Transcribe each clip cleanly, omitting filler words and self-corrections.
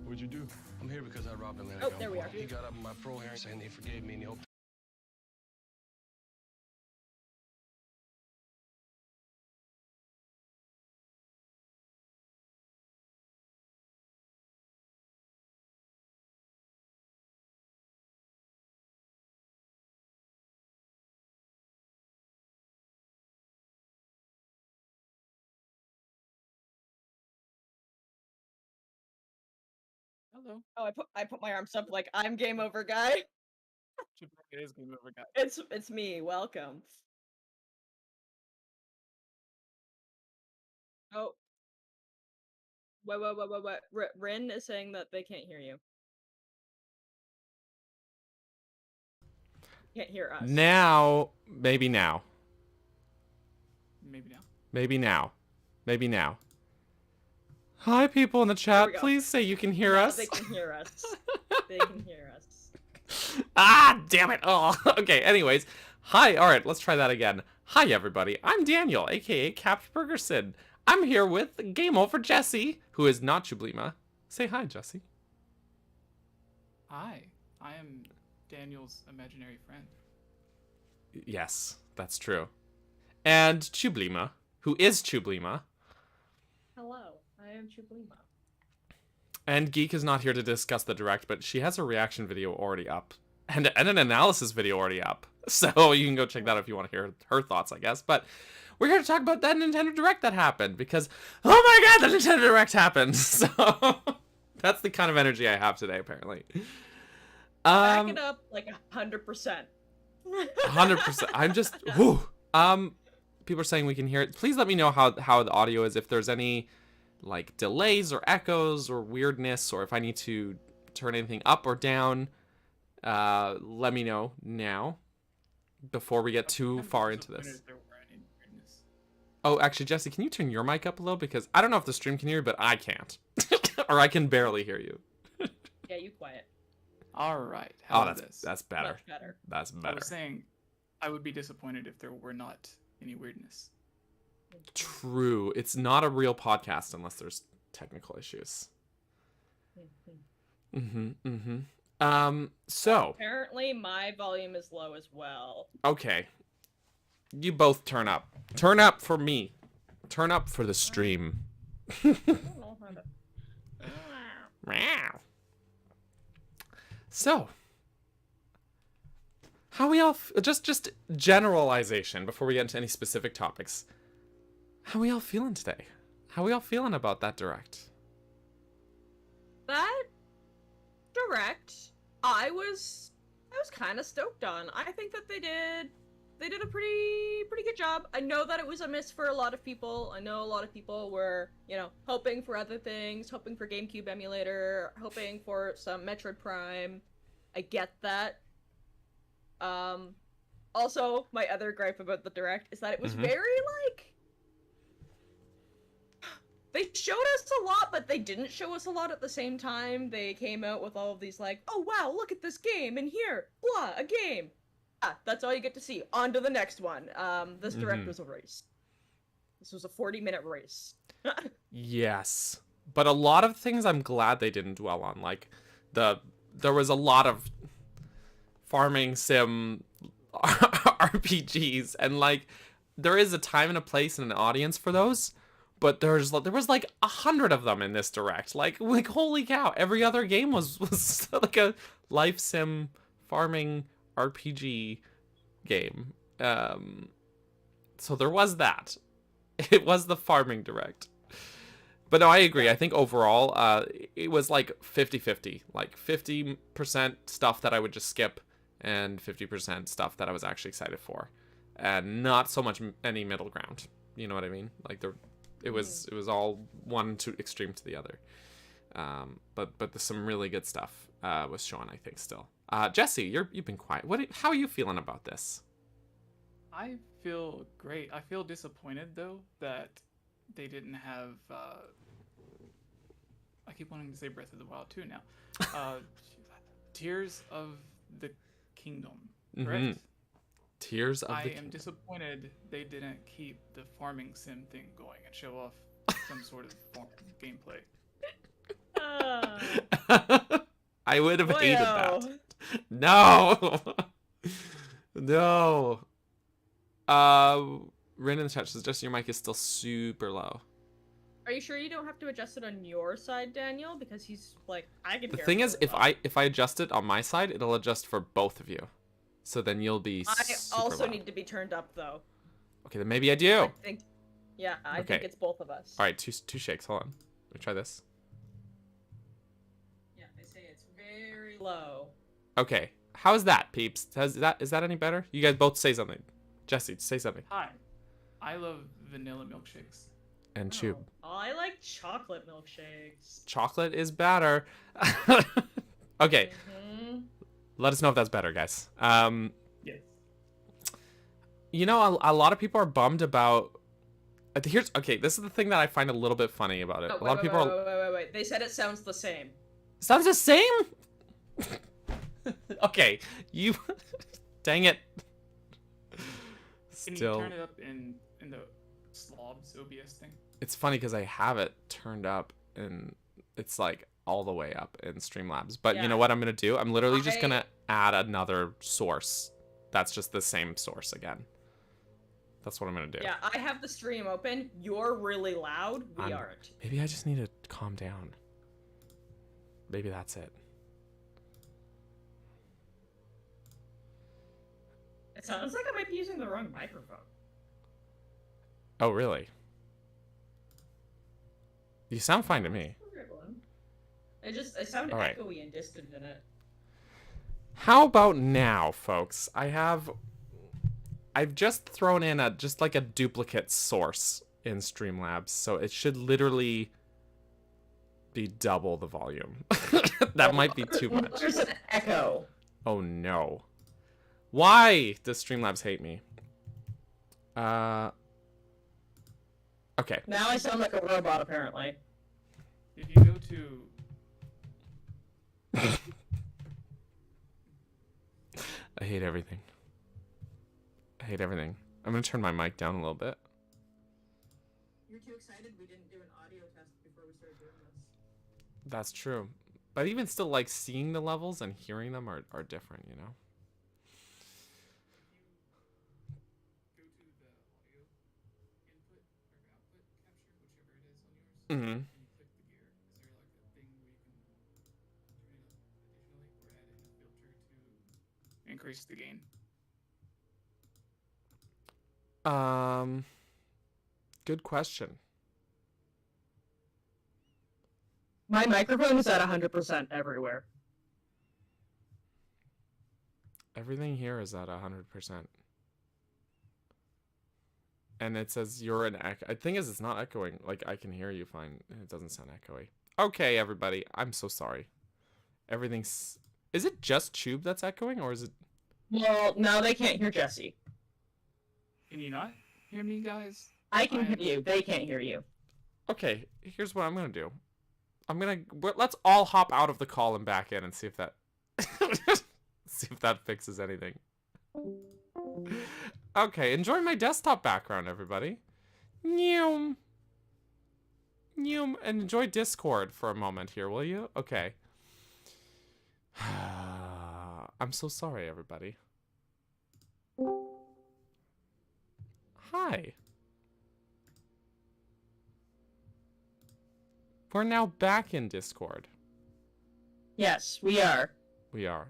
What'd you do? I'm here because I robbed a man. Oh, there we are. He got up in my pro hair saying he forgave me and he hoped. Hello. Oh, I put my arms up like I'm game over guy. It is game over, guy. It's me. Welcome. Oh. What? Rin is saying that they can't hear you. Can't hear us. Now, maybe now. Maybe now. Maybe now. Maybe now. Hi, people in the chat. Please say you can hear us. They can hear us. They can hear us. Ah, damn it. Oh, okay. Anyways. Hi. All right, let's try that again. Hi, everybody. I'm Daniel, aka 𝗏𝗃 I'm here with Game Over Jessie, who is not 𝗙𝗵𝗲. Say hi, Jessie. Hi. I am Daniel's imaginary friend. Yes, that's true. And 𝗙𝗵𝗲, who is 𝗙𝗵𝗲. Hello, I am 𝗙𝗵𝗲. And Geek is not here to discuss the direct, but she has a reaction video already up. And an analysis video already up. So you can go check that out if you want to hear her thoughts, I guess. But we're here to talk about that Nintendo Direct that happened. Because, oh my god, the Nintendo Direct happened! So, that's the kind of energy I have today, apparently. Back it up like 100%. 100%. I'm just, whew. People are saying we can hear it. Please let me know how the audio is. If there's any, like, delays or echoes or weirdness, or if I need to turn anything up or down, let me know now before we get too far into this. Oh, actually, Jessie, can you turn your mic up a little? Because I don't know if the stream can hear you, but I can't. Or I can barely hear you. Yeah, you quiet. All right. That's better. Much better. That's better. I was saying, I would be disappointed if there were not any weirdness. True. It's not a real podcast unless there's technical issues. So. Apparently, my volume is low as well. Okay. You both turn up. Turn up for me. Turn up for the stream. I don't know how to... So, how we all just generalization before we get into any specific topics. How we all feeling today? How we all feeling about that direct? That direct, I was kind of stoked on. I think that they did a pretty good job. I know that it was a miss for a lot of people. I know a lot of people were, you know, hoping for other things, hoping for GameCube emulator, hoping for some Metroid Prime. I get that. Also, my other gripe about the direct is that it was very, like, they showed us a lot, but they didn't show us a lot at the same time. They came out with all of these, like, oh wow, look at this game, and here, blah, a game. That's all you get to see. On to the next one. This direct was a race. This was a 40-minute race. Yes. But a lot of things I'm glad they didn't dwell on. Like, there was a lot of farming sim RPGs, and, like, there is a time and a place and an audience for those, but there was like 100 of them in this direct. Like holy cow, every other game was like a life sim farming RPG game. So there was that. It was the farming direct. But no, I agree. I think overall, it was like 50-50. Like 50% stuff that I would just skip, and 50% stuff that I was actually excited for, and not so much any middle ground. You know what I mean? Like it was all one extreme to the other. But there's some really good stuff was shown, I think, still. Jessie, you've been quiet. How are you feeling about this? I feel great. I feel disappointed though that they didn't have. I keep wanting to say Breath of the Wild 2 now. Tears of the Kingdom, correct? Tears of the Kingdom. I am disappointed they didn't keep the farming sim thing going and show off some sort of gameplay. I would have hated that. No. No. Rin in the chat says just your mic is still super low. Are you sure you don't have to adjust it on your side, Daniel? Because he's like, I can hear The thing him is, really well. if I adjust it on my side, it'll adjust for both of you. So then you'll be I super also loud. need to be turned up though. Okay, then maybe I do. I think, yeah, I think it's both of us. All right, two shakes. Hold on. Let me try this. Yeah, they say it's very low. Okay, how's that, peeps? Is that any better? You guys both say something. Jessie, say something. Hi, I love vanilla milkshakes. And Chub. Oh, I like chocolate milkshakes. Chocolate is better. Okay, let us know if that's better, guys. Yes. You know, a lot of people are bummed about. This is the thing that I find a little bit funny about it. Oh, A lot of people are. wait. They said it sounds the same. Sounds the same? Okay, you. Dang it. Can Still. you turn it up in the slobs OBS thing? It's funny because I have it turned up and it's like all the way up in Streamlabs. But you know what I'm going to do? I'm literally just going to add another source. That's just the same source again. That's what I'm going to do. Yeah, I have the stream open. You're really loud. We aren't. Maybe I just need to calm down. Maybe that's it. It sounds like I might be using the wrong microphone. Oh, really? You sound fine to me. It sounded Alright. echoey and distant in it. How about now, folks? I've just thrown in just like a duplicate source in Streamlabs, so it should literally be double the volume. That might be too much. There's an echo. Oh no. Why does Streamlabs hate me? Okay. Now I sound like a robot, apparently. If you go to... I hate everything. I hate everything. I'm gonna turn my mic down a little bit. You're too excited we didn't do an audio test before we started doing this. That's true. But even still, like, seeing the levels and hearing them are different, you know? Go to the audio input or output capture, whichever it is on yours, Mm-hmm. and you click the gear. Is there like a thing where you can turn it up additionally or add in a filter to increase the gain? Good question. My microphone is at 100% everywhere. Everything here is at 100%. And it says you're an echo. The thing is, it's not echoing. Like, I can hear you fine. It doesn't sound echoey. Okay, everybody. I'm so sorry. Everything's... Is it just Tube that's echoing, or is it... Well, now they can't hear Jessie. Can you not hear me, guys? I can hear you. They can't hear you. Okay, here's what I'm gonna do. Let's all hop out of the call and back in and see if that... see if that fixes anything. Okay, enjoy my desktop background, everybody. Nyum. Nyum. And enjoy Discord for a moment here, will you? Okay. I'm so sorry, everybody. Hi. We're now back in Discord. Yes, we are. We are.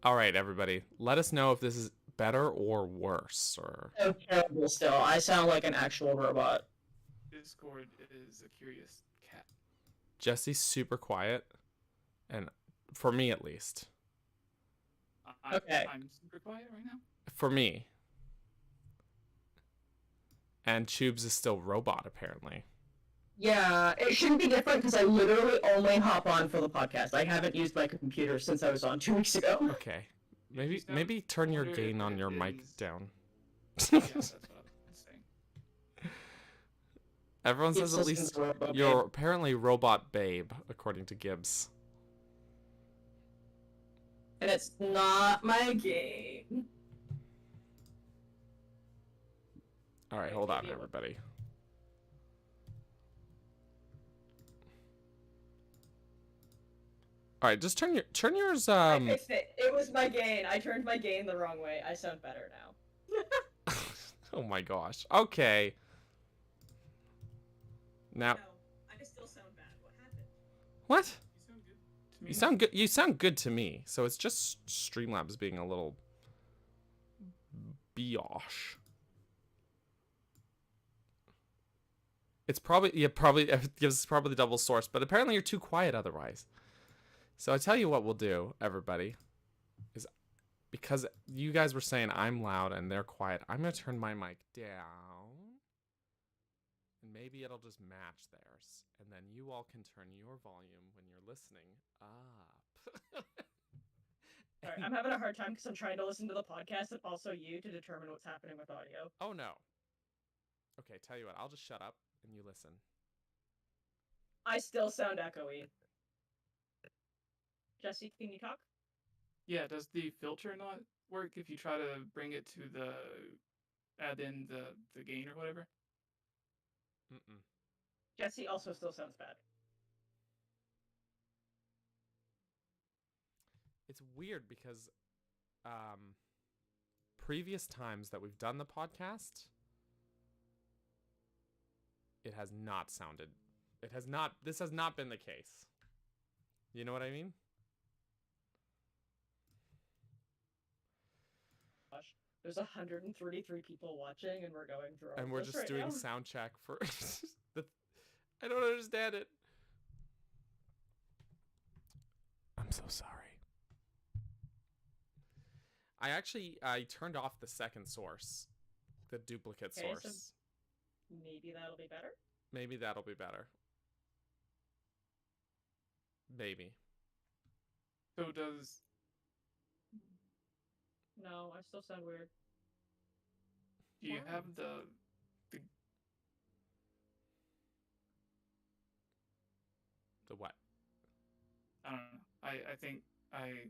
All right, everybody. Let us know if this is better or worse, or... So terrible still. I sound like an actual robot. Discord is a curious cat. Jessie's super quiet, and for me at least. Okay. I'm super quiet right now. For me. And Tubes is still robot, apparently. Yeah, it shouldn't be different because I literally only hop on for the podcast. I haven't used my computer since I was on 2 weeks ago. Okay. Maybe turn your gain on your mic down. Yeah, that's what I'm saying. Everyone says at Gibbs least listens to Robot you're Babe. apparently robot babe, according to Gibbs. And it's not my game. All right, hold on, everybody. All right, just turn yours. I fixed it. It was my gain. I turned my gain the wrong way. I sound better now. Oh my gosh. Okay. Now. No, I still sound bad. What happened? What? You sound good to me. You sound good to me. So it's just Streamlabs being a little biatch. It's probably it gives us probably the double source, but apparently you're too quiet otherwise. So I tell you what we'll do, everybody, is because you guys were saying I'm loud and they're quiet, I'm gonna turn my mic down, and maybe it'll just match theirs, and then you all can turn your volume when you're listening up. Sorry, I'm having a hard time because I'm trying to listen to the podcast and also you to determine what's happening with audio. Oh no. Okay, tell you what, I'll just shut up and you listen. I still sound echoey. Jessie, can you talk? Yeah, does the filter not work if you try to bring it to add in the gain or whatever? Mm-mm. Jessie also still sounds bad. It's weird because previous times that we've done the podcast, it has not sounded. This has not been the case. You know what I mean? There's 133 people watching, and we're going through all And we're just right doing now. sound check for I don't understand it. I'm so sorry. I turned off the second source, the duplicate Okay, source. so maybe that'll be better? Maybe that'll be better. Maybe. So does... No, I still sound weird. Do you have the The what? I don't know. I think I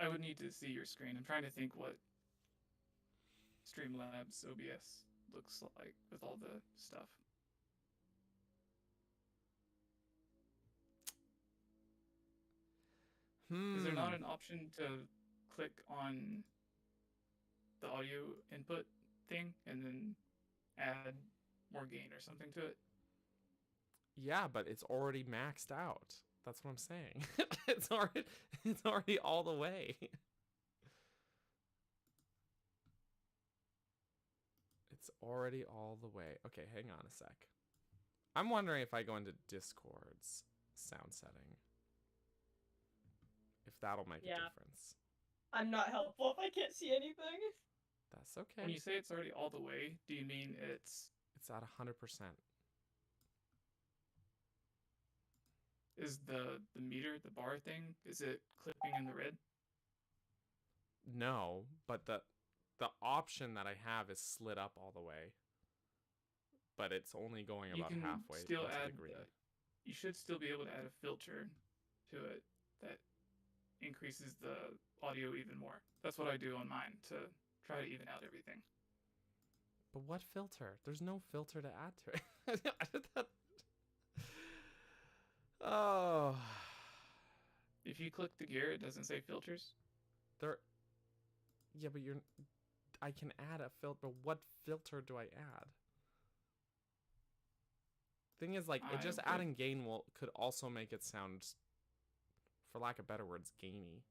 would need to see your screen. I'm trying to think what Streamlabs OBS looks like with all the stuff. Is there not an option to click on the audio input thing and then add more gain or something to it? Yeah, but it's already maxed out. That's what I'm saying. It's already all the way. It's already all the way. Okay, hang on a sec. I'm wondering if I go into Discord's sound setting, if that'll make a difference. I'm not helpful if I can't see anything. That's okay. When you say it's already all the way, do you mean it's at 100%. Is the meter, the bar thing, is it clipping in the red? No, but the option that I have is slid up all the way. But it's only going about halfway. Still into add the green. you should still be able to add a filter to it that increases the audio even more. That's what I do on mine to try to even out everything. But what filter? There's no filter to add to it. Oh. If you click the gear, it doesn't say filters. Yeah, but I can add a filter, but what filter do I add? Thing is, like, just adding gain could also make it sound, for lack of better words, gainy.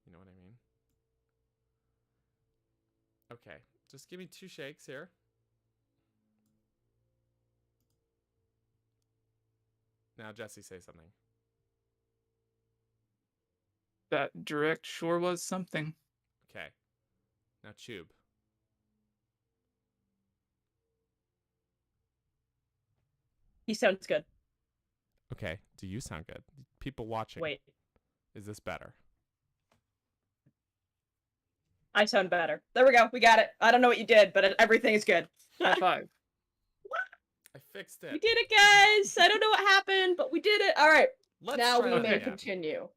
You know what I mean? Okay, just give me 2 shakes here. Now, Jessie, say something. That direct sure was something. Okay. Now, Tube. He sounds good. Okay. Do you sound good? People watching. Wait. Is this better? I sound better. There we go. We got it. I don't know what you did, but everything is good. High five. I fixed it. We did it, guys. I don't know what happened, but we did it. All right. Now try we that may again. continue.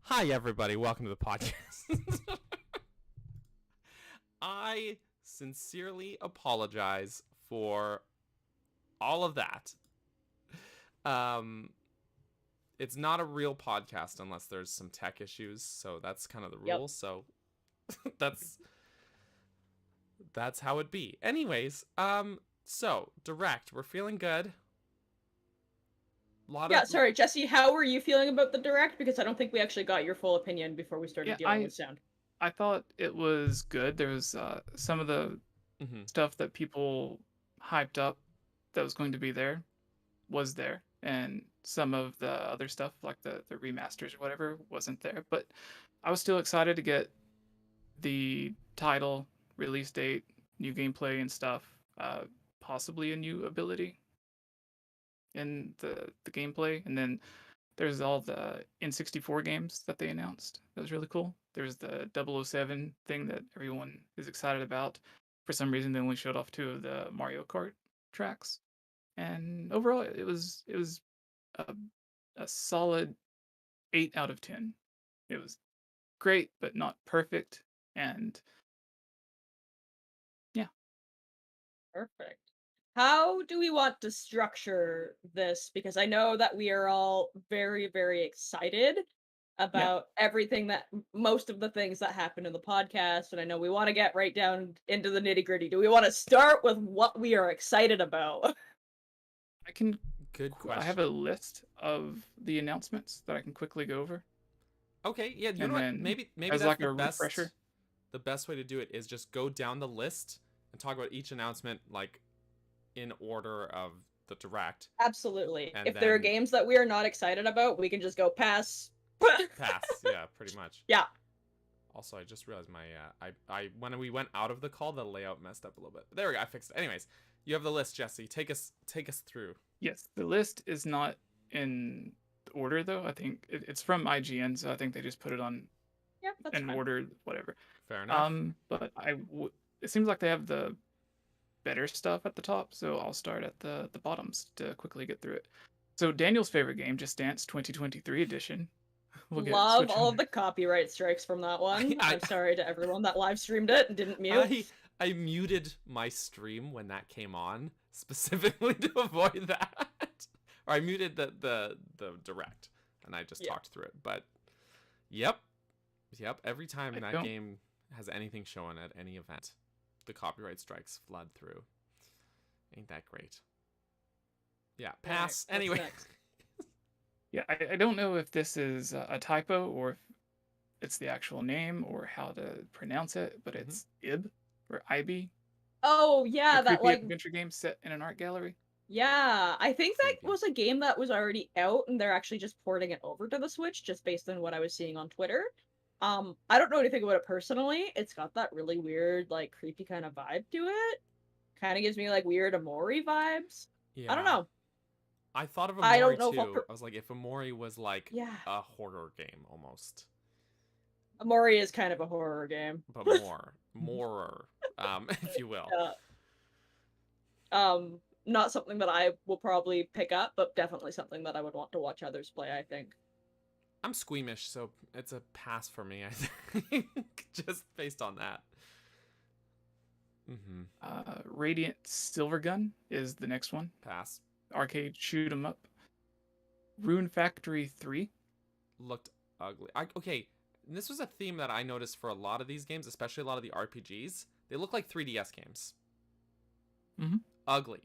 Hi, everybody. Welcome to the podcast. I sincerely apologize for all of that. It's not a real podcast unless there's some tech issues, so that's kind of the rule. So that's how it be. Anyways, so Direct, we're feeling good. Sorry, Jesse, how were you feeling about the Direct? Because I don't think we actually got your full opinion before we started dealing with sound. I thought it was good. There was some of the stuff that people hyped up that was going to be there was there, and some of the other stuff like the remasters or whatever wasn't there. But I was still excited to get the title, release date, new gameplay and stuff, possibly a new ability in the gameplay, and then there's all the N64 games that they announced. That was really cool. There's the 007 thing that everyone is excited about. For some reason, they only showed off 2 of the Mario Kart tracks, and overall, it was a solid 8 out of 10. It was great, but not perfect, and yeah. Perfect. How do we want to structure this? Because I know that we are all very, very excited about everything that most of the things that happen in the podcast, and I know we want to get right down into the nitty gritty. Do we want to start with what we are excited about? Good question. I have a list of the announcements that I can quickly go over. Okay, yeah, you know what? Maybe as that's like the a best. refresher. The best way to do it is just go down the list and talk about each announcement like in order of the Direct. Absolutely. And if there are then- games that we are not excited about, we can just go pass. Pass, yeah, pretty much. Yeah. Also, I just realized my I when we went out of the call, the layout messed up a little bit. There we go. I fixed it. Anyways, you have the list, Jesse. Take us through. Yes, the list is not in order though. I think it's from IGN, so I think they just put it on Yep, that's in fine. order, whatever. Fair enough. But it seems like they have the better stuff at the top, so I'll start at the bottoms to quickly get through it. So Daniel's favorite game, Just Dance 2023 edition. Love all of the copyright strikes from that one. I'm sorry to everyone that live streamed it and didn't mute. I muted my stream when that came on specifically to avoid that. Or I muted the Direct and I just talked through it. But yep. Every time that game has anything shown at any event, the copyright strikes flood through. Ain't that great? Yeah, pass. Right, anyway. Yeah, I don't know if this is a typo or if it's the actual name or how to pronounce it, but it's 𝗶 or 𝗵𝗃. Oh yeah, a that creepy adventure game set in an art gallery. Yeah, I think that was a game that was already out, and they're actually just porting it over to the Switch, just based on what I was seeing on Twitter. I don't know anything about it personally. It's got that really weird, like, creepy kind of vibe to it. Kind of gives me, like, weird 𝗏𝗡𝗏 vibes. Yeah. I don't know. I thought of I don't 𝗏𝗏𝗏 know too. if I was like, if 𝗏𝗏𝗏 was like a horror game almost. 𝗏𝗏𝗏 is kind of a horror game. But more, if you will. Not something that I will probably pick up, but definitely something that I would want to watch others play, I think. I'm squeamish, so it's a pass for me, I think. Just based on that. Radiant Silvergun is the next one. Pass. Arcade shoot 'em up. Rune Factory 3. Looked ugly. Okay, this was a theme that I noticed for a lot of these games, especially a lot of the RPGs. They look like 3DS games. Ugly.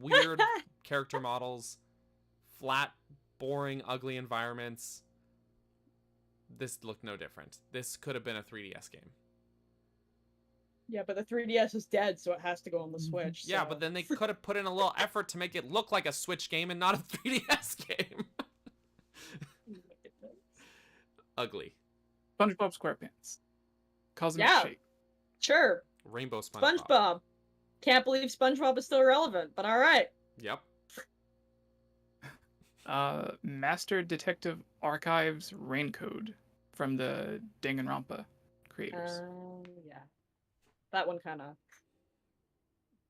Weird character models. Flat, boring, ugly environments. This looked no different. This could have been a 3DS game. Yeah, but the 3DS is dead, so it has to go on the Switch. Yeah, so. but then they could have put in a little effort to make it look like a Switch game and not a 3DS game. Ugly. SpongeBob SquarePants. Cosmic Shake. Sure. Rainbow SpongeBob. SpongeBob. Can't believe SpongeBob is still relevant, but alright. Yep. Master Detective Archives Raincode from the Danganronpa creators. Yeah. That one kind of...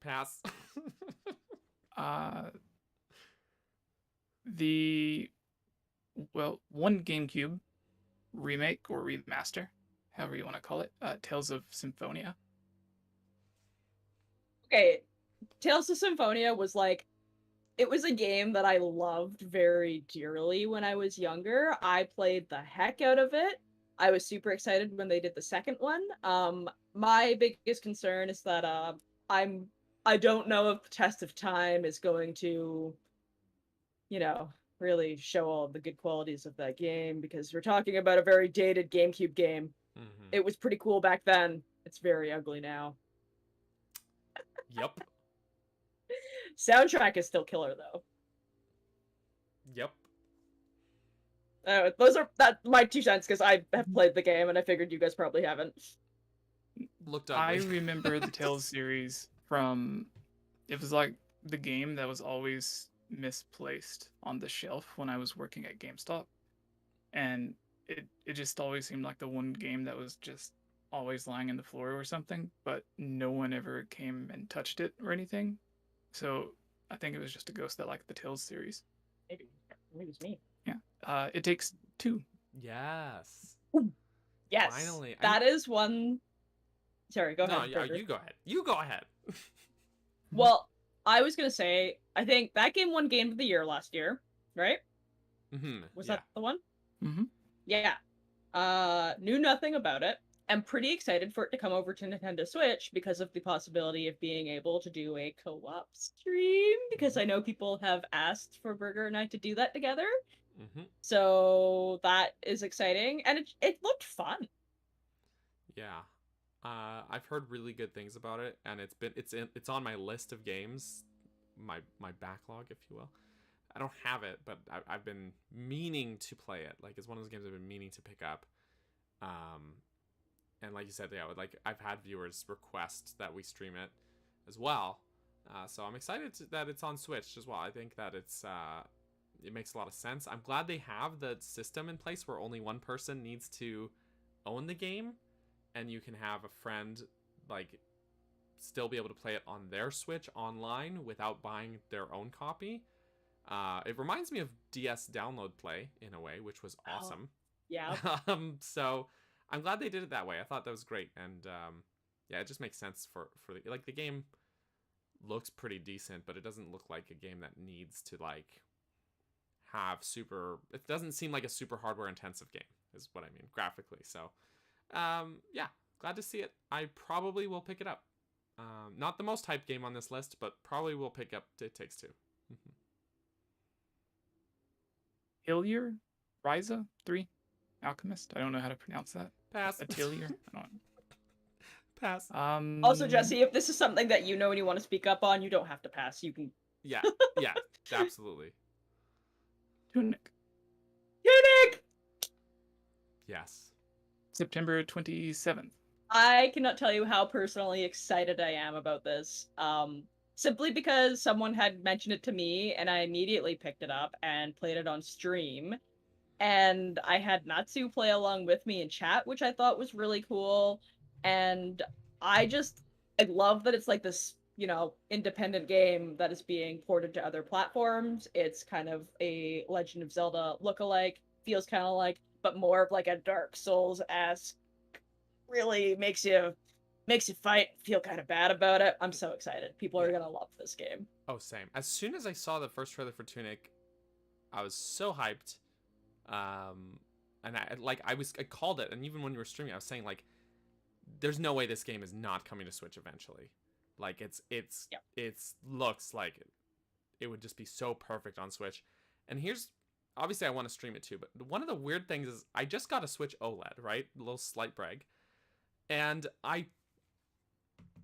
Pass. One GameCube remake or remaster however you want to call it, Tales of Symphonia. Okay, Tales of Symphonia was like, it was a game that I loved very dearly when I was younger. I played the heck out of it. I was super excited when they did the second one. My biggest concern is that I don't know if the test of time is going to, you know, really show all the good qualities of that game, because we're talking about a very dated GameCube game. Mm-hmm. It was pretty cool back then. It's very ugly now. Yep. Soundtrack is still killer though. Yep. Those are my 2 cents, because I have played the game and I figured you guys probably haven't. Looked I ugly. remember the Tales series from, it was like the game that was always misplaced on the shelf when I was working at GameStop. And it just always seemed like the one game that was just always lying in the floor or something, but no one ever came and touched it or anything. So I think it was just a ghost that liked the Tales series. Maybe it was me. Yeah. It Takes Two. Yes. Yes. Finally. That is one. Sorry, go No, ahead. yeah, Burger. you go ahead. You go ahead. Well, I was gonna say, I think that game won Game of the Year last year, right? Mm-hmm. Was that the one? Mm-hmm. Yeah. Knew nothing about it. I'm pretty excited for it to come over to Nintendo Switch because of the possibility of being able to do a co-op stream, because I know people have asked for Burger and I to do that together. Mm-hmm. So that is exciting, and it looked fun. Yeah. I've heard really good things about it, and it's on my list of games, my backlog, if you will. I don't have it, but I've been meaning to play it. Like, it's one of those games I've been meaning to pick up. And like you said, yeah, like I've had viewers request that we stream it as well. So I'm excited that it's on Switch as well. I think that it makes a lot of sense. I'm glad they have the system in place where only one person needs to own the game, and you can have a friend like still be able to play it on their Switch online without buying their own copy. It reminds me of DS download play in a way, which was awesome. Yeah. So I'm glad they did it that way. I thought that was great, and yeah, it just makes sense for like the game looks pretty decent, but it doesn't look like a game that needs to like have super. It doesn't seem like a super hardware intensive game, is what I mean graphically. So yeah, glad to see it. I probably will pick it up. Not the most hyped game on this list, but probably will pick up It Takes Two. Hylian Gamescast 3 Alchemist. I don't know how to pronounce that. Pass. Atelier. I don't. Pass. Also, Jesse, if this is something that you know and you want to speak up on, you don't have to pass. You can. Yeah. Yeah. Absolutely. Tunic. Tunic! Yes. September 27th. I cannot tell you how personally excited I am about this. Simply because someone had mentioned it to me, and I immediately picked it up and played it on stream. And I had Natsu play along with me in chat, which I thought was really cool. And I love that it's like this, independent game that is being ported to other platforms. It's kind of a Legend of Zelda lookalike, feels kind of like, but more of like a Dark Souls-esque. Really makes you fight, feel kind of bad about it. I'm so excited. People are gonna love this game. Oh, same. As soon as I saw the first trailer for Tunic, I was so hyped. And I called it, and even when you were streaming, I was saying like, there's no way this game is not coming to Switch eventually. Like it looks like it would just be so perfect on Switch. And here's, obviously I want to stream it too, but one of the weird things is I just got a Switch OLED, right? A little slight brag. And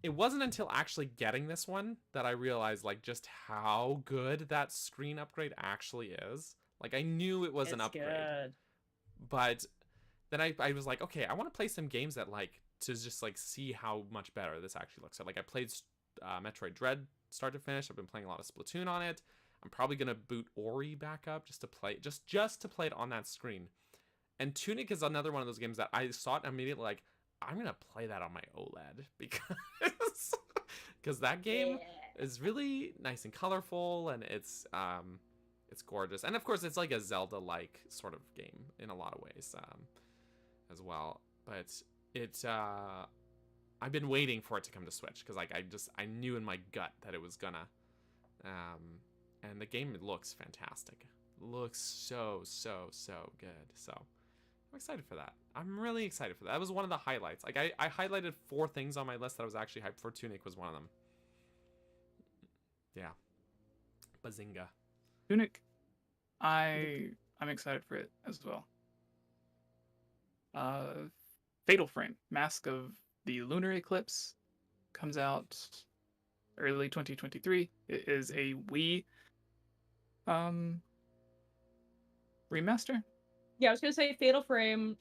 it wasn't until actually getting this one that I realized like just how good that screen upgrade actually is. Like I knew it was an upgrade. Good. But then I was like, okay, I want to play some games that like to just like see how much better this actually looks. So, like I played Metroid Dread start to finish. I've been playing a lot of Splatoon on it. I'm probably gonna boot Ori back up just to play just to play it on that screen. And Tunic is another one of those games that I saw it immediately like, I'm gonna play that on my OLED because that game is really nice and colorful, and it's gorgeous. And of course it's like a Zelda like sort of game in a lot of ways as well. But It's I've been waiting for it to come to Switch because like I knew in my gut that it was gonna. And the game looks fantastic. Looks so good. So I'm excited for that. I'm really excited for that. That was one of the highlights. Like I highlighted 4 things on my list that I was actually hyped for. Tunic was one of them. Yeah. Bazinga. Tunic. I'm excited for it as well. Fatal Frame, Mask of the Lunar Eclipse, comes out early 2023. It is a Wii remaster. Yeah, I was gonna say Fatal Frame.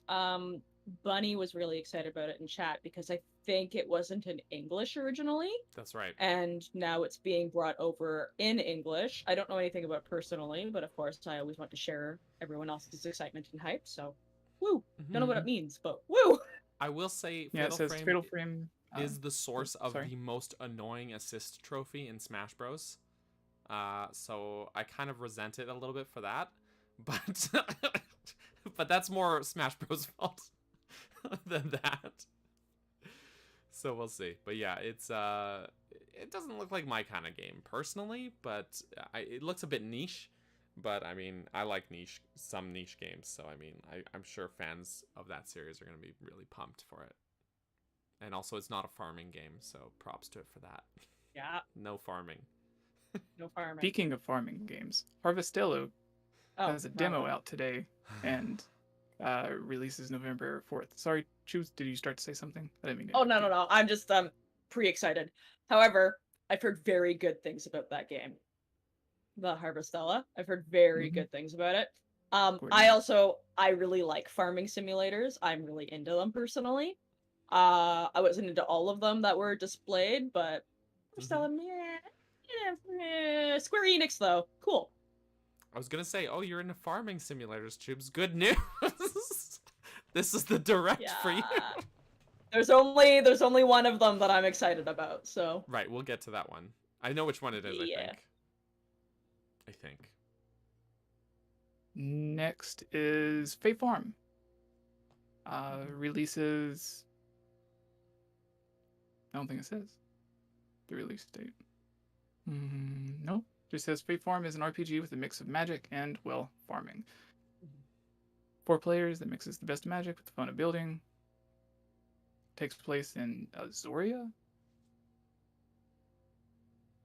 Bunny was really excited about it in chat because I think it wasn't in English originally. That's right. And now it's being brought over in English. I don't know anything about it personally, but of course I always want to share everyone else's excitement and hype. So, woo! Don't know what it means, but woo! I will say, Yeah, it says Fatal Frame is the source of sorry. the most annoying assist trophy in Smash Bros. So I kind of resent it a little bit for that, but but that's more Smash Bros. Fault than that. So we'll see. But yeah, it's it doesn't look like my kind of game personally, but it looks a bit niche. But I mean, I like some niche games, so I mean, I'm sure fans of that series are going to be really pumped for it. And also, it's not a farming game, so props to it for that. Yeah. No farming. No farming. Speaking of farming games, �11𝗃𝗀𝗏 has a demo out today and releases November 4th. Sorry, Choose, did you start to say something? I didn't mean to Oh, no. I'm just pre-excited. However, I've heard very good things about that game. The 𝗏𝗃𝗀𝗏. I've heard very good things about it. I really like farming simulators. I'm really into them personally. I wasn't into all of them that were displayed, but 𝗏𝗃𝗀𝗏, Square Enix though, cool. I was gonna say, oh, you're into farming simulators, Tubes. Good news. This is the direct for you. There's only one of them that I'm excited about. So right, we'll get to that one. I know which one it is. Yeah. I think. Next is Fae Farm. Releases. I don't think it says the release date. No, just says Fae Farm is an RPG with a mix of magic and, well, farming. 4 players that mixes the best of magic with the fun of building. Takes place in Azoria.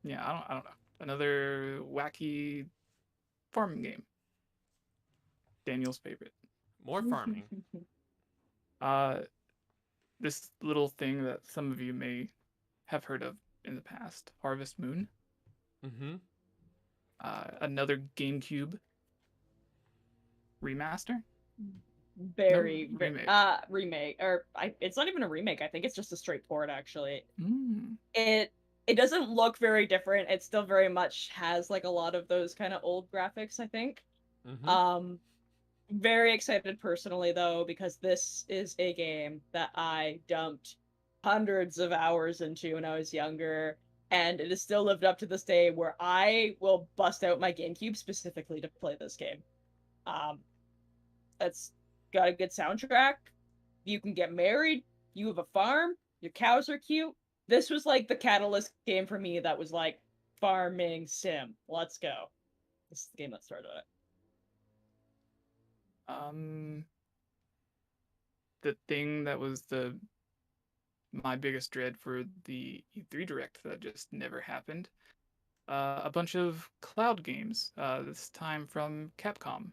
Yeah, I don't know. Another wacky farming game. Daniel's favorite. More farming. This little thing that some of you may have heard of in the past, Harvest Moon. Another GameCube remaster. Remake. Or it's not even a remake. I think it's just a straight port. Actually, it doesn't look very different. It still very much has like a lot of those kind of old graphics. I think. Very excited personally though, because this is a game that I dumped hundreds of hours into when I was younger, and it has still lived up to this day where I will bust out my GameCube specifically to play this game. It's got a good soundtrack. You can get married. You have a farm. Your cows are cute. This was like the catalyst game for me that was like, farming sim. Let's go. This is the game that started it. The thing that was my biggest dread for the E3 Direct that just never happened. A bunch of cloud games, this time from Capcom.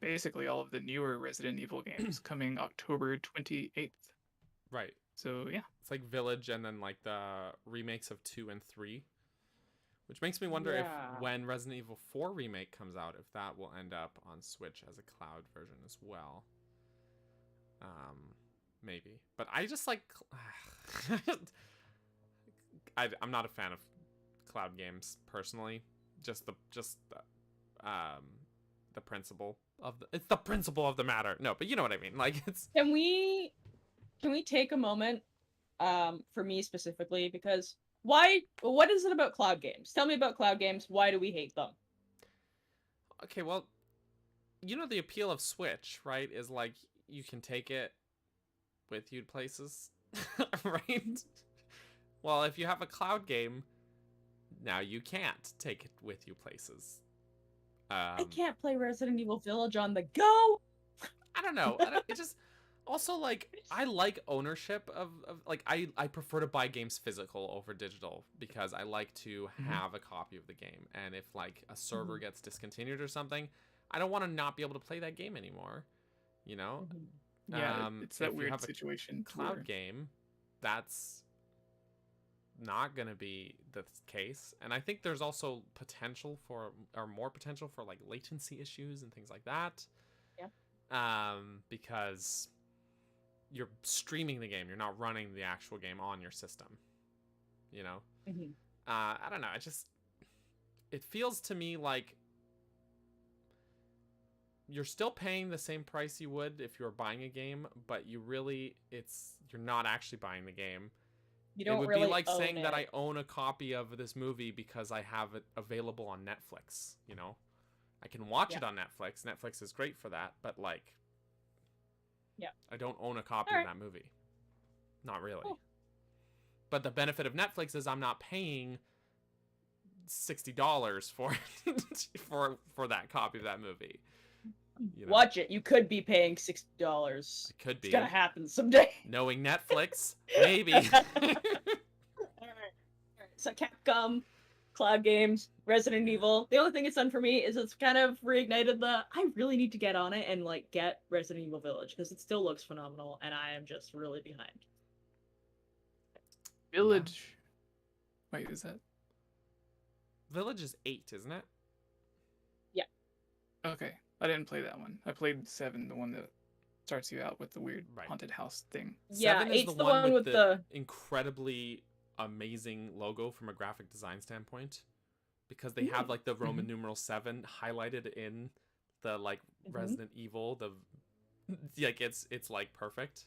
Basically all of the newer Resident Evil games coming October 28th. Right. So, yeah. It's like Village and then like the remakes of 2 and 3. Which makes me wonder if when Resident Evil 4 remake comes out, if that will end up on Switch as a cloud version as well. Maybe. But I just like... I'm not a fan of cloud games, personally. Just the principle of it's the principle of the matter. No, but you know what I mean. Like, it's... Can we take a moment, for me specifically, because... What is it about cloud games? Tell me about cloud games. Why do we hate them? Okay, well, you know the appeal of Switch, right? Is like you can take it with you places, right? Well, if you have a cloud game, now you can't take it with you places. I can't play Resident Evil Village on the go. I don't know. It just also like I like ownership of like I prefer to buy games physical over digital because I like to have a copy of the game. And if like a server gets discontinued or something, I don't want to not be able to play that game anymore. You know? Yeah, it's that weird situation. Cloud game, that's not gonna be the case. And I think there's also potential for, or more potential for, like latency issues and things like that. Yeah. Because you're streaming the game, you're not running the actual game on your system. You know? I don't know. It feels to me like you're still paying the same price you would if you were buying a game, but you're not actually buying the game. You don't it would really be like own saying it. that I own a copy of this movie because I have it available on Netflix, you know? I can watch it on Netflix. Netflix is great for that, but like I don't own a copy of that movie. Not really. Cool. But the benefit of Netflix is I'm not paying $60 for for that copy of that movie. You know? Watch it. You could be paying $60. It could be. It's gonna happen someday. Knowing Netflix, maybe. Alright. So Capcom, cloud games, Resident Evil. The only thing it's done for me is it's kind of reignited I really need to get on it and like get Resident Evil Village because it still looks phenomenal and I am just really behind. Village. Wait, is that? Village is 8, isn't it? Yeah. Okay. I didn't play that one. I played 7, the one that starts you out with the weird haunted house thing. Yeah, 7 is 8's the one with the incredibly amazing logo from a graphic design standpoint, because they have like the Roman numeral 7 highlighted in the like Resident Evil. Like it's like perfect.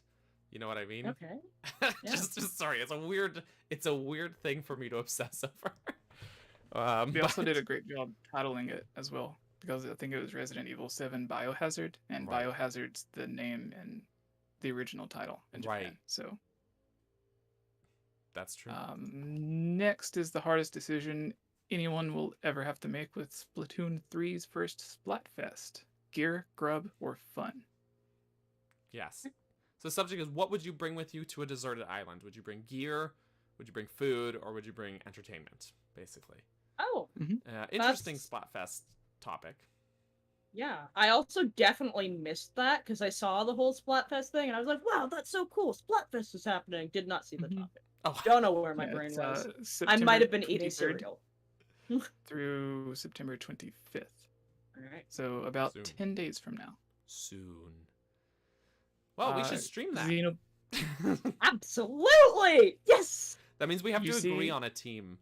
You know what I mean? Okay. just sorry. It's a weird thing for me to obsess over. They also did a great job titling it as well, because I think it was Resident Evil 7 Biohazard, and Biohazard's the name in the original title in Japan. So that's true. Next is the hardest decision anyone will ever have to make with Splatoon 3's first Splatfest: gear, grub, or fun. Yes. So the subject is, what would you bring with you to a deserted island? Would you bring gear? Would you bring food? Or would you bring entertainment, basically? Oh. Interesting Splatfest topic. Yeah, I also definitely missed that because I saw the whole Splatfest thing and I was like, wow, that's so cool. Splatfest is happening. Did not see the topic. Oh, don't know where my brain was. I might have been eating cereal. Through September 25th. All right. So about Soon. 10 days from now. Soon. Well, we should stream that. Absolutely! Yes! That means we have to agree on a team.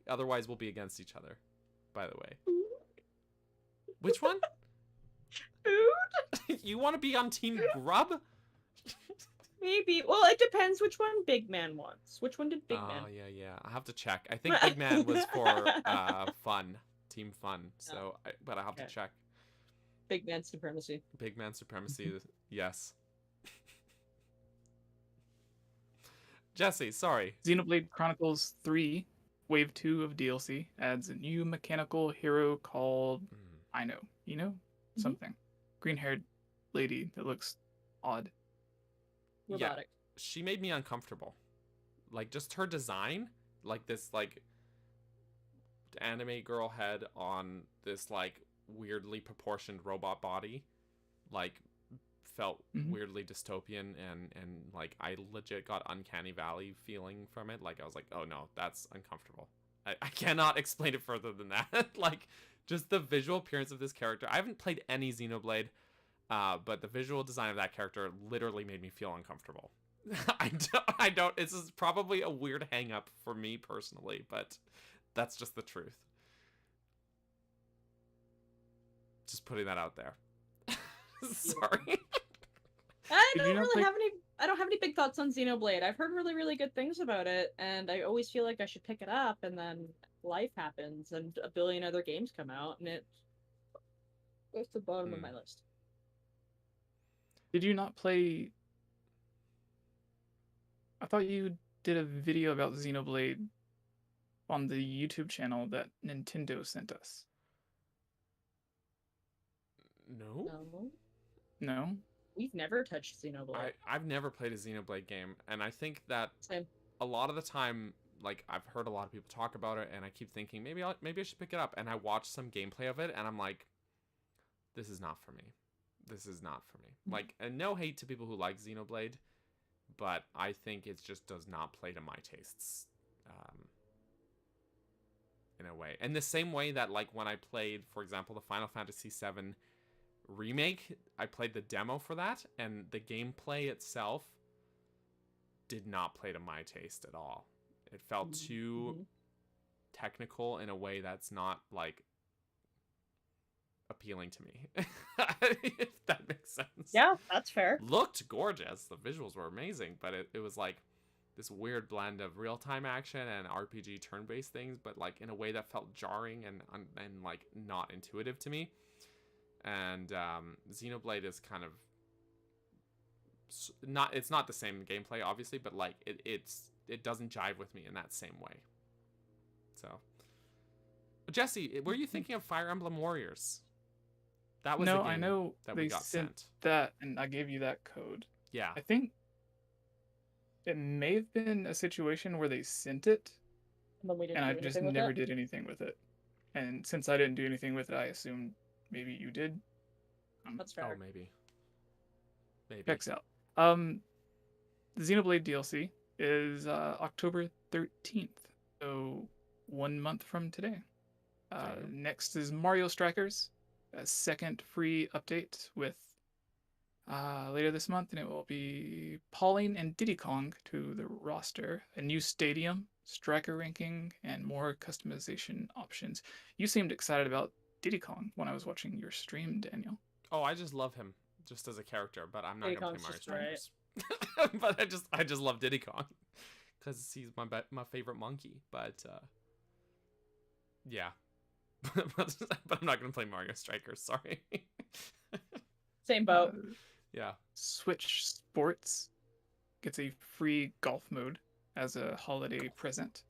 Otherwise we'll be against each other. By the way. Which one? Food? You want to be on Team Grub? Maybe. Well, it depends which one Big Man wants. Which one did Big Man? Oh, yeah. I have to check. I think Big Man was for fun. Team Fun. So, but I have to check. Big Man Supremacy. Big Man Supremacy, yes. Jessie, sorry. Xenoblade Chronicles 3, Wave 2 of DLC, adds a new mechanical hero called something. Green-haired lady that looks odd. Robotic. Yeah, she made me uncomfortable. Like, just her design, like this, like, anime girl head on this, like, weirdly proportioned robot body, like, felt weirdly dystopian, and like I legit got Uncanny Valley feeling from it. Like I was like, oh no, that's uncomfortable. I cannot explain it further than that. Like, just the visual appearance of this character. I haven't played any Xenoblade, but the visual design of that character literally made me feel uncomfortable. I don't. This is probably a weird hang up for me personally, but that's just the truth. Just putting that out there. Sorry. I don't have any big thoughts on Xenoblade. I've heard really, really good things about it, and I always feel like I should pick it up, and then life happens, and a billion other games come out, and it goes to the bottom of my list. Did you not play? I thought you did a video about Xenoblade on the YouTube channel that Nintendo sent us. No. No. No? We've never touched Xenoblade. I've never played a Xenoblade game, and I think that Same. a lot of the time, like, I've heard a lot of people talk about it, and I keep thinking maybe I should pick it up. And I watch some gameplay of it, and I'm like, this is not for me. This is not for me. Like, and no hate to people who like Xenoblade, but I think it just does not play to my tastes, in a way. And the same way that, like, when I played, for example, the Final Fantasy VII remake, I played the demo for that, and the gameplay itself did not play to my taste at all. It felt too technical in a way that's not, like, appealing to me. If that makes sense. Yeah, that's fair. Looked gorgeous. The visuals were amazing, but it was like this weird blend of real-time action and RPG turn-based things, but like in a way that felt jarring and like not intuitive to me. And Xenoblade is kind of not, it's not the same gameplay obviously, but like it doesn't jive with me in that same way. So, Jessie, were you thinking of Fire Emblem Warriors? That was no, the game I know that they we got sent. that, and I gave you that code. Yeah. I think it may have been a situation where they sent it, And then we didn't and do I anything just with never it. did anything with it. And since I didn't do anything with it, I assumed maybe you did. That's fair. Oh, maybe. Maybe. Checks out. The Xenoblade DLC is October 13th, so 1 month from today. Next is Mario Strikers, a second free update with later this month, and it will be Pauline and Diddy Kong to the roster, a new stadium, striker ranking, and more customization options. You seemed excited about Diddy Kong when I was watching your stream, Daniel. Oh, I just love him just as a character, but I'm not Diddy gonna play Kong's Mario just right. Strikers. But I just love Diddy Kong because he's my favorite monkey. But yeah, but I'm not gonna play Mario Strikers. Sorry. Same boat. Yeah. Switch Sports gets a free golf mode as a holiday present.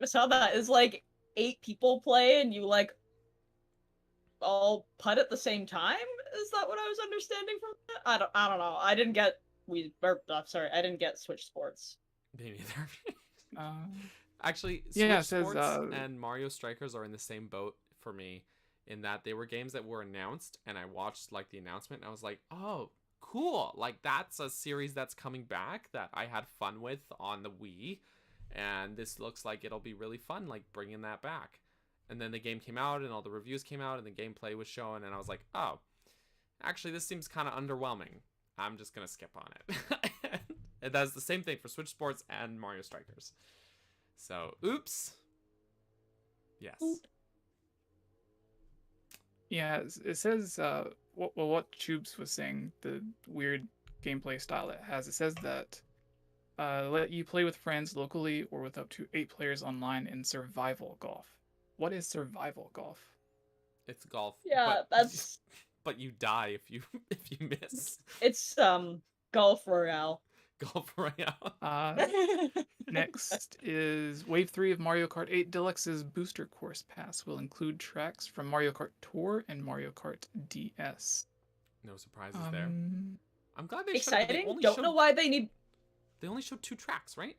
I saw that. Is like 8 people play and you like all putt at the same time? Is that what I was understanding from that? I don't know. I didn't get I didn't get Switch Sports. Me neither. Actually, Switch yeah, it says, Sports and Mario Strikers are in the same boat for me, in that they were games that were announced, and I watched like the announcement, and I was like, oh, cool! Like that's a series that's coming back that I had fun with on the Wii, and this looks like it'll be really fun, like bringing that back. And then the game came out, and all the reviews came out, and the gameplay was shown, and I was like, oh, actually, this seems kind of underwhelming. I'm just gonna skip on it. And that's the same thing for Switch Sports and Mario Strikers. So, oops. Yes. Oop. Yeah, it says what 𝗏𝗏𝗃 was saying, the weird gameplay style it has. It says that let you play with friends locally or with up to 8 players online in survival golf. What is survival golf? It's golf. Yeah, that's but you die if you miss. it's Golf Royale. Golf Royale. Next is Wave 3 of Mario Kart 8 Deluxe's Booster Course Pass will include tracks from Mario Kart Tour and Mario Kart DS. No surprises there. I'm glad they Exciting. Showed, Don't know why they need. They only showed 2 tracks, right?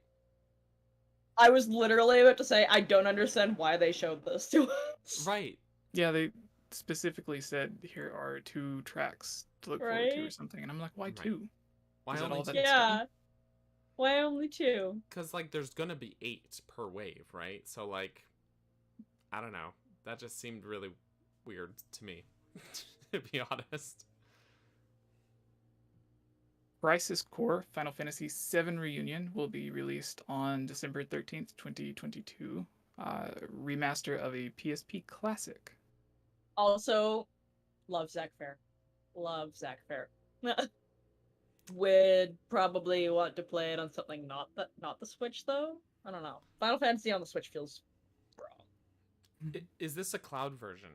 I was literally about to say I don't understand why they showed this to us. Right. Yeah, they specifically said here are 2 tracks to look forward to or something, and I'm like, why Right. 2? Why Is that only all that 2? it's Yeah. getting? Why only 2? Because like there's gonna be 8 per wave, right? So like, I don't know. That just seemed really weird to me, to be honest. Crisis Core Final Fantasy VII Reunion will be released on December 13th, 2022. Remaster of a PSP classic. Also, love 𝗧𝗵𝗲. Love 𝗧𝗵𝗲. Would probably want to play it on something not the Switch though. I don't know. Final Fantasy on the Switch feels wrong. Is this a cloud version?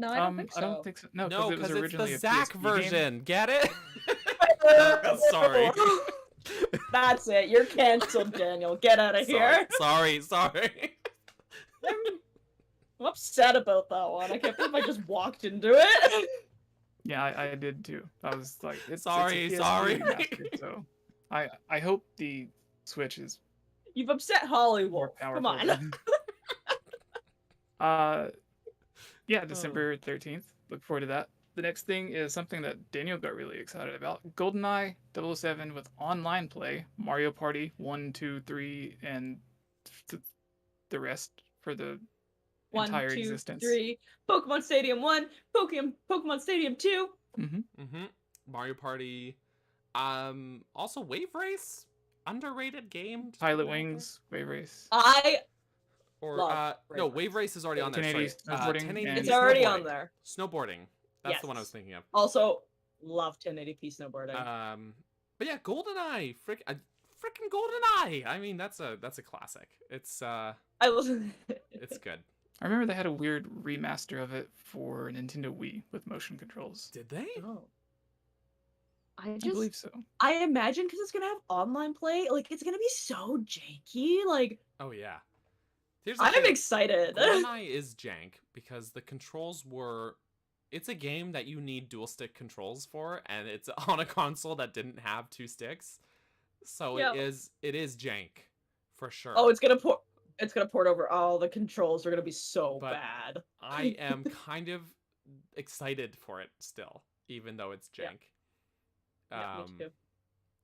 No, I don't think so. I don't think so. No, No, because it was because it's originally the a Zack PSP version. game. Get it? Sorry. That's it. You're canceled, Daniel. Get out of here. Sorry. I'm upset about that one. I can't believe I just walked into it. Yeah, I did too. I was like, it's Sorry. a PSP remaster, so I hope the Switch is You've upset Hollywood. more powerful. Come on. Yeah, December 13th. Look forward to that. The next thing is something that Daniel got really excited about. GoldenEye 007 with online play, Mario Party 1, 2, 3, and the rest for the entire 1, 2, existence. 3. Pokemon Stadium 1. Pokemon Stadium 2. Mario Party. Also Wave Race, underrated game. Pilot Wings, Wave Race. No, Wave Race is already on there. 1080 Sorry. snowboarding 1080 and- It's already snowboarding. on there. Snowboarding. That's Yes. the one I was thinking of. Also, love 1080p snowboarding. But yeah, GoldenEye, freaking GoldenEye. I mean, that's a classic. It's I was. it's good. I remember they had a weird remaster of it for Nintendo Wii with motion controls. Did they? Oh. I believe so. I imagine because it's gonna have online play, like it's gonna be so janky. Like, Oh yeah. Here's the I'm thing. excited. GoldenEye is jank because the controls were. It's a game that you need dual stick controls for, and it's on a console that didn't have 2 sticks, so Yep. it is jank, for sure. Oh, it's gonna port over. Oh, the controls are gonna be so But bad. I am kind of excited for it still, even though it's jank. Yeah, me too.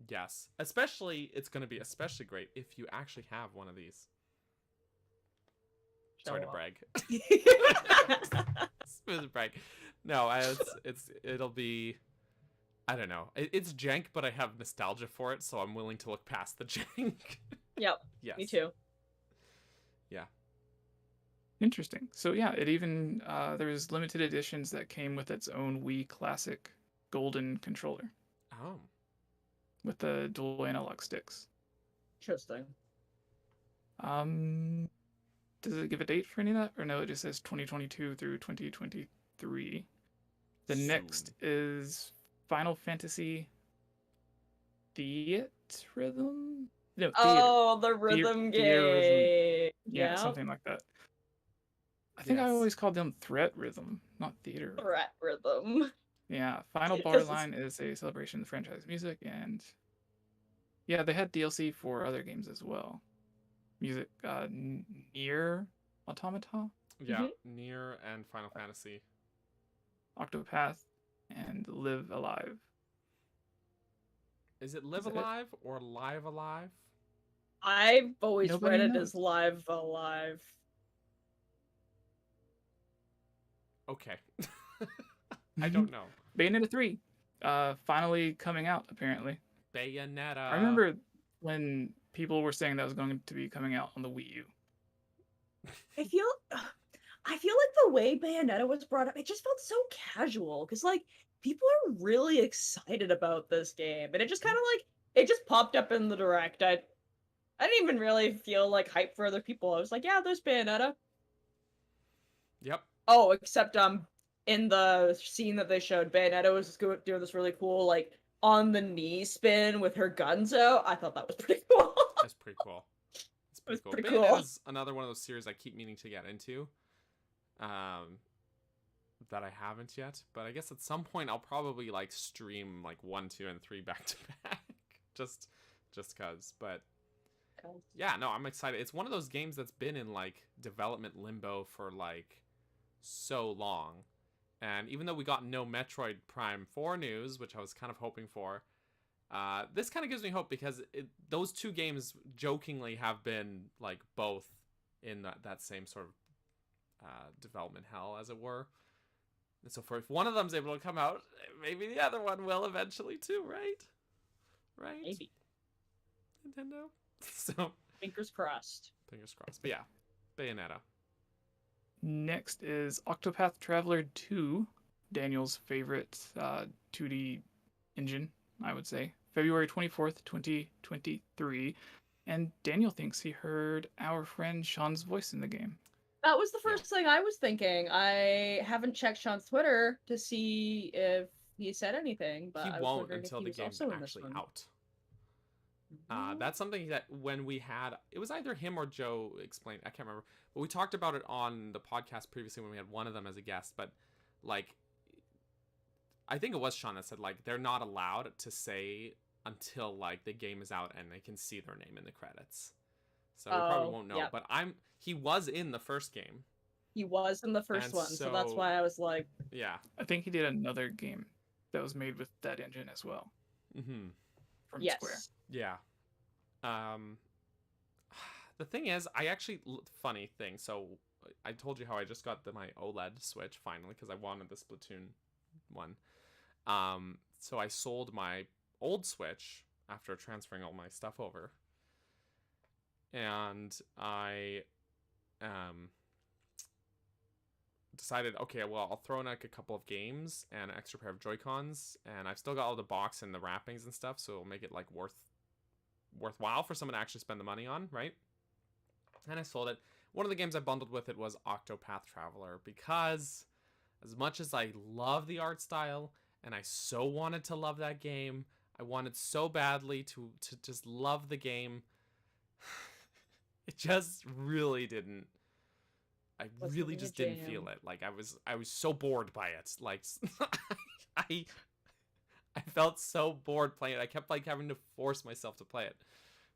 Yes, especially it's going to be especially great if you actually have one of these. Sorry to Show brag. Smooth to brag. No, it'll be. I don't know. It's jank, but I have nostalgia for it, so I'm willing to look past the jank. Yep. Yes. Me too. Yeah. Interesting. So yeah, it even there was limited editions that came with its own Wii Classic Golden controller Oh. with the dual analog sticks. Interesting. Does it give a date for any of that, or no? It just says 2022 through 2023. The next is Final Fantasy Theatrhythm. No, Theater. Oh, the rhythm game. Yeah, something like that. I think I always called them Threat Rhythm, not Theater. Threat rhythm. Yeah, Final Bar Line is a celebration of the franchise music, and yeah, they had DLC for other games as well. Music, Nier Automata, Yeah, Nier and Final Fantasy. Octopath, and Live Alive. Is it Live Is it? Alive or Live Alive? I've always Nobody read it knows. as Live Alive. Okay. I don't know. Bayonetta 3, finally coming out apparently. Bayonetta. I remember when people were saying that was going to be coming out on the Wii U. I feel like the way Bayonetta was brought up, it just felt so casual because like people are really excited about this game, and it just kind of like it just popped up in the direct. I didn't even really feel like hype for other people. I was like, yeah, there's Bayonetta. Yep. Oh, except in the scene that they showed, Bayonetta was doing this really cool like on the knee spin with her guns out. I thought that was pretty cool. That's pretty cool. It's pretty cool. pretty cool. Bayonetta's another one of those series I keep meaning to get into. That I haven't yet, but I guess at some point I'll probably like stream like 1, 2, and 3 back to back, just cause. But yeah, no, I'm excited. It's one of those games that's been in like development limbo for like so long, and even though we got no Metroid Prime 4 news, which I was kind of hoping for, this kind of gives me hope because those 2 games jokingly have been like both in that same sort of development hell, as it were. And so if one of them's able to come out, maybe the other one will eventually too, right? Right? Maybe. Nintendo. So Fingers crossed. fingers crossed. But yeah, Bayonetta. Next is Octopath Traveler 2, Daniel's favorite 2D engine, I would say. February 24th, 2023. And Daniel thinks he heard our friend Sean's voice in the game. That was the first thing I was thinking. I haven't checked Sean's Twitter to see if he said anything, but He I was won't wondering if until he the was game's also in this actually one. out. That's something that when we had, it was either him or Joe explained, I can't remember, but we talked about it on the podcast previously when we had one of them as a guest, but like, I think it was Sean that said like, they're not allowed to say until like the game is out and they can see their name in the credits. So we probably won't know, but he was in the first game. He was in the first one, so that's why I was like... Yeah. I think he did another game that was made with that engine as well. Mm-hmm. From yes. Square. Yeah. The thing is, funny thing, so I told you how I just got my OLED Switch finally because I wanted the Splatoon one. So I sold my old Switch after transferring all my stuff over. And I decided, okay, well, I'll throw in like a couple of games and an extra pair of Joy-Cons, and I've still got all the box and the wrappings and stuff, so it'll make it like worthwhile for someone to actually spend the money on, right? And I sold it. One of the games I bundled with it was ~Octopath Traveler, because as much as I love the art style and I so wanted to love that game, I wanted so badly to just love the game. It just really didn't. I really just didn't feel it. Like I was so bored by it. Like I felt so bored playing it. I kept like having to force myself to play it.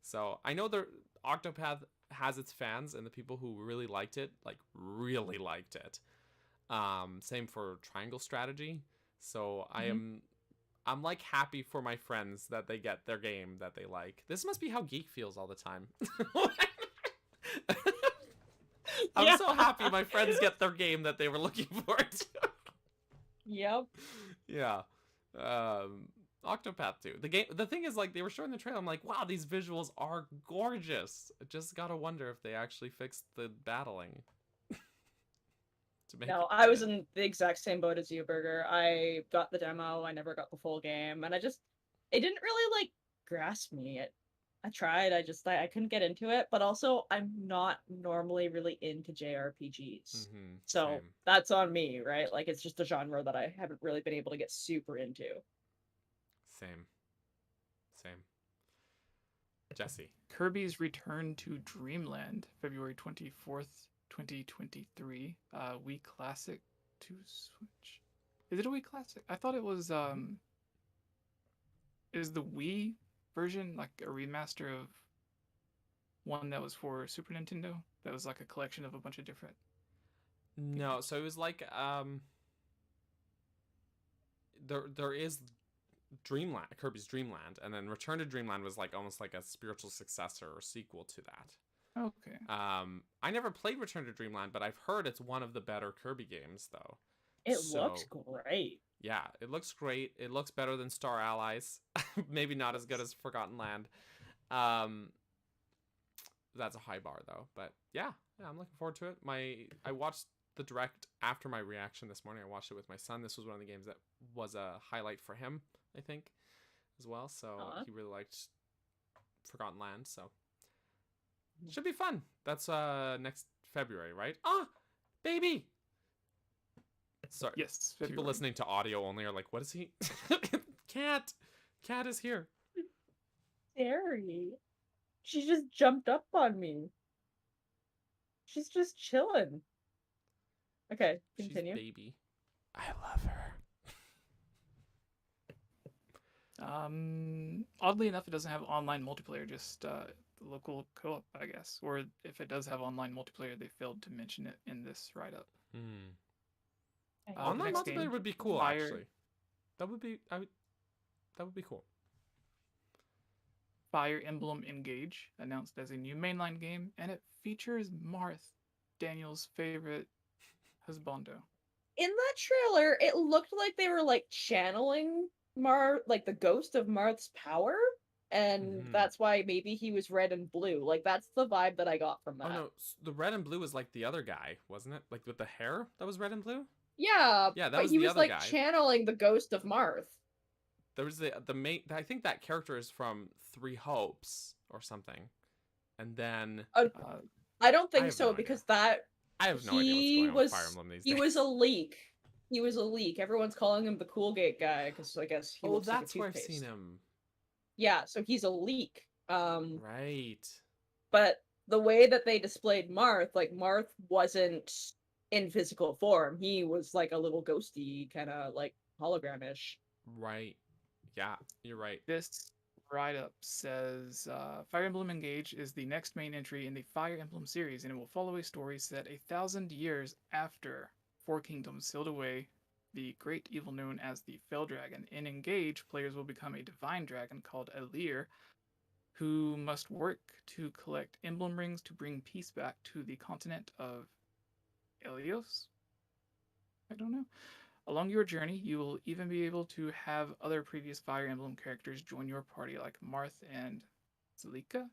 So I know the Octopath has its fans and the people who really liked it, like really liked it. Same for Triangle Strategy. So I'm like happy for my friends that they get their game that they like. This must be how Geek feels all the time. I'm so happy my friends get their game that they were looking for too. Yep. Yeah. Octopath 2. The thing is, like, they were showing the trailer, I'm like, wow, these visuals are gorgeous. I just gotta wonder if they actually fixed the battling. No, I was in the exact same boat as you, Burger. I got the demo, I never got the full game, and it didn't really, like, grasp me. I tried, I couldn't get into it, but also I'm not normally really into JRPGs. So same. that's on me, right? Like, it's just a genre that I haven't really been able to get super into. Same. Jessie. Kirby's Return to Dreamland, February 24th, 2023. Wii Classic to Switch. Is it a Wii Classic? I thought it was is the Wii version like a remaster of one that was for Super Nintendo? That was like a collection of a bunch of different... No, so it was like there is Dreamland, Kirby's Dreamland, and then Return to Dreamland was like almost like a spiritual successor or sequel to that. Okay. I never played Return to Dreamland, but I've heard it's one of the better Kirby games, though. It looks great. Yeah, it looks great. It looks better than Star Allies. Maybe not as good as Forgotten Land. That's a high bar, though. But yeah, I'm looking forward to it. I watched the direct after my reaction this morning. I watched it with my son. This was one of the games that was a highlight for him, I think, as well. So he really liked Forgotten Land, so should be fun. That's next February, right? Ah, baby. Sorry. Yes. People February. listening to audio only are like, what is he? Cat is here. Scary. She just jumped up on me. She's just chilling. Okay, continue. She's baby. I love her. Oddly enough, it doesn't have online multiplayer, just local co-op, I guess. Or if it does have online multiplayer, they failed to mention it in this write-up. Online next multiplayer game, would be cool, Fire. actually. That would be cool. Fire Emblem Engage, announced as a new mainline game, and it features Marth, Daniel's favorite husbando. In that trailer, it looked like they were like channeling like the ghost of Marth's power, and that's why maybe he was red and blue. Like that's the vibe that I got from that. Oh no, the red and blue was like the other guy, wasn't it? Like with the hair that was red and blue? Yeah, that but was he the was other like guy. channeling the ghost of Marth. There was the main. I think that character is from Three Hopes or something, and then I don't think have so no because that I have no idea what's going on with Fire Emblem these days. He was a leak. He was a leak. Everyone's calling him the Cool Gate guy because I guess he looks that's like a where I've toothpaste. seen him. Yeah, so he's a leak. Right. But the way that they displayed Marth, like Marth wasn't in physical form. He was like a little ghosty, kind of like hologram-ish. Right. Yeah, you're right. This write-up says Fire Emblem Engage is the next main entry in the Fire Emblem series, and it will follow a story set 1,000 years after Four Kingdoms sealed away the great evil known as the Fell Dragon. In Engage, players will become a divine dragon called Alir, who must work to collect emblem rings to bring peace back to the continent of Ilios? I don't know. Along your journey, you will even be able to have other previous Fire Emblem characters join your party, like Marth and Celica?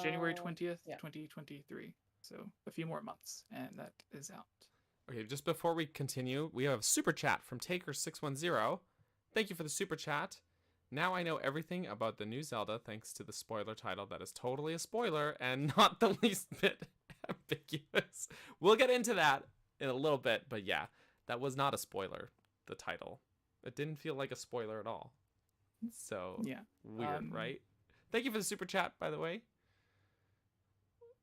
January 20th, 2023. So a few more months, and that is out. Okay, just before we continue, we have a super chat from Taker610. Thank you for the super chat. Now I know everything about the new Zelda thanks to the spoiler title that is totally a spoiler and not the least bit ambiguous. We'll get into that in a little bit, but yeah, that was not a spoiler, the title. It didn't feel like a spoiler at all. So, yeah, weird, right? Thank you for the super chat, by the way.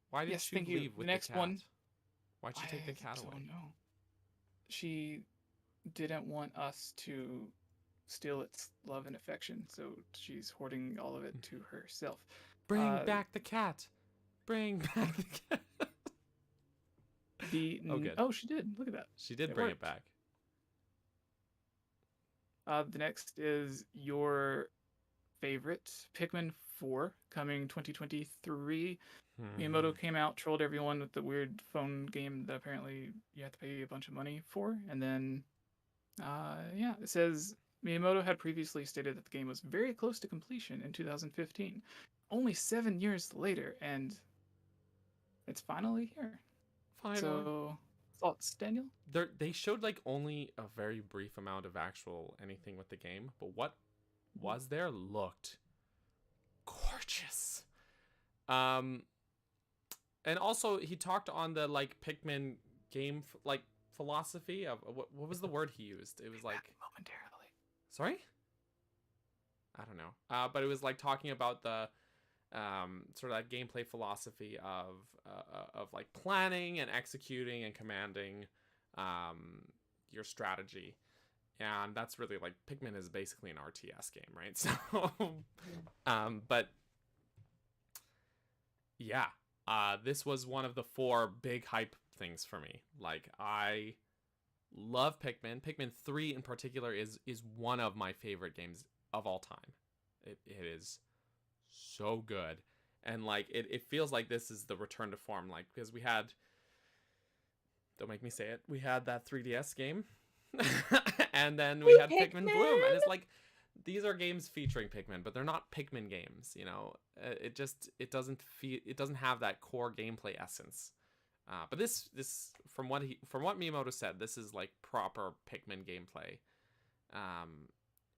Why did she leave with the next one? Why'd she take the cat away? No. She didn't want us to steal its love and affection, so she's hoarding all of it to herself. Bring back the cat. Bring back the cat. Good. Oh, she did. Look at that. She did bring it back. The next is your favorite, Pikmin 4, coming 2023. Miyamoto came out, trolled everyone with the weird phone game that apparently you have to pay a bunch of money for. And then, it says Miyamoto had previously stated that the game was very close to completion in 2015. Only 7 years later, and it's finally here. So, thoughts, Daniel? They showed like only a very brief amount of actual anything with the game, but what was there looked gorgeous. And also he talked on the like Pikmin game like philosophy of what was the word he used? It was like momentarily. Sorry? I don't know. But it was like talking about the sort of that gameplay philosophy of like planning and executing and commanding your strategy. And that's really like Pikmin is basically an RTS game, right? So but yeah, this was one of the 4 big hype things for me. Like I love Pikmin. Pikmin 3 in particular is one of my favorite games of all time. It is so good. And like it feels like this is the return to form, like because we had, don't make me say it, we had that 3DS game and then we had Pikmin Bloom, and it's like these are games featuring Pikmin, but they're not Pikmin games, you know. It doesn't have that core gameplay essence. But this from what Miyamoto said, this is like proper Pikmin gameplay.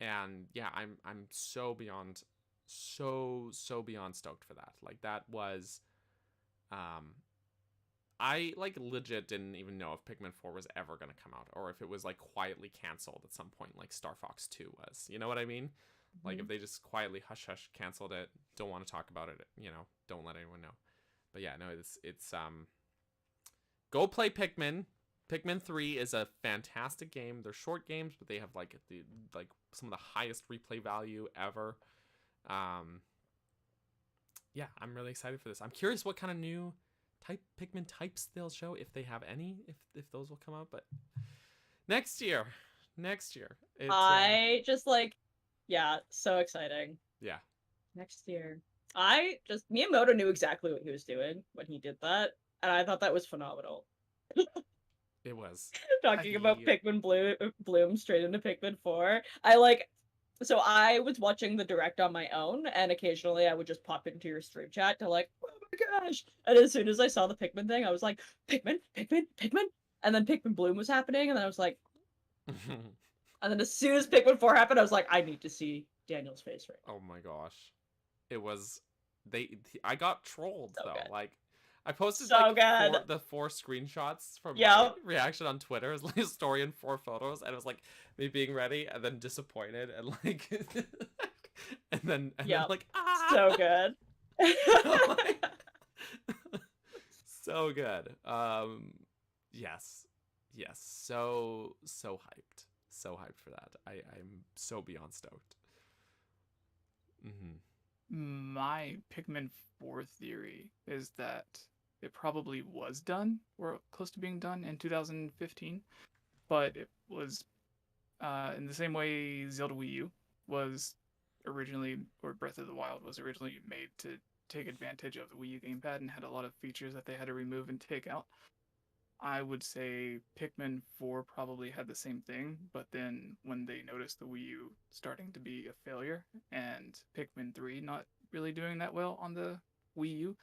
And yeah, I'm so beyond stoked for that. Like that was I like legit didn't even know if Pikmin 4 was ever going to come out, or if it was like quietly canceled at some point like Star Fox 2 was. You know what I mean? Mm-hmm. Like if they just quietly hush canceled it, don't want to talk about it, you know, don't let anyone know. But yeah, no, it's go play Pikmin. Pikmin 3 is a fantastic game. They're short games, but they have like some of the highest replay value ever. Yeah, I'm really excited for this. I'm curious what kind of new Pikmin types they'll show, if they have any, if those will come out. But next year, it's, I just like, yeah, so exciting. Yeah, next year. Miyamoto knew exactly what he was doing when he did that, and I thought that was phenomenal. It was talking about Pikmin Bloom straight into Pikmin 4. So I was watching the direct on my own, and occasionally I would just pop into your stream chat to like, oh my gosh! And as soon as I saw the Pikmin thing, I was like, Pikmin! And then Pikmin Bloom was happening, and then I was like, and then as soon as Pikmin 4 happened, I was like, I need to see Daniel's face right now. Oh my gosh. It was, I got trolled though. Good. Like, I posted So like good. the 4 screenshots from Yep. my reaction on Twitter. It was like a story and 4 photos, and it was like me being ready and then disappointed and like, and then Yep. like ah, So good. so good. Yes, so hyped, for that. I'm so beyond stoked. My Pikmin 4 theory is that it probably was done or close to being done in 2015, but it was in the same way Zelda Wii U was originally, or Breath of the Wild was originally made to take advantage of the Wii U gamepad and had a lot of features that they had to remove and take out. I would say Pikmin 4 probably had the same thing, but then when they noticed the Wii U starting to be a failure and Pikmin 3 not really doing that well on the Wii U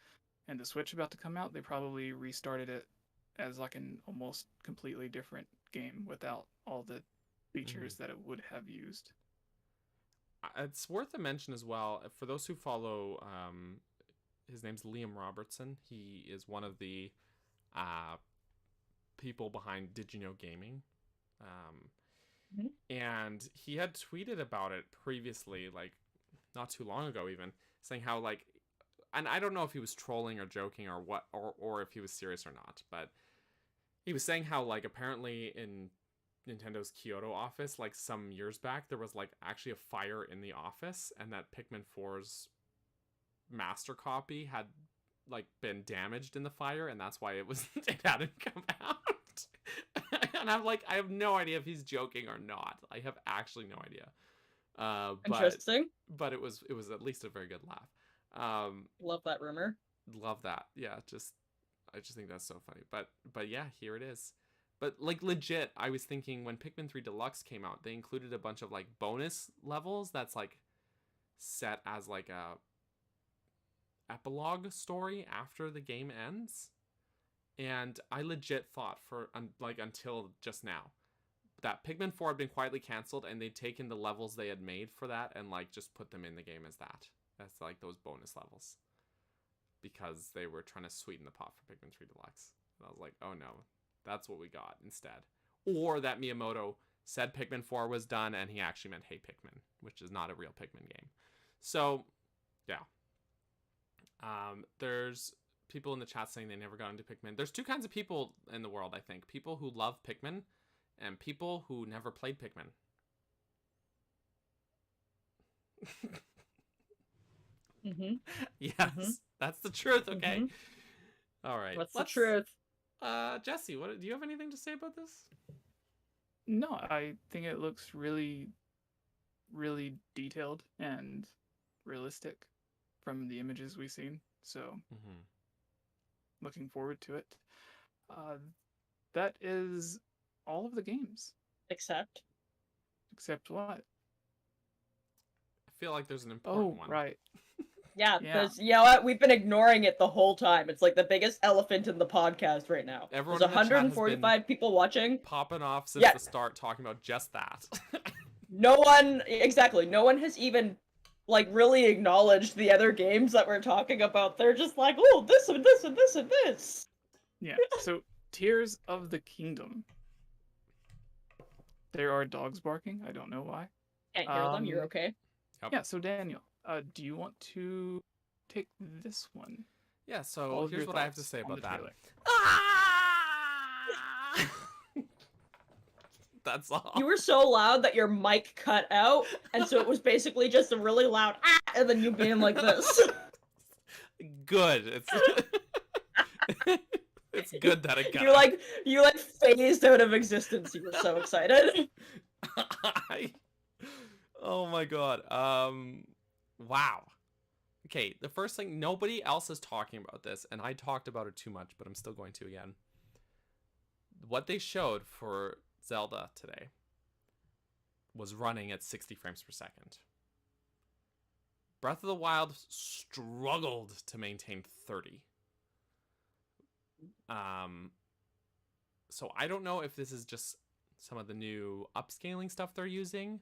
and the Switch about to come out, they probably restarted it as like an almost completely different game without all the features that it would have used. It's worth a mention as well, for those who follow, his name's Liam Robertson. He is one of the people behind Did You Know Gaming, and he had tweeted about it previously, like not too long ago even, saying how like, and I don't know if he was trolling or joking or what, or if he was serious or not, but he was saying how like apparently in Nintendo's Kyoto office, like some years back, there was like actually a fire in the office, and that Pikmin 4's master copy had like been damaged in the fire, and that's why it hadn't come out. And I'm like, I have no idea if he's joking or not. I have actually no idea. Interesting. But it was at least a very good laugh. Love that rumor. Love that. Yeah, I just think that's so funny. But yeah, here it is. But like legit, I was thinking when Pikmin 3 Deluxe came out, they included a bunch of like bonus levels that's like set as like a epilogue story after the game ends. And I legit thought for like until just now that Pikmin 4 had been quietly canceled and they'd taken the levels they had made for that and like just put them in the game as that. That's like those bonus levels. Because they were trying to sweeten the pot for Pikmin 3 Deluxe. And I was like, oh no, that's what we got instead. Or that Miyamoto said Pikmin 4 was done and he actually meant Hey Pikmin, which is not a real Pikmin game. So, yeah. There's people in the chat saying they never got into Pikmin. There's 2 kinds of people in the world, I think. People who love Pikmin and people who never played Pikmin. Yes, that's the truth, okay? All right. What's the truth? Jessie, do you have anything to say about this? No, I think it looks really, really detailed and realistic from the images we've seen. So, looking forward to it. That is all of the games. Except what? I feel like there's an important one. Oh, right. Yeah, because you know what? We've been ignoring it the whole time. It's like the biggest elephant in the podcast right now. Everyone There's in the chat has 145 people watching. Popping off since the start, talking about just that. No one has even like really acknowledged the other games that we're talking about. They're just like, oh, this and this and this and this. Yeah. So, Tears of the Kingdom. There are dogs barking. I don't know why. Can't hear them. You're okay. Yep. Yeah. So, Daniel, do you want to take this one? Yeah. So here's what I have to say about that. That's all. You were so loud that your mic cut out, and so it was basically just a really loud and then you being like this. Good. It's good that it got. You phased out of existence. You were so excited. Oh my god. Wow. Okay, the first thing, nobody else is talking about this, and I talked about it too much, but I'm still going to again. What they showed for Zelda today was running at 60 frames per second. Breath of the Wild struggled to maintain 30. So I don't know if this is just some of the new upscaling stuff they're using,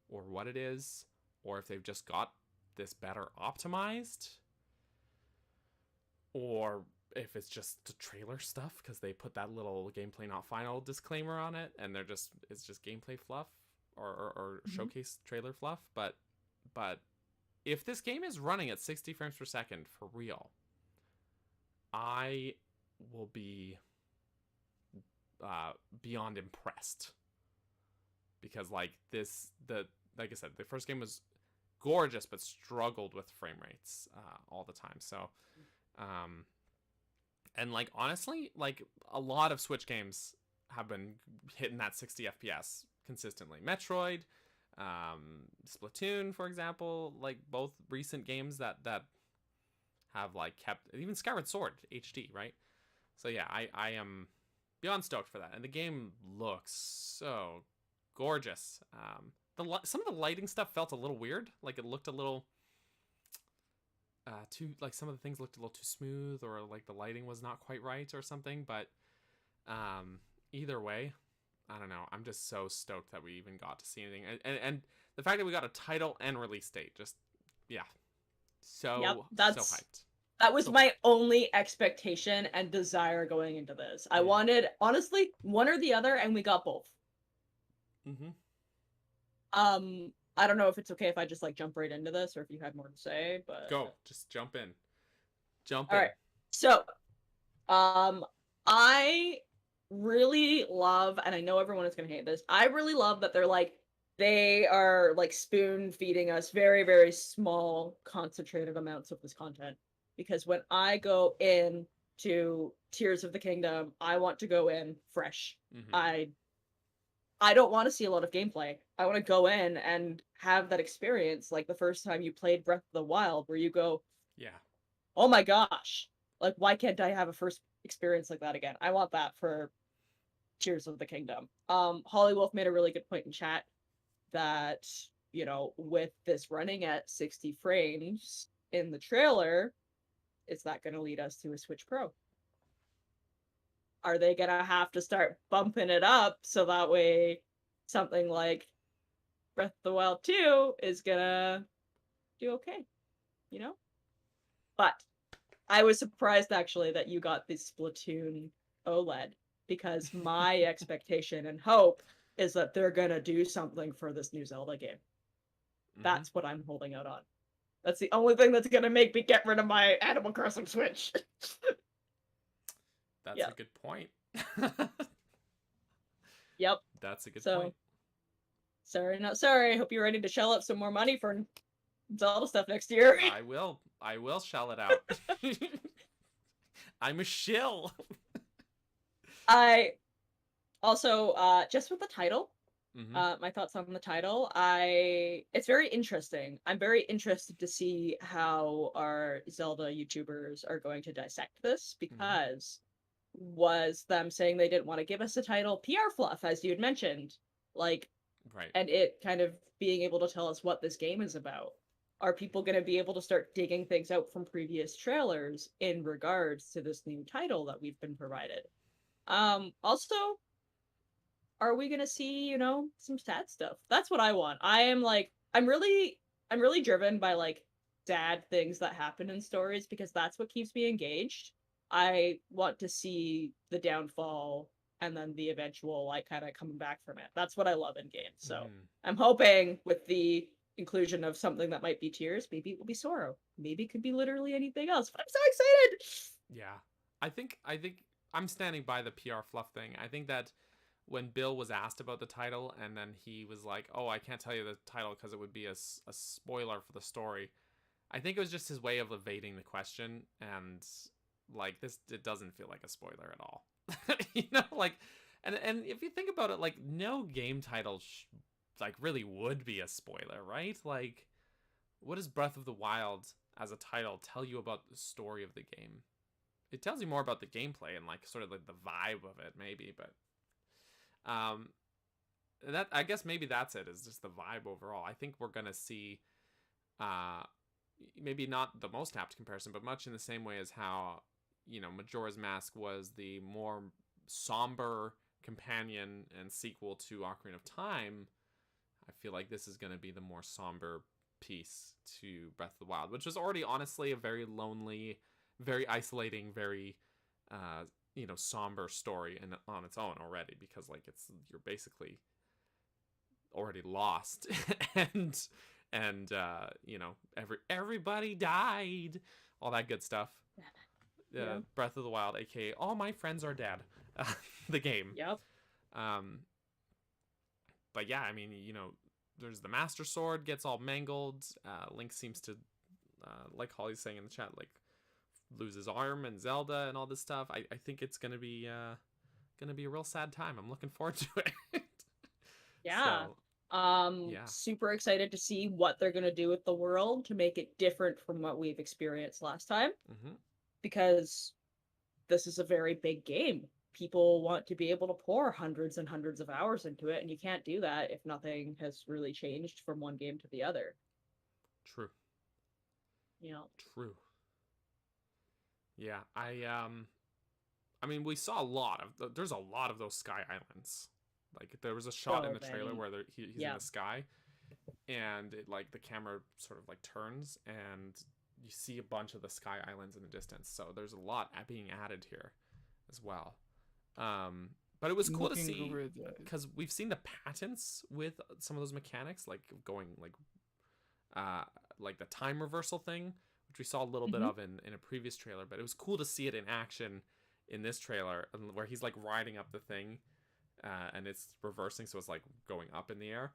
or what it is, or if they've just got this better optimized, or if it's just the trailer stuff because they put that little gameplay not final disclaimer on it, and it's just gameplay fluff or showcase trailer fluff. But if this game is running at 60 frames per second for real, I will be beyond impressed, because like I said, the first game was gorgeous but struggled with frame rates all the time. So and like honestly, like a lot of Switch games have been hitting that 60 FPS consistently. Metroid, Splatoon, for example, like both recent games that have like kept, even Skyward Sword HD, right? So yeah, I am beyond stoked for that, and the game looks so gorgeous. Some of the lighting stuff felt a little weird, like it looked a little too, like some of the things looked a little too smooth, or like the lighting was not quite right or something. But either way, I don't know, I'm just so stoked that we even got to see anything, and the fact that we got a title and release date, just so hyped. That was my only expectation and desire going into this. I wanted, honestly, one or the other, and we got both. I don't know if it's okay if I just like jump right into this, or if you had more to say, but go, just jump in. All right. So, I really love, and I know everyone is gonna hate this, I really love that they are like spoon feeding us very, very small, concentrated amounts of this content. Because when I go in to Tears of the Kingdom, I want to go in fresh. I don't want to see a lot of gameplay. I want to go in and have that experience like the first time you played Breath of the Wild, where you go, oh my gosh, like why can't I have a first experience like that again? I want that for Tears of the Kingdom. Holly Wolf made a really good point in chat that, you know, with this running at 60 frames in the trailer, is that going to lead us to a Switch Pro? Are they going to have to start bumping it up so that way something like Breath of the Wild 2 is going to do okay, you know? But I was surprised, actually, that you got the Splatoon OLED, because my expectation and hope is that they're going to do something for this new Zelda game. That's what I'm holding out on. That's the only thing that's going to make me get rid of my Animal Crossing Switch. That's a good point. Yep. That's a good point. Sorry, not sorry. Hope you're ready to shell out some more money for Zelda stuff next year. I will shell it out. I'm a shill. I also, just with the title, my thoughts on the title, it's very interesting. I'm very interested to see how our Zelda YouTubers are going to dissect this, because was them saying they didn't want to give us a title PR fluff, as you had mentioned, like, and it kind of being able to tell us what this game is about. Are people going to be able to start digging things out from previous trailers in regards to this new title that we've been provided? Also, are we going to see, you know, some sad stuff? That's what I want. I'm really driven by like sad things that happen in stories, because that's what keeps me engaged. I want to see the downfall and then the eventual like kind of coming back from it. That's what I love in games. So I'm hoping with the inclusion of something that might be tears, maybe it will be sorrow. Maybe it could be literally anything else. But I'm so excited. Yeah. I think I'm standing by the PR fluff thing. I think that when Bill was asked about the title, and then he was like, oh, I can't tell you the title because it would be a spoiler for the story. I think it was just his way of evading the question, and like it doesn't feel like a spoiler at all. You know, like, and if you think about it, like no game title like really would be a spoiler, right? Like, what does Breath of the Wild as a title tell you about the story of the game? It tells you more about the gameplay and like sort of like the vibe of it, maybe, but that, I guess maybe that's it, is just the vibe overall. I think we're gonna see maybe not the most apt comparison, but much in the same way as how, you know, Majora's Mask was the more somber companion and sequel to Ocarina of Time. I feel like this is going to be the more somber piece to Breath of the Wild, which was already honestly a very lonely, very isolating, very you know, somber story on its own already, because like you're basically already lost and you know, everybody died, all that good stuff. Yeah. Breath of the Wild, aka all my friends are dead. The game. Yep. But yeah, I mean, you know, there's the Master Sword gets all mangled. Link seems to, like Holly's saying in the chat, like lose his arm, and Zelda and all this stuff. I think it's gonna be a real sad time. I'm looking forward to it. Yeah. So, Super excited to see what they're gonna do with the world to make it different from what we've experienced last time. Because this is a very big game. People want to be able to pour hundreds and hundreds of hours into it, and you can't do that if nothing has really changed from one game to the other. True. Yeah. True. Yeah, I mean, we saw there's a lot of those sky islands. Like, there was a shot in the trailer where he's in the sky, and like the camera sort of like turns, and you see a bunch of the sky islands in the distance. So there's a lot being added here as well. But it was cool to see, because we've seen the patents with some of those mechanics, like going like the time reversal thing, which we saw a little bit of in a previous trailer. But it was cool to see it in action in this trailer, where he's like riding up the thing, and it's reversing, so it's like going up in the air.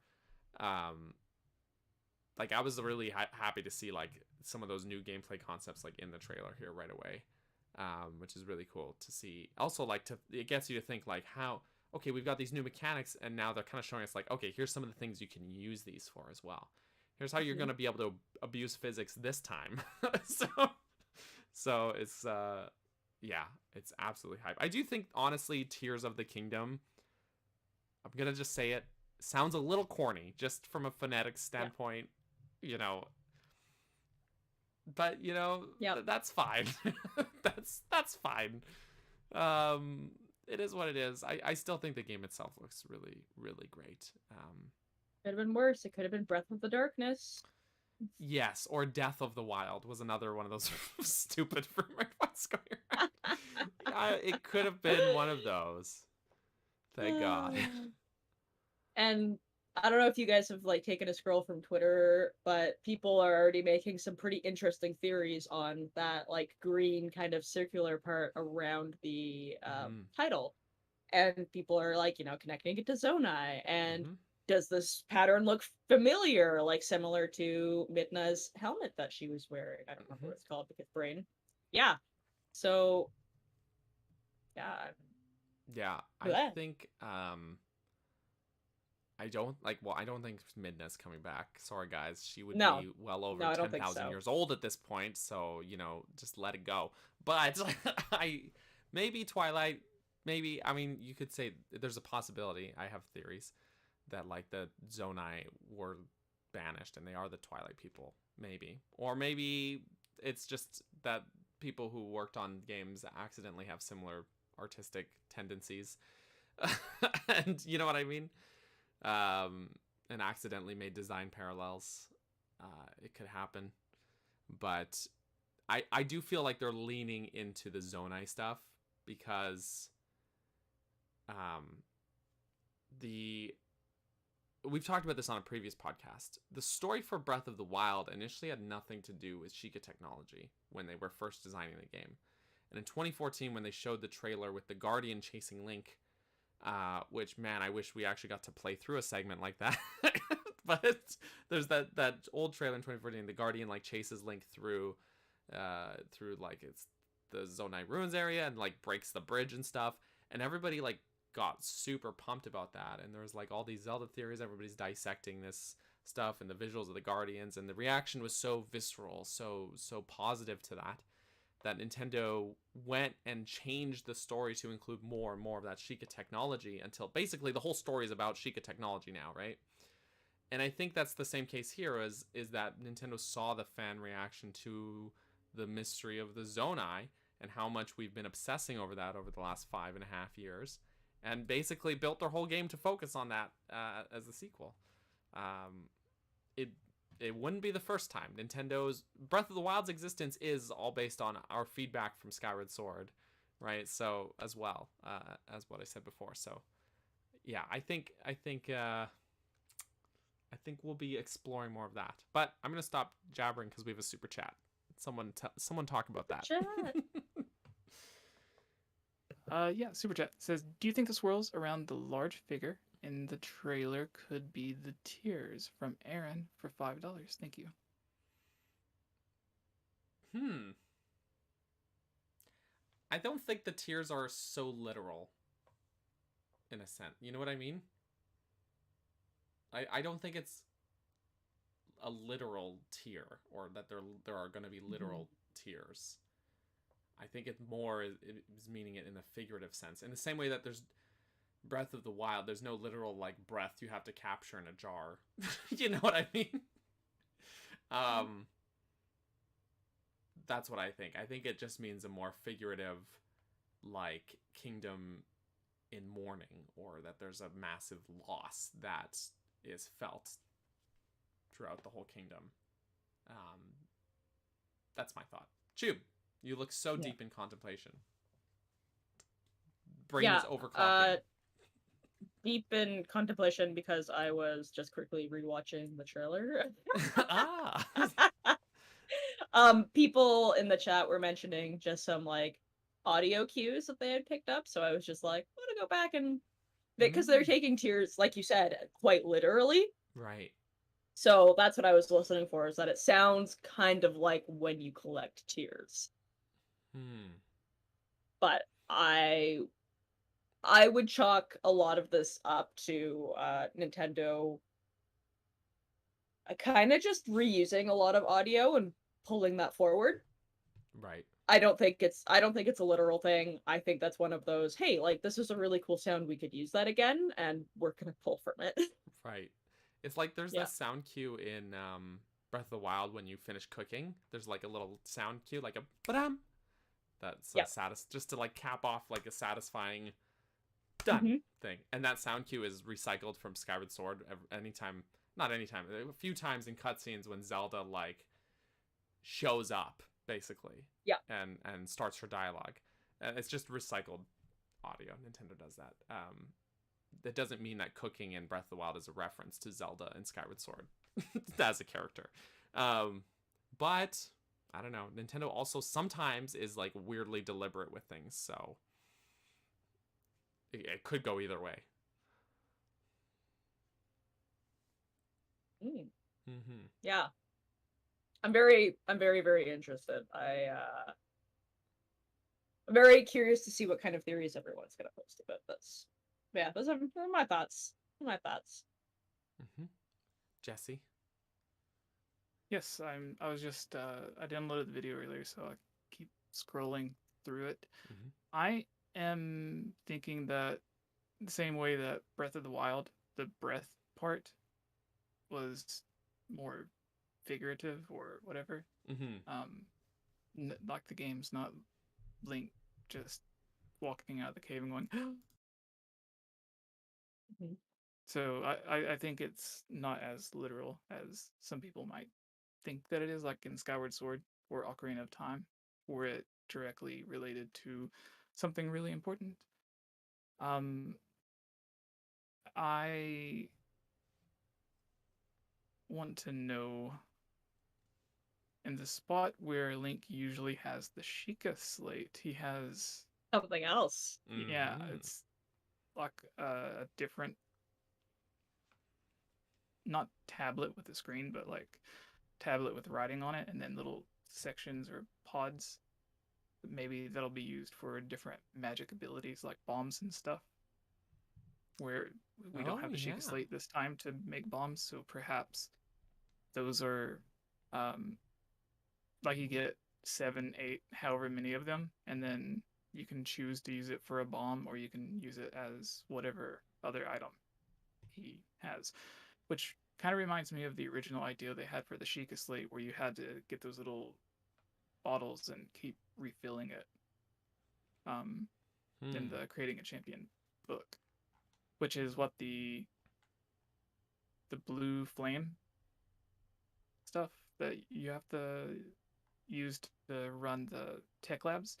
Like, I was really happy to see like some of those new gameplay concepts like in the trailer here right away, which is really cool to see. Also, like, it gets you to think like, how, okay, we've got these new mechanics, and now they're kind of showing us like, okay, here's some of the things you can use these for as well. Here's how you're going to be able to abuse physics this time. So it's yeah, it's absolutely hype. I do think, honestly, Tears of the Kingdom, I'm gonna just say it, sounds a little corny just from a phonetics standpoint. You know, but you know, that's fine. that's fine. It is what it is. I still think the game itself looks really, really great. Could have been worse. It could have been Breath of the Darkness. Yes, or Death of the Wild was another one of those stupid remarks going around. It could have been one of those. Thank God. And I don't know if you guys have like taken a scroll from Twitter, but people are already making some pretty interesting theories on that like green kind of circular part around the title. And people are like, you know, connecting it to ZOEY. And does this pattern look familiar, like similar to Midna's helmet that she was wearing? I don't remember what it's called because brain. Yeah. So, yeah. Yeah, I think I don't think Midna's coming back. Sorry, guys. She would be well over 10,000 years old at this point, so, you know, just let it go. But maybe Twilight, maybe, I mean, you could say there's a possibility. I have theories that, like, the ZOEY were banished and they are the Twilight people, maybe. Or maybe it's just that people who worked on games accidentally have similar artistic tendencies. And you know what I mean? And accidentally made design parallels. It could happen. But I do feel like they're leaning into the ZOEY stuff, because we've talked about this on a previous podcast. The story for Breath of the Wild initially had nothing to do with Sheikah technology when they were first designing the game. And in 2014, when they showed the trailer with the Guardian chasing Link, which, man, I wish we actually got to play through a segment like that. But there's that old trailer in 2014, the Guardian like chases Link through like it's the ZOEY Ruins area and like breaks the bridge and stuff, and everybody like got super pumped about that. And there was like all these Zelda theories, everybody's dissecting this stuff and the visuals of the Guardians, and the reaction was so visceral, so positive to that Nintendo went and changed the story to include more and more of that Sheikah technology, until basically the whole story is about Sheikah technology now, right? And I think that's the same case here, is that Nintendo saw the fan reaction to the mystery of the ZOEY and how much we've been obsessing over that over the last 5.5 years, and basically built their whole game to focus on that as the sequel. It wouldn't be the first time. Nintendo's Breath of the Wild's existence is all based on our feedback from Skyward Sword, right? So as well as what I said before. So yeah, I think we'll be exploring more of that. But I'm gonna stop jabbering because we have a super chat. Someone talk about that. Chat. Yeah, super chat says, do you think the swirls around the large figure in the trailer could be the tears from Aaron for $5? Thank you. I don't think the tears are so literal, in a sense. You know what I mean? I don't think it's a literal tear, or that there are going to be literal tears. I think it is meaning it in a figurative sense. In the same way that there's Breath of the Wild, there's no literal like breath you have to capture in a jar. You know what I mean? That's what I think. I think it just means a more figurative, like, kingdom in mourning, or that there's a massive loss that is felt throughout the whole kingdom. That's my thought. Chub, you look so deep in contemplation. Brain is overclocking. Deep in contemplation because I was just quickly rewatching the trailer. People in the chat were mentioning just some like audio cues that they had picked up, so I was just like, I'm gonna go back and because they're taking tears, like you said, quite literally. Right. So that's what I was listening for, is that it sounds kind of like when you collect tears. But I would chalk a lot of this up to Nintendo kind of just reusing a lot of audio and pulling that forward. Right. I don't think it's a literal thing. I think that's one of those, hey, like, this is a really cool sound, we could use that again, and we're gonna pull from it. Right. It's like there's that sound cue in Breath of the Wild when you finish cooking. There's like a little sound cue, like a ba-dam. That's just to like cap off like a satisfying done thing. And that sound cue is recycled from Skyward Sword a few times in cutscenes when Zelda like shows up basically. And starts her dialogue. It's just recycled audio. Nintendo does that. That doesn't mean that cooking in Breath of the Wild is a reference to Zelda and Skyward Sword as a character. But I don't know. Nintendo also sometimes is like weirdly deliberate with things, so it could go either way. Yeah. I'm very, very interested. I'm very curious to see what kind of theories everyone's gonna post about this. Yeah, those are my thoughts. Jessie? Yes, I was just I downloaded the video earlier, so I keep scrolling through it. I am thinking that the same way that Breath of the Wild, the breath part was more figurative or whatever. Like the game's not Link just walking out of the cave and going So I think it's not as literal as some people might think that it is, like in Skyward Sword or Ocarina of Time, where it directly related to something really important. I want to know, in the spot where Link usually has the Sheikah slate, he has something else. Yeah, it's like a different, not tablet with a screen, but like tablet with writing on it, and then little sections or pods. Maybe that'll be used for different magic abilities like bombs and stuff, where we don't have the Sheikah slate this time to make bombs, so perhaps those are like you get 7, 8, however many of them, and then you can choose to use it for a bomb, or you can use it as whatever other item he has, which kind of reminds me of the original idea they had for the Sheikah slate, where you had to get those little bottles and keep refilling it in the Creating a Champion book, which is what the blue flame stuff that you have to use to run the tech labs.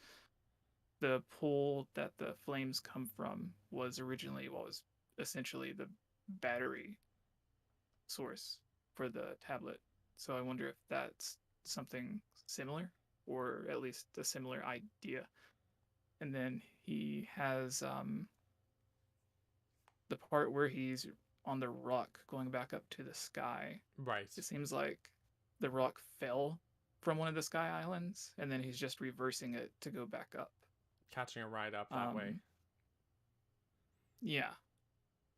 the pool that the flames come from was originally what was essentially the battery source for the tablet. So I wonder if that's something similar, or at least a similar idea. And then he has the part where he's on the rock going back up to the sky. Right. It seems like the rock fell from one of the sky islands, and then he's just reversing it to go back up. Catching a ride up that way. Yeah.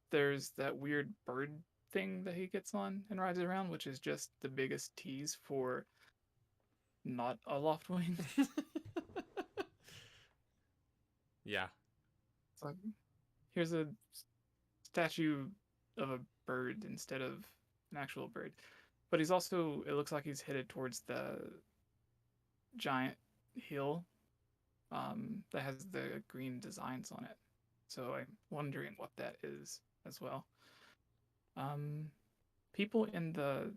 There's that weird bird thing that he gets on and rides around, which is just the biggest tease for not a loft wing. Yeah. It's like, here's a statue of a bird instead of an actual bird. But he's also, it looks like he's headed towards the giant hill that has the green designs on it. So I'm wondering what that is as well. People in the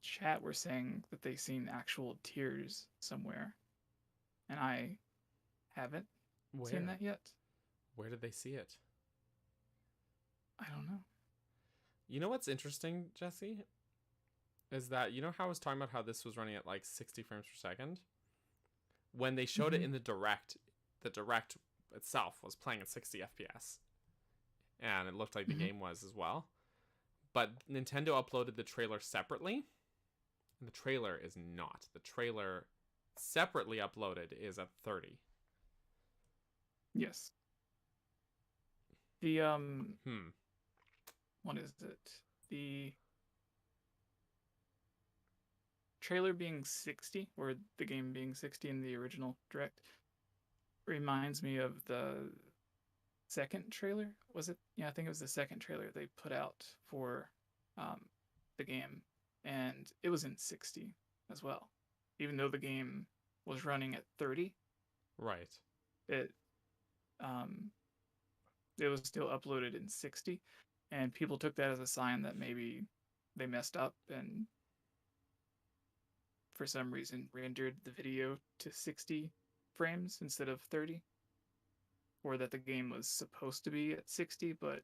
chat were saying that they've seen actual tears somewhere, and I haven't seen that yet. Where did they see it? I don't know. You know what's interesting, Jesse? Is that, you know how I was talking about how this was running at like 60 frames per second? When they showed it in the direct itself was playing at 60 FPS. And it looked like the game was as well. But Nintendo uploaded the trailer separately. And the trailer is not. The trailer separately uploaded is at 30. Yes. The what is it? The trailer being 60, or the game being 60 in the original direct, reminds me of the second trailer. Was it? Yeah, I think it was the second trailer they put out for the game, and it was in 60 as well, even though the game was running at 30. Right. It was still uploaded in 60, and people took that as a sign that maybe they messed up and for some reason rendered the video to 60 frames instead of 30, or that the game was supposed to be at 60, but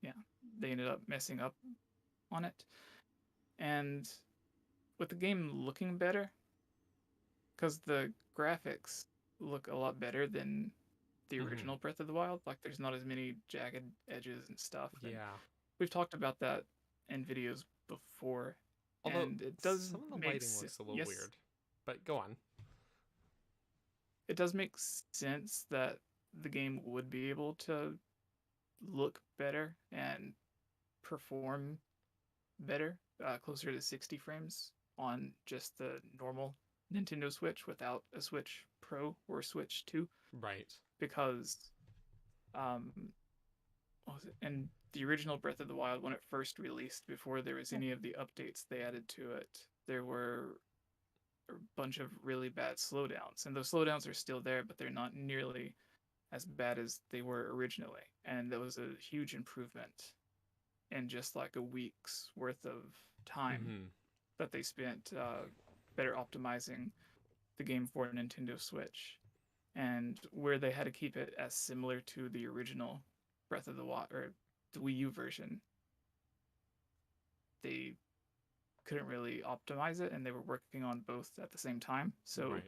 yeah, they ended up messing up on it. And with the game looking better, because the graphics look a lot better than the original Breath of the Wild, like there's not as many jagged edges and stuff. And yeah. we've talked about that in videos before. Although and it does some of the make lighting looks a little weird. But go on. It does make sense that the game would be able to look better and perform better, closer to 60 frames on just the normal Nintendo Switch without a Switch Pro or Switch 2. Right. Because what was it? And the original Breath of the Wild, when it first released, before there was any of the updates they added to it, there were a bunch of really bad slowdowns. And those slowdowns are still there, but they're not nearly as bad as they were originally. And that was a huge improvement in just like a week's worth of time that they spent better optimizing the game for Nintendo Switch. And where they had to keep it as similar to the original Breath of the Wild, or the Wii U version, they couldn't really optimize it, and they were working on both at the same time. So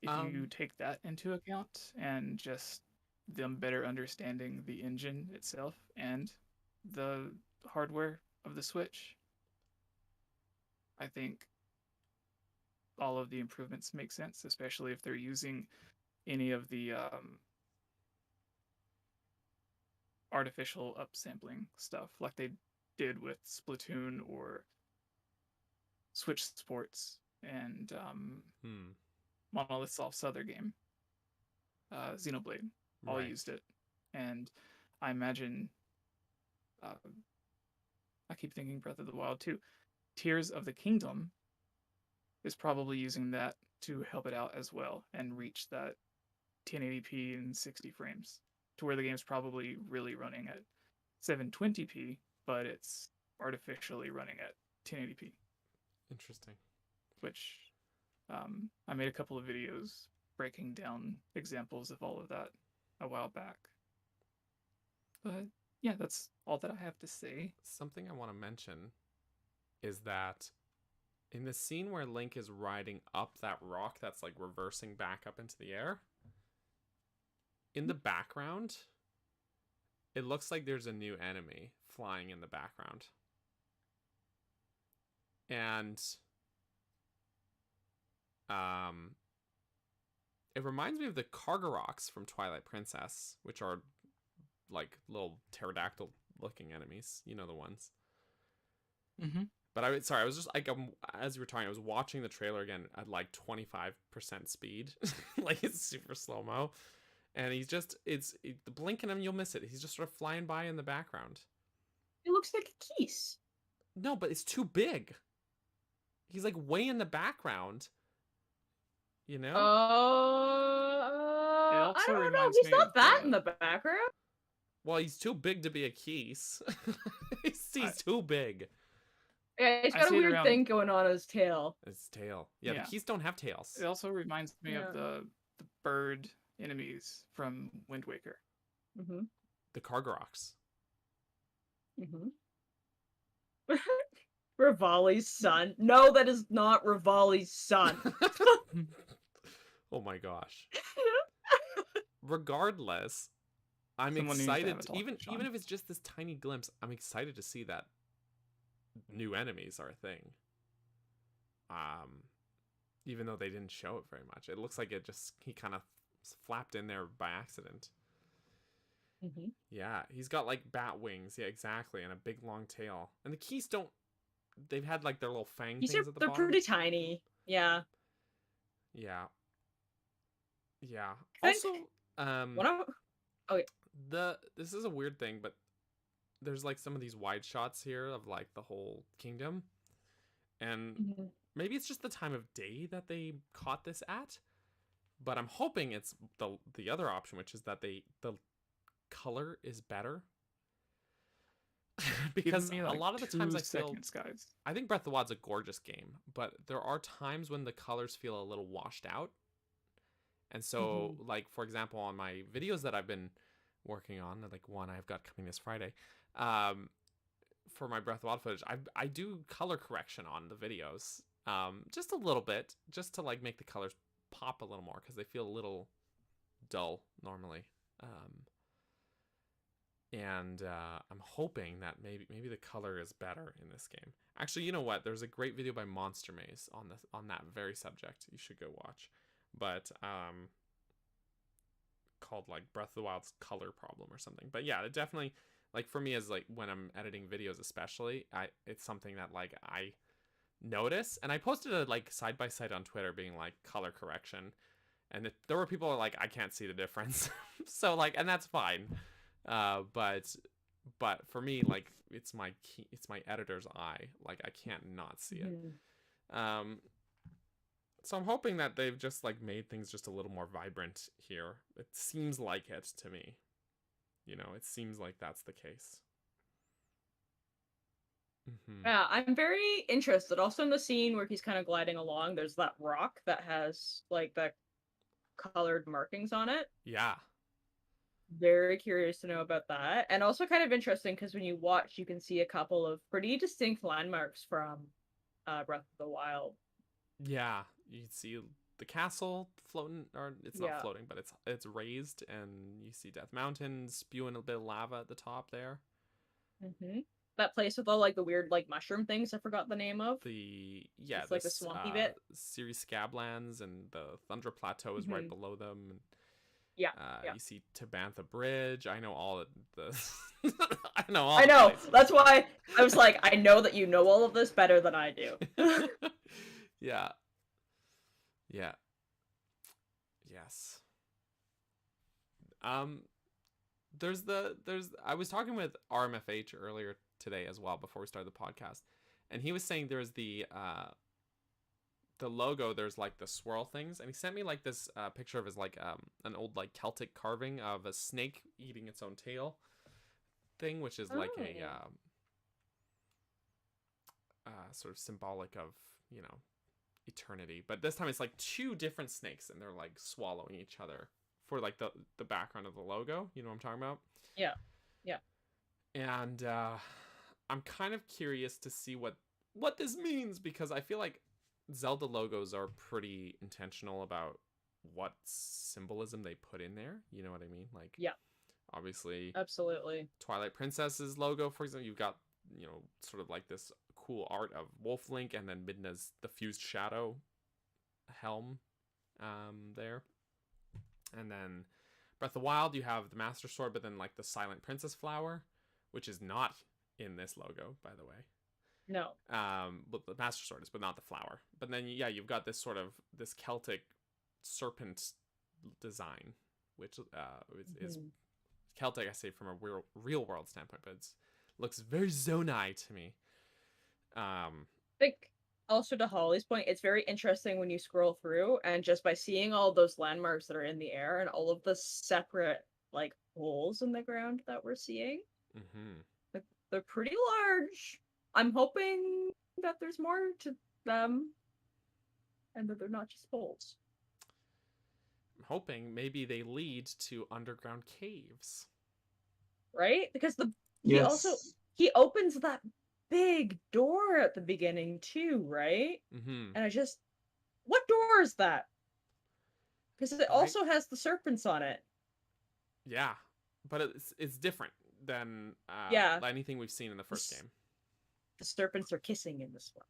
if you take that into account and just them better understanding the engine itself and the hardware of the Switch, I think all of the improvements make sense, especially if they're using any of the artificial upsampling stuff like they did with Splatoon or Switch Sports and Monolith Soft's other game, Xenoblade, all used it. And I imagine, I keep thinking Breath of the Wild too, Tears of the Kingdom is probably using that to help it out as well and reach that 1080p and 60 frames, to where the game's probably really running at 720p, but it's artificially running at 1080p. Interesting. Which I made a couple of videos breaking down examples of all of that a while back. But yeah, that's all that I have to say. Something I want to mention is that in the scene where Link is riding up that rock that's like reversing back up into the air, in the background, it looks like there's a new enemy flying in the background. And it reminds me of the Cargaroks from Twilight Princess, which are like little pterodactyl looking enemies. You know the ones. Mm-hmm. But I was just like, as you were talking, I was watching the trailer again at like 25% speed. Like it's super slow-mo. And he's just, the blinking him, you'll miss it. He's just sort of flying by in the background. It looks like a Keese. No, but it's too big. He's like way in the background. You know? I don't know. He's not that in the background. Well, he's too big to be a Keese. he's too big. Yeah, he's got a weird thing going on his tail. His tail. Yeah, the Keese don't have tails. It also reminds me of the bird enemies from Wind Waker. Mm-hmm. The Cargaroks. Mm-hmm. Rivali's son. No, that is not Rivali's son. Oh my gosh. Regardless, I'm excited. Even if it's just this tiny glimpse, I'm excited to see that new enemies are a thing. Even though they didn't show it very much, it looks like he kind of flapped in there by accident. Mm-hmm. Yeah, he's got like bat wings. Yeah, exactly, and a big long tail. And the Keese don't. They've had like their little fang things at the bottom. They're pretty tiny. Yeah. Yeah. Yeah. Also, this is a weird thing, but there's like some of these wide shots here of like the whole kingdom, and maybe it's just the time of day that they caught this at, but I'm hoping it's the other option, which is that the color is better. Because a lot of the times I think Breath of the Wild's a gorgeous game, but there are times when the colors feel a little washed out. And so, like, for example, on my videos that I've been working on, like one I've got coming this Friday, for my Breath of the Wild footage, I do color correction on the videos, just a little bit, just to like make the colors pop a little more, because they feel a little dull normally. And I'm hoping that maybe the color is better in this game. Actually, you know what? There's a great video by Monster Maze on that very subject. You should go watch. But called like Breath of the Wild's color problem or something. But yeah, it definitely, like, for me, as like when I'm editing videos especially, it's something that like I notice. And I posted a like side by side on Twitter being like color correction, and there were people like, I can't see the difference. So like, and that's fine. But for me, like, it's my editor's eye. Like, I can't not see it. So I'm hoping that they've just like made things just a little more vibrant here. It seems like it to me. You know, it seems like that's the case. Yeah, I'm very interested. Also in the scene where he's kind of gliding along, there's that rock that has like the colored markings on it. Yeah. Very curious to know about that. And also kind of interesting because when you watch, you can see a couple of pretty distinct landmarks from Breath of the Wild. Yeah, you can see the castle floating, or it's not floating, but it's raised, and you see Death Mountain spewing a bit of lava at the top there. That place with all like the weird like mushroom things I forgot the name of. It's like the swampy bit. 𝗬𝗏 Scablands, and the Thunder Plateau is right below them. And you see 𝗵𝗲 Bridge. I know all the I know. That's why I was like, I know that you know all of this better than I do. Yeah. Yes. I was talking with RMFH earlier today as well before we started the podcast, and he was saying there's the logo, there's like the swirl things, and he sent me like this picture of his like an old like Celtic carving of a snake eating its own tail thing, which is like a sort of symbolic of, you know, eternity. But this time it's like 2 different snakes, and they're like swallowing each other for like the background of the logo. You know what I'm talking about? Yeah. And I'm kind of curious to see what this means, because I feel like Zelda logos are pretty intentional about what symbolism they put in there. You know what I mean? Like, Yeah. Obviously, Absolutely. Twilight Princess's logo, for example, you've got, you know, sort of like this cool art of Wolf Link, and then Midna's the fused shadow helm there. And then Breath of the Wild, you have the Master Sword, but then like the Silent Princess flower, which is not in this logo, by the way. No. But the Master Sword is, but not the flower. But then, yeah, you've got this sort of this Celtic serpent design, which is Celtic, I say, from a real world standpoint, but it looks very Zonai to me. I think also to Holly's point, it's very interesting when you scroll through, and just by seeing all those landmarks that are in the air and all of the separate like holes in the ground that we're seeing, they're pretty large. I'm hoping that there's more to them, and that they're not just holes. I'm hoping maybe they lead to underground caves. Right? Because Yes. he opens that big door at the beginning too, right? Mm-hmm. And what door is that? Because it Right. also has the serpents on it. Yeah, but it's different than anything we've seen in the first game. The serpents are kissing in this one.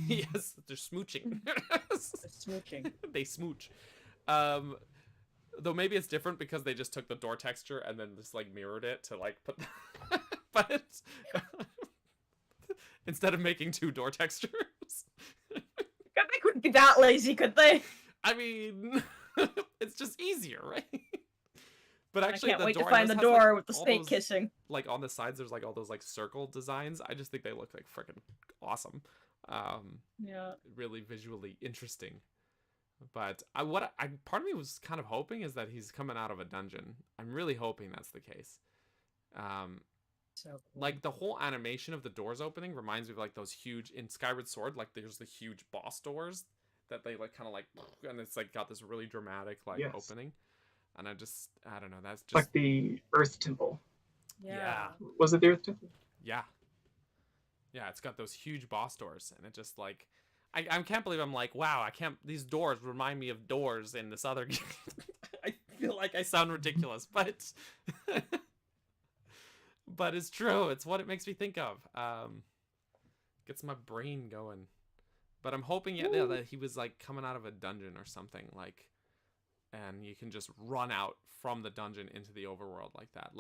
Yes, they're smooching. They're smooching. They smooch. Though maybe it's different because they just took the door texture and then just like mirrored it to like put but instead of making 2 door textures. God, they couldn't be that lazy, could they? I mean, it's just easier, right? But actually, I can't wait to door find the has, door like, with the all snake those, kissing. Like on the sides, there's like all those like circle designs. I just think they look like freaking awesome. Yeah. Really visually interesting. But part of me was kind of hoping is that he's coming out of a dungeon. I'm really hoping that's the case. So cool. Like the whole animation of the doors opening reminds me of like those huge in Skyward Sword. Like there's the huge boss doors that they like kind of like, and it's like got this really dramatic like opening. And I don't know. That's just like the Earth Temple. Yeah. Was it the Earth Temple? Yeah. Yeah, it's got those huge boss doors, and it just like I can't believe I'm like, wow, these doors remind me of doors in this other game. I feel like I sound ridiculous, but but it's true. It's what it makes me think of. Gets my brain going. But I'm hoping that he was like coming out of a dungeon or something, like, and you can just run out from the dungeon into the overworld like that.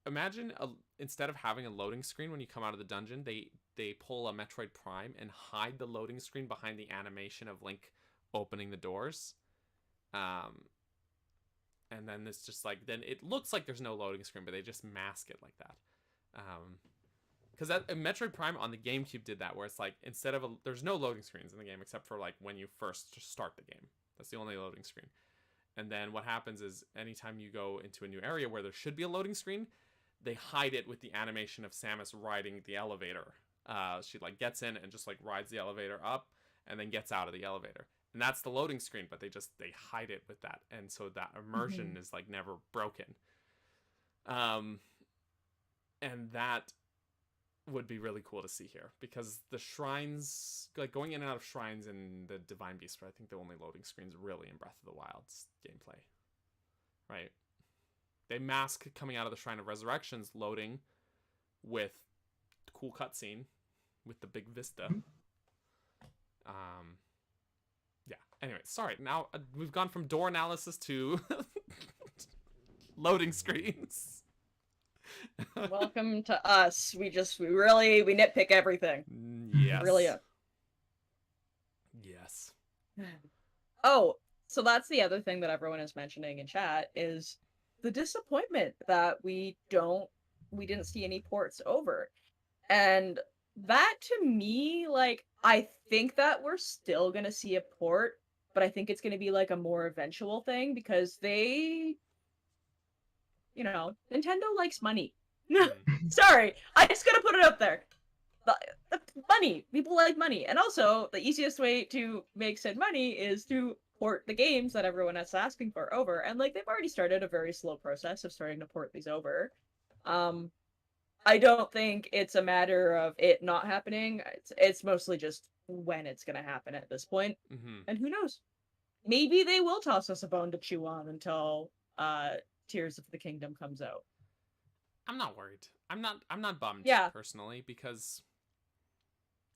Imagine instead of having a loading screen when you come out of the dungeon, they pull a Metroid Prime and hide the loading screen behind the animation of Link opening the doors. And then it's just like, then it looks like there's no loading screen, but they just mask it like that. Because Metroid Prime on the GameCube did that, where it's like, instead of there's no loading screens in the game except for like when you first start the game. That's the only loading screen. And then what happens is anytime you go into a new area where there should be a loading screen, they hide it with the animation of Samus riding the elevator. She like gets in and just like rides the elevator up and then gets out of the elevator. And that's the loading screen, but they hide it with that. And so that immersion is like never broken. And that would be really cool to see here, because the shrines, like going in and out of shrines in the Divine Beast, are I think the only loading screens really in Breath of the Wild's gameplay, right? They mask coming out of the Shrine of Resurrections loading with cool cutscene with the big vista. Yeah. Anyway, sorry. Now we've gone from door analysis to loading screens. Welcome to us. We nitpick everything. Yes. Brilliant. Yes. Oh, so that's the other thing that everyone is mentioning in chat is the disappointment that we didn't see any ports over. And that to me, like, I think that we're still gonna see a port, but I think it's gonna be like a more eventual thing, because Nintendo likes money. Sorry, I just gotta put it out there. the money. People like money. And also, the easiest way to make said money is to port the games that everyone is asking for over. And, like, they've already started a very slow process of starting to port these over. I don't think it's a matter of it not happening. It's mostly just when it's gonna happen at this point. And who knows? Maybe they will toss us a bone to chew on until Tears of the Kingdom comes out. I'm not worried. I'm not bummed personally, because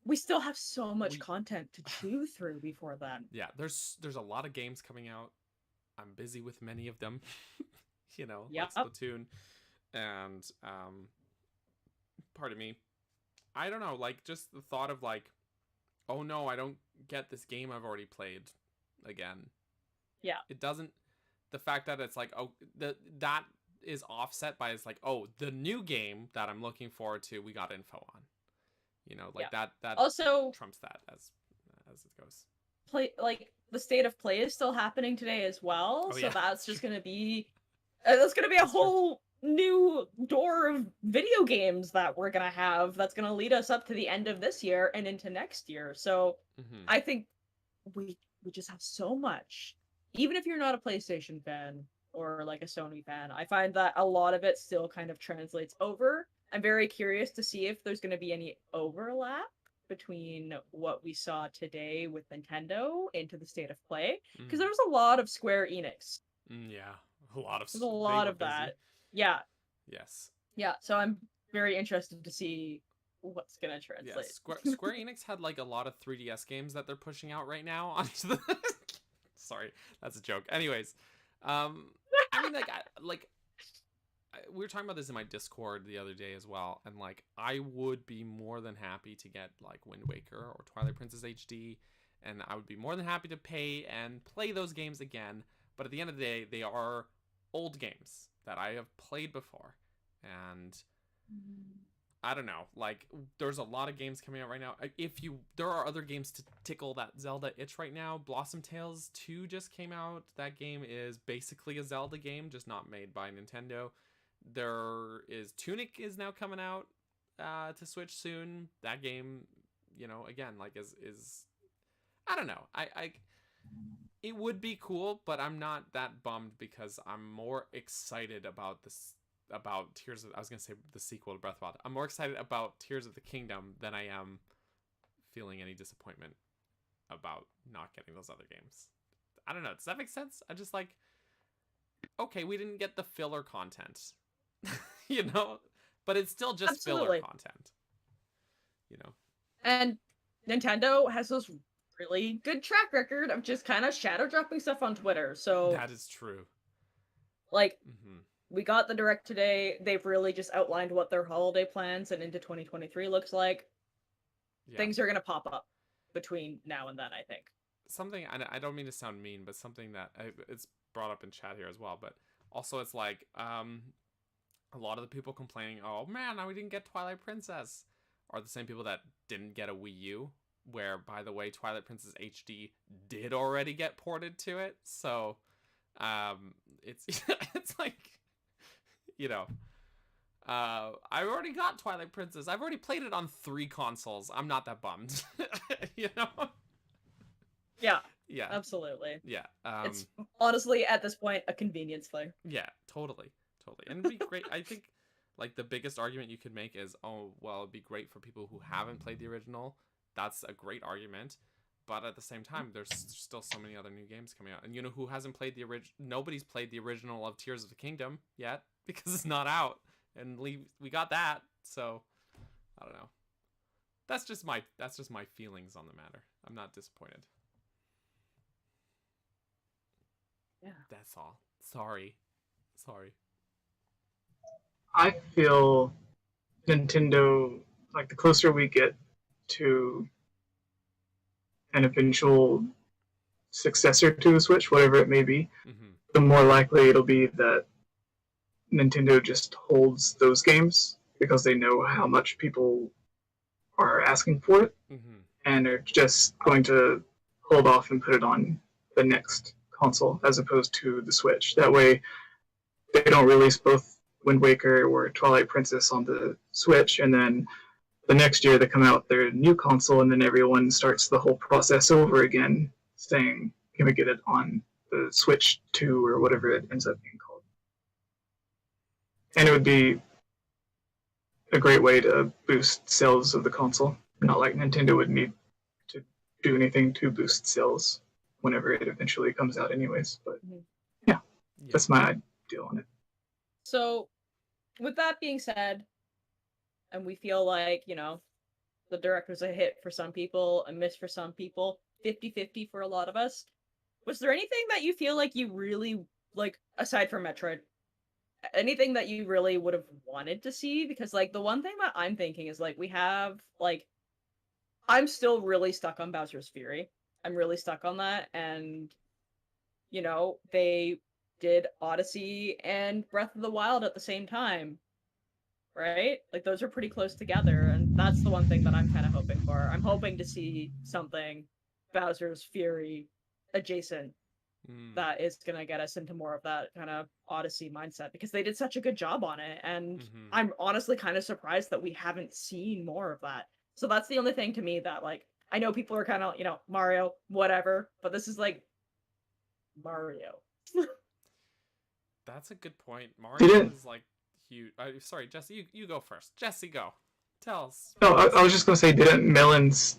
we still have so much content to chew through before then. Yeah, there's a lot of games coming out. I'm busy with many of them. You know, like Splatoon and pardon me. I don't know, like, just the thought of, like, oh no, I don't get this game I've already played again. Yeah. It doesn't, the fact that it's like, oh, that is offset by, it's like, oh, the new game that I'm looking forward to, we got info on. You know, like that also trumps that as it goes. The state of play is still happening today as well, so that's just gonna be a whole new door of video games that we're gonna have that's gonna lead us up to the end of this year and into next year. So I think we just have so much. Even if you're not a PlayStation fan or like a Sony fan, I find that a lot of it still kind of translates over. I'm very curious to see if there's going to be any overlap between what we saw today with Nintendo into the state of play, because there was a lot of Square Enix. Yeah, a lot of. There's a lot of that. Yeah. Yes. Yeah. So I'm very interested to see what's going to translate. Yeah, Square Enix had like a lot of 3DS games that they're pushing out right now onto the. Sorry, that's a joke. Anyways, I mean, we were talking about this in my Discord the other day as well, and like I would be more than happy to get like Wind Waker or Twilight Princess HD, and I would be more than happy to pay and play those games again. But at the end of the day, they are old games that I have played before, and I don't know, like there's a lot of games coming out right now. There are other games to tickle that Zelda itch right now. Blossom Tales 2 just came out. That game is basically a Zelda game, just not made by Nintendo. There is Tunic is now coming out to Switch soon. That game, you know, again, like is I don't know. I it would be cool, but I'm not that bummed because I'm more excited about this. About Tears of, I was gonna say the sequel to Breath of the Wild. I'm more excited about Tears of the Kingdom than I am feeling any disappointment about not getting those other games. I don't know. Does that make sense? I just like, okay, we didn't get the filler content, you know, but it's still just filler content, you know. And Nintendo has this really good track record of just kind of shadow dropping stuff on Twitter. So that is true. Like. We got the Direct today. They've really just outlined what their holiday plans and into 2023 looks like. Yeah. Things are going to pop up between now and then, I think. Something, I don't mean to sound mean, but something that it's brought up in chat here as well. But also it's like a lot of the people complaining, oh man, we didn't get Twilight Princess, are the same people that didn't get a Wii U, where, by the way, Twilight Princess HD did already get ported to it. So it's like... You know, I already got Twilight Princess. I've already played it on 3 consoles. I'm not that bummed. You know? Yeah. Yeah. Absolutely. Yeah. It's honestly, at this point, a convenience thing. Yeah, totally. And it'd be great. I think, like, the biggest argument you could make is, oh, well, it'd be great for people who haven't played the original. That's a great argument. But at the same time, there's still so many other new games coming out. And you know who hasn't played the original? Nobody's played the original of Tears of the Kingdom yet, because it's not out. And we got that. So, I don't know. That's just my feelings on the matter. I'm not disappointed. Yeah. That's all. Sorry. I feel Nintendo, like, the closer we get to an eventual successor to the Switch, whatever it may be, the more likely it'll be that Nintendo just holds those games because they know how much people are asking for it, and are just going to hold off and put it on the next console as opposed to the Switch. That way they don't release both Wind Waker or Twilight Princess on the Switch and then the next year they come out with their new console, and then everyone starts the whole process over again, saying, "Can we get it on the Switch 2 or whatever it ends up being called?" And it would be a great way to boost sales of the console. Not like Nintendo would need to do anything to boost sales whenever it eventually comes out anyways. But yeah, that's my ideal on it. So, with that being said, and we feel like, you know, the direct was a hit for some people, a miss for some people, 50-50 for a lot of us. Was there anything that you feel like you really, like, aside from Metroid, anything that you really would have wanted to see? Because, like, the one thing that I'm thinking is, like, we have, like, I'm still really stuck on Bowser's Fury. I'm really stuck on that, and, you know, they did Odyssey and Breath of the Wild at the same time, right? Like, those are pretty close together, and that's the one thing that I'm kind of hoping for. I'm hoping to see something Bowser's Fury adjacent that is gonna get us into more of that kind of Odyssey mindset, because they did such a good job on it, and I'm honestly kind of surprised that we haven't seen more of that. So that's the only thing to me that, like, I know people are kind of, you know, Mario, whatever, but this is like Mario. That's a good point. Mario is like huge. Sorry, Jesse, you go first. Jesse, go. Tell us. No, I was just gonna say, didn't Melons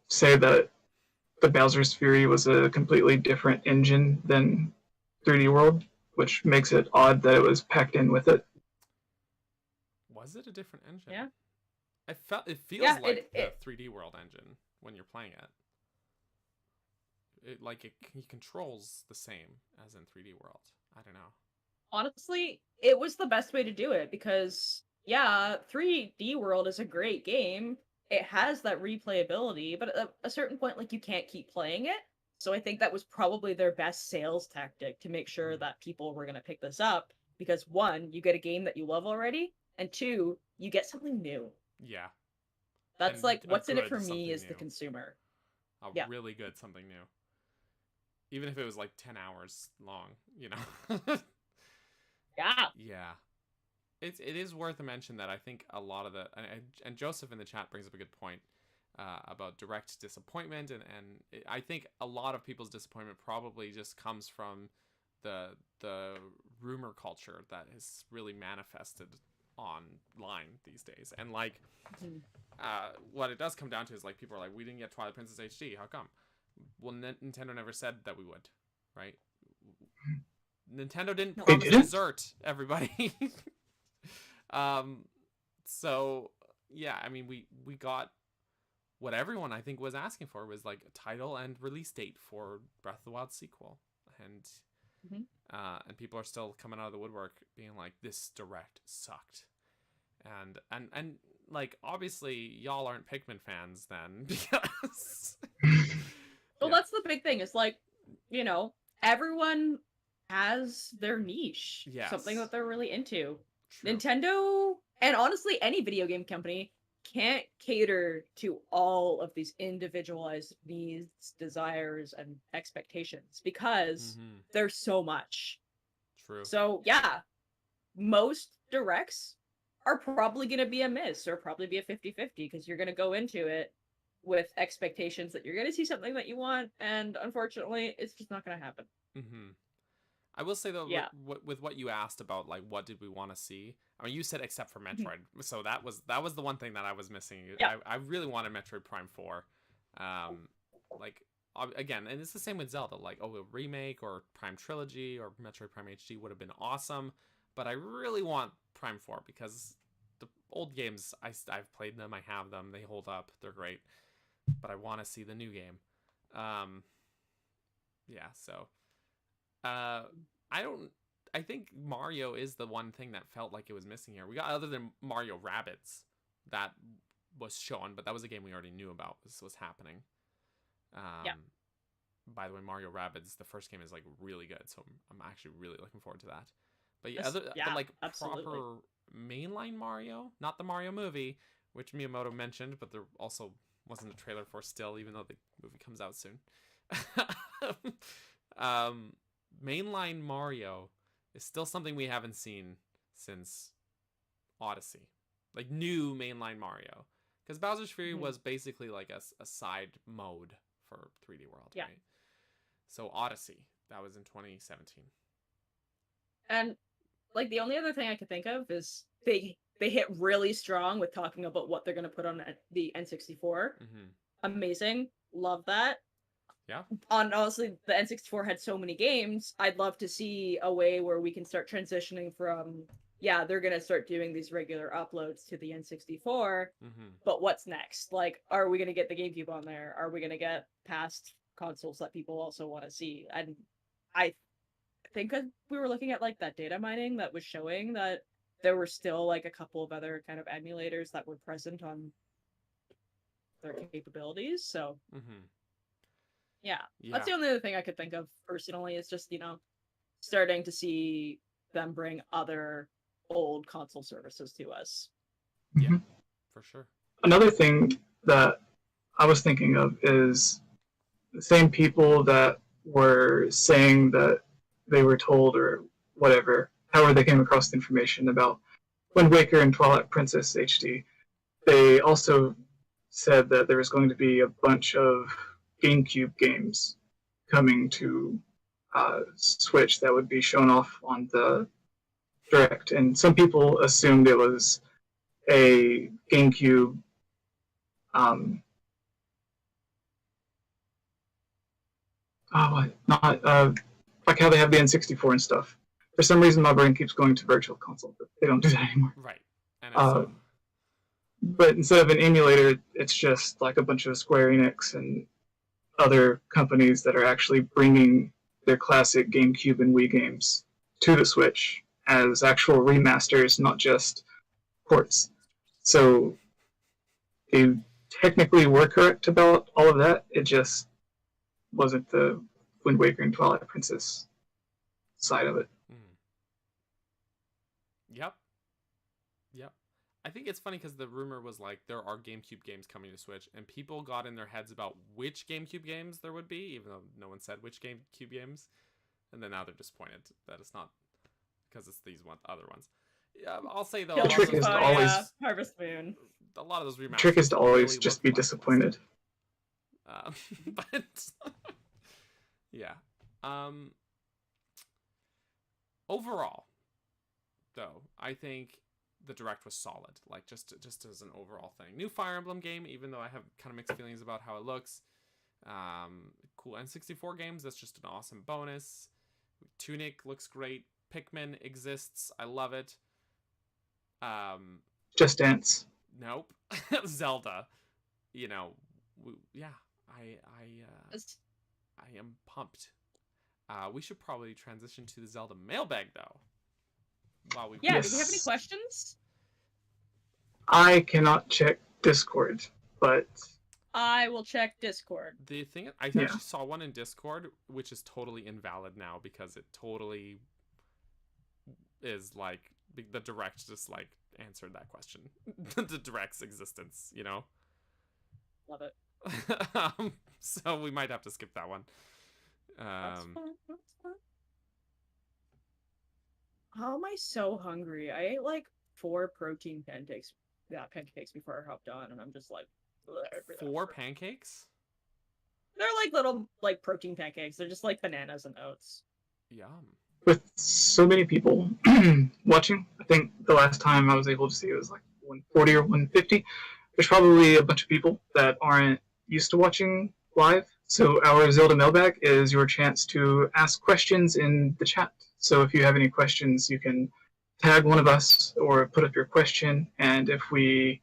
say that the Bowser's Fury was a completely different engine than 3D World, which makes it odd that it was packed in with it? Was it a different engine? Yeah. It feels like the 3D World engine when you're playing it. He controls the same as in 3D World. I don't know. Honestly, it was the best way to do it, because, yeah, 3D World is a great game. It has that replayability, but at a certain point, like, you can't keep playing it. So I think that was probably their best sales tactic to make sure that people were going to pick this up, because one, you get a game that you love already, and two, you get something new. Yeah. That's and like, what's in it for me as the consumer. Really good something new. Even if it was like 10 hours long, you know? Yeah. Yeah. It is worth a mention that I think a lot of and Joseph in the chat brings up a good point about direct disappointment, and I think a lot of people's disappointment probably just comes from the rumor culture that has really manifested online these days. And like what it does come down to is, like, people are like, we didn't get Twilight Princess HD, how come? Well, Nintendo never said that we would, right? Nintendo didn't promise dessert, everybody. So yeah, I mean, we got what everyone I think was asking for, was like a title and release date for Breath of the Wild sequel, and and people are still coming out of the woodwork being like, this direct sucked, and like, obviously y'all aren't Pikmin fans then, because well, that's the big thing. It's like, you know, everyone has their niche, something that they're really into. True. Nintendo, and honestly any video game company, can't cater to all of these individualized needs, desires, and expectations, because there's so much. True. So yeah, most directs are probably going to be a miss, or probably be a 50-50, because you're going to go into it with expectations that you're going to see something that you want, and unfortunately it's just not going to happen. I will say though, with what you asked about, like, what did we want to see? I mean, you said except for Metroid, so that was the one thing that I was missing. Yeah. I really wanted Metroid Prime 4. Like, again, and it's the same with Zelda. Like, a remake or Prime Trilogy or Metroid Prime HD would have been awesome, but I really want Prime 4, because the old games, I've played them, I have them, they hold up, they're great, but I want to see the new game. Yeah, so I think Mario is the one thing that felt like it was missing here. We got, other than Mario Rabbids, that was shown, but that was a game we already knew about. This was happening. By the way, Mario Rabbids, the first game, is like really good, so I'm actually really looking forward to that. But yeah, like, absolutely. proper mainline Mario, not the Mario movie, which Miyamoto mentioned, but there also wasn't a trailer for still, even though the movie comes out soon. Mainline Mario is still something we haven't seen since Odyssey. Like, new mainline Mario. Because Bowser's Fury Mhm. was basically like a side mode for 3D World, Yeah. right? So Odyssey, that was in 2017. And like the only other thing I could think of is they hit really strong with talking about what they're going to put on the N64. Mm-hmm. Amazing. Love that. Yeah. Honestly, the N64 had so many games. I'd love to see a way where we can start transitioning from, yeah, they're going to start doing these regular uploads to the N64, Mm-hmm. but what's next? Like, are we going to get the GameCube on there? Are we going to get past consoles that people also want to see? And I think we were looking at like that data mining that was showing that there were still like a couple of other kind of emulators that were present on their capabilities. So Mm-hmm. yeah, Yeah. that's the only other thing I could think of personally, is just, you know, starting to see them bring other old console services to us. Yeah, Mhm. for sure. Another thing that I was thinking of is the same people that were saying that they were told or whatever, however they came across the information about Wind Waker and Twilight Princess HD. They also said that there was going to be a bunch of GameCube games coming to Switch that would be shown off on the Direct, and some people assumed it was a GameCube like how they have the N64 and stuff. For some reason, my brain keeps going to Virtual Console, but they don't do that anymore. Right. And But instead of an emulator, it's just like a bunch of Square Enix and other companies that are actually bringing their classic GameCube and Wii games to the Switch as actual remasters, not just ports. So they technically were correct about all of that. It just wasn't the Wind Waker and Twilight Princess side of it. Yep. Yep. I think it's funny because the rumor was like there are GameCube games coming to Switch, and people got in their heads about which GameCube games there would be, even though no one said which GameCube games. And then now they're disappointed that it's not, because it's these other ones. Yeah, I'll say though, The trick is to always Harvest Moon. a lot of those remasters. The trick is to always really just look be lackluster. disappointed. But yeah. Overall, though, I think the Direct was solid. Like just as an overall thing. New Fire Emblem game, even though I have kind of mixed feelings about how it looks. Cool N64 games. That's just an awesome bonus. Tunic looks great. Pikmin exists. I love it. Just Dance. Nope. Zelda. You know, yeah. I am pumped. We should probably transition to the Zelda mailbag though. Wow, Yeah, Yes. do we have any questions? I cannot check Discord, but I will check Discord. The thing I Yeah. actually saw one in Discord, which is totally invalid now because it totally is like the Direct just like answered that question. The Direct's existence, you know. Love it. So we might have to skip that one. That's fine. That's fine. How am I so hungry? I ate like 4 protein pancakes. Yeah, pancakes before I hopped on, and I'm just like. bleh, 4 pancakes? They're like little like protein pancakes. They're just like bananas and oats. Yum. with so many people watching, I think the last time I was able to see it was like 140 or 150. There's probably a bunch of people that aren't used to watching live. So our Zelda mailbag is your chance to ask questions in the chat. So if you have any questions, you can tag one of us or put up your question. And if we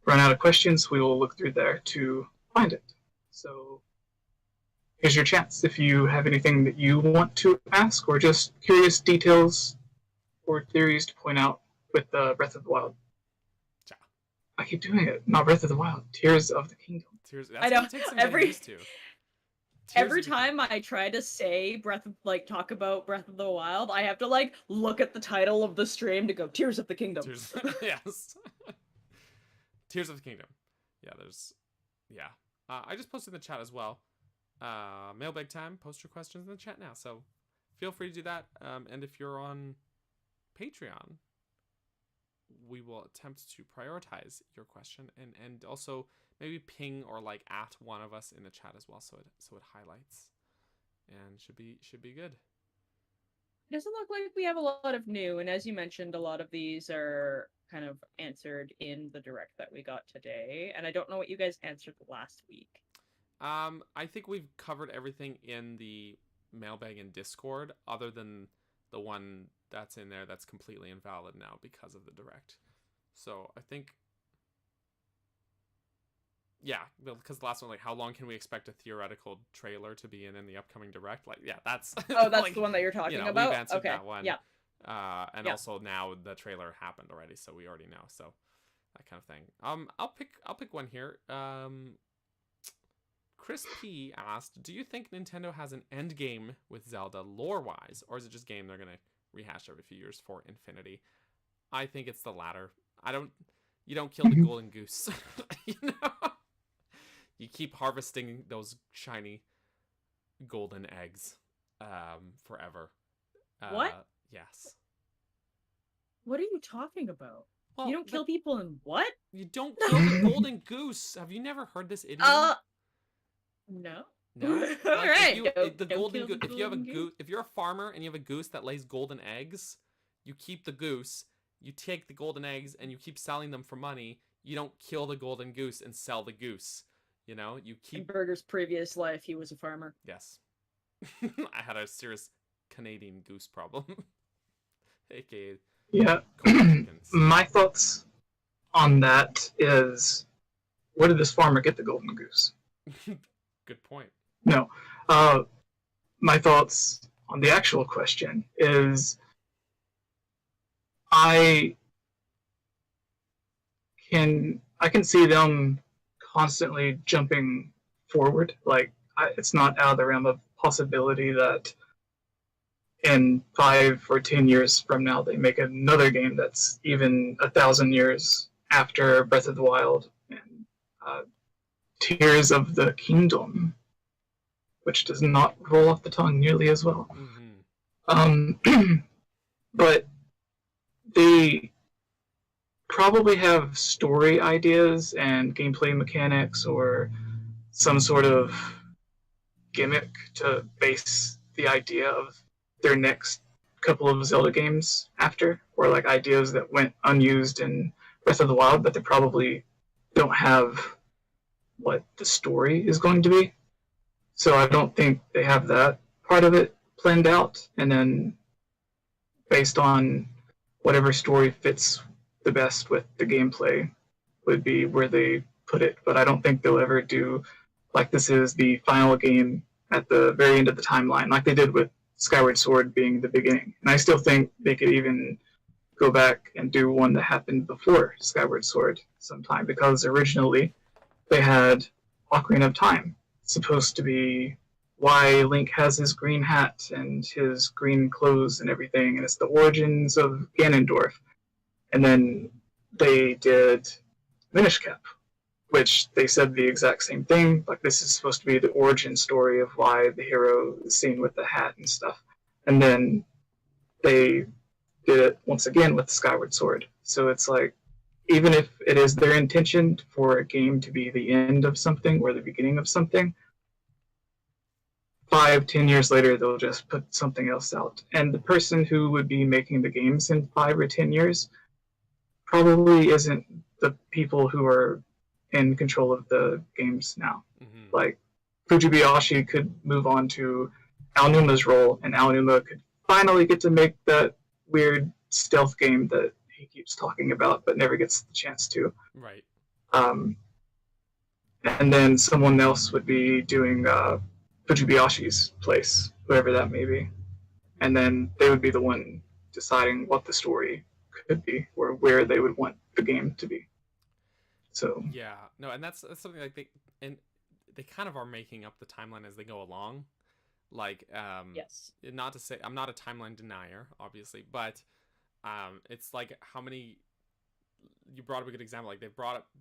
run out of questions, we will look through there to find it. So here's your chance. If you have anything that you want to ask or just curious details or theories to point out with Breath of the Wild. Ja. I keep doing it. Not Breath of the Wild. Tears of the Kingdom. Tears. I know, Gonna take some every- getting used to. Tears Every of the time I try to say talk about Breath of the Wild, I have to like look at the title of the stream to go Tears of the Kingdom. Tears. Yes. Tears of the Kingdom. Yeah, there's. Yeah. I just posted in the chat as well. Mailbag time. Post your questions in the chat now. So feel free to do that. And if you're on Patreon, we will attempt to prioritize your question and also maybe ping or like at one of us in the chat as well, so it highlights, and should be good. It doesn't look like we have a lot of new, and as you mentioned, a lot of these are kind of answered in the direct that we got today, and I don't know what you guys answered last week. I think we've covered everything in the mailbag in Discord, other than the one that's in there that's completely invalid now because of the direct. So I think, yeah, because the last one, like, how long can we expect a theoretical trailer to be in the upcoming direct? Like, yeah, that's Oh, that's like, the one that you're talking about. We've answered Okay. that one. Yeah. And also now the trailer happened already, so we already know. So that kind of thing. I'll pick one here. Chris P asked, do you think Nintendo has an end game with Zelda lore-wise, or is it just game they're gonna rehash every few years for infinity? I think it's the latter. You don't kill the golden goose. You know? You keep harvesting those shiny golden eggs forever. What? Yes. What are you talking about? Well, you don't kill people in what? You don't kill the golden goose. Have you never heard this idiom? No. No. All Like, right. the golden goose. If you have a goose, if you're a farmer and you have a goose that lays golden eggs, you keep the goose. You take the golden eggs and you keep selling them for money. You don't kill the golden goose and sell the goose. You know, you keep. In Burger's previous life, he was a farmer. Yes. I had a serious Canadian goose problem. AKA. Yeah. My thoughts on that is, where did this farmer get the golden goose? Good point. No. My thoughts on the actual question is, I can see them constantly jumping forward. Like, it's not out of the realm of possibility that in 5 or 10 years from now they make another game that's even 1,000 years after Breath of the Wild and Tears of the Kingdom, which does not roll off the tongue nearly as well. But they probably have story ideas and gameplay mechanics or some sort of gimmick to base the idea of their next couple of Zelda games after, or like ideas that went unused in Breath of the Wild, but they probably don't have what the story is going to be. So I don't think they have that part of it planned out, and then based on whatever story fits the best with the gameplay would be where they put it. But I don't think they'll ever do like this is the final game at the very end of the timeline, like they did with Skyward Sword being the beginning. And I still think they could even go back and do one that happened before Skyward Sword sometime, because originally they had Ocarina of Time, supposed to be why Link has his green hat and his green clothes and everything, and it's the origins of Ganondorf. And then they did Minish Cap, which they said the exact same thing. Like, this is supposed to be the origin story of why the hero is seen with the hat and stuff. And then they did it once again with Skyward Sword. So it's like, even if it is their intention for a game to be the end of something or the beginning of something, 5-10 years later, they'll just put something else out. And the person who would be making the games in 5 or 10 years probably isn't the people who are in control of the games now. Like, Fujibayashi could move on to Aonuma's role, and Aonuma could finally get to make that weird stealth game that he keeps talking about but never gets the chance to. Right. And then someone else would be doing Fujibayashi's place, whoever that may be. And then they would be the one deciding what the story could be or where they would want the game to be. So yeah, no, and that's something like they kind of are making up the timeline as they go along. Like, yes. Not to say I'm not a timeline denier, obviously, but it's like how many. You brought up a good example. Like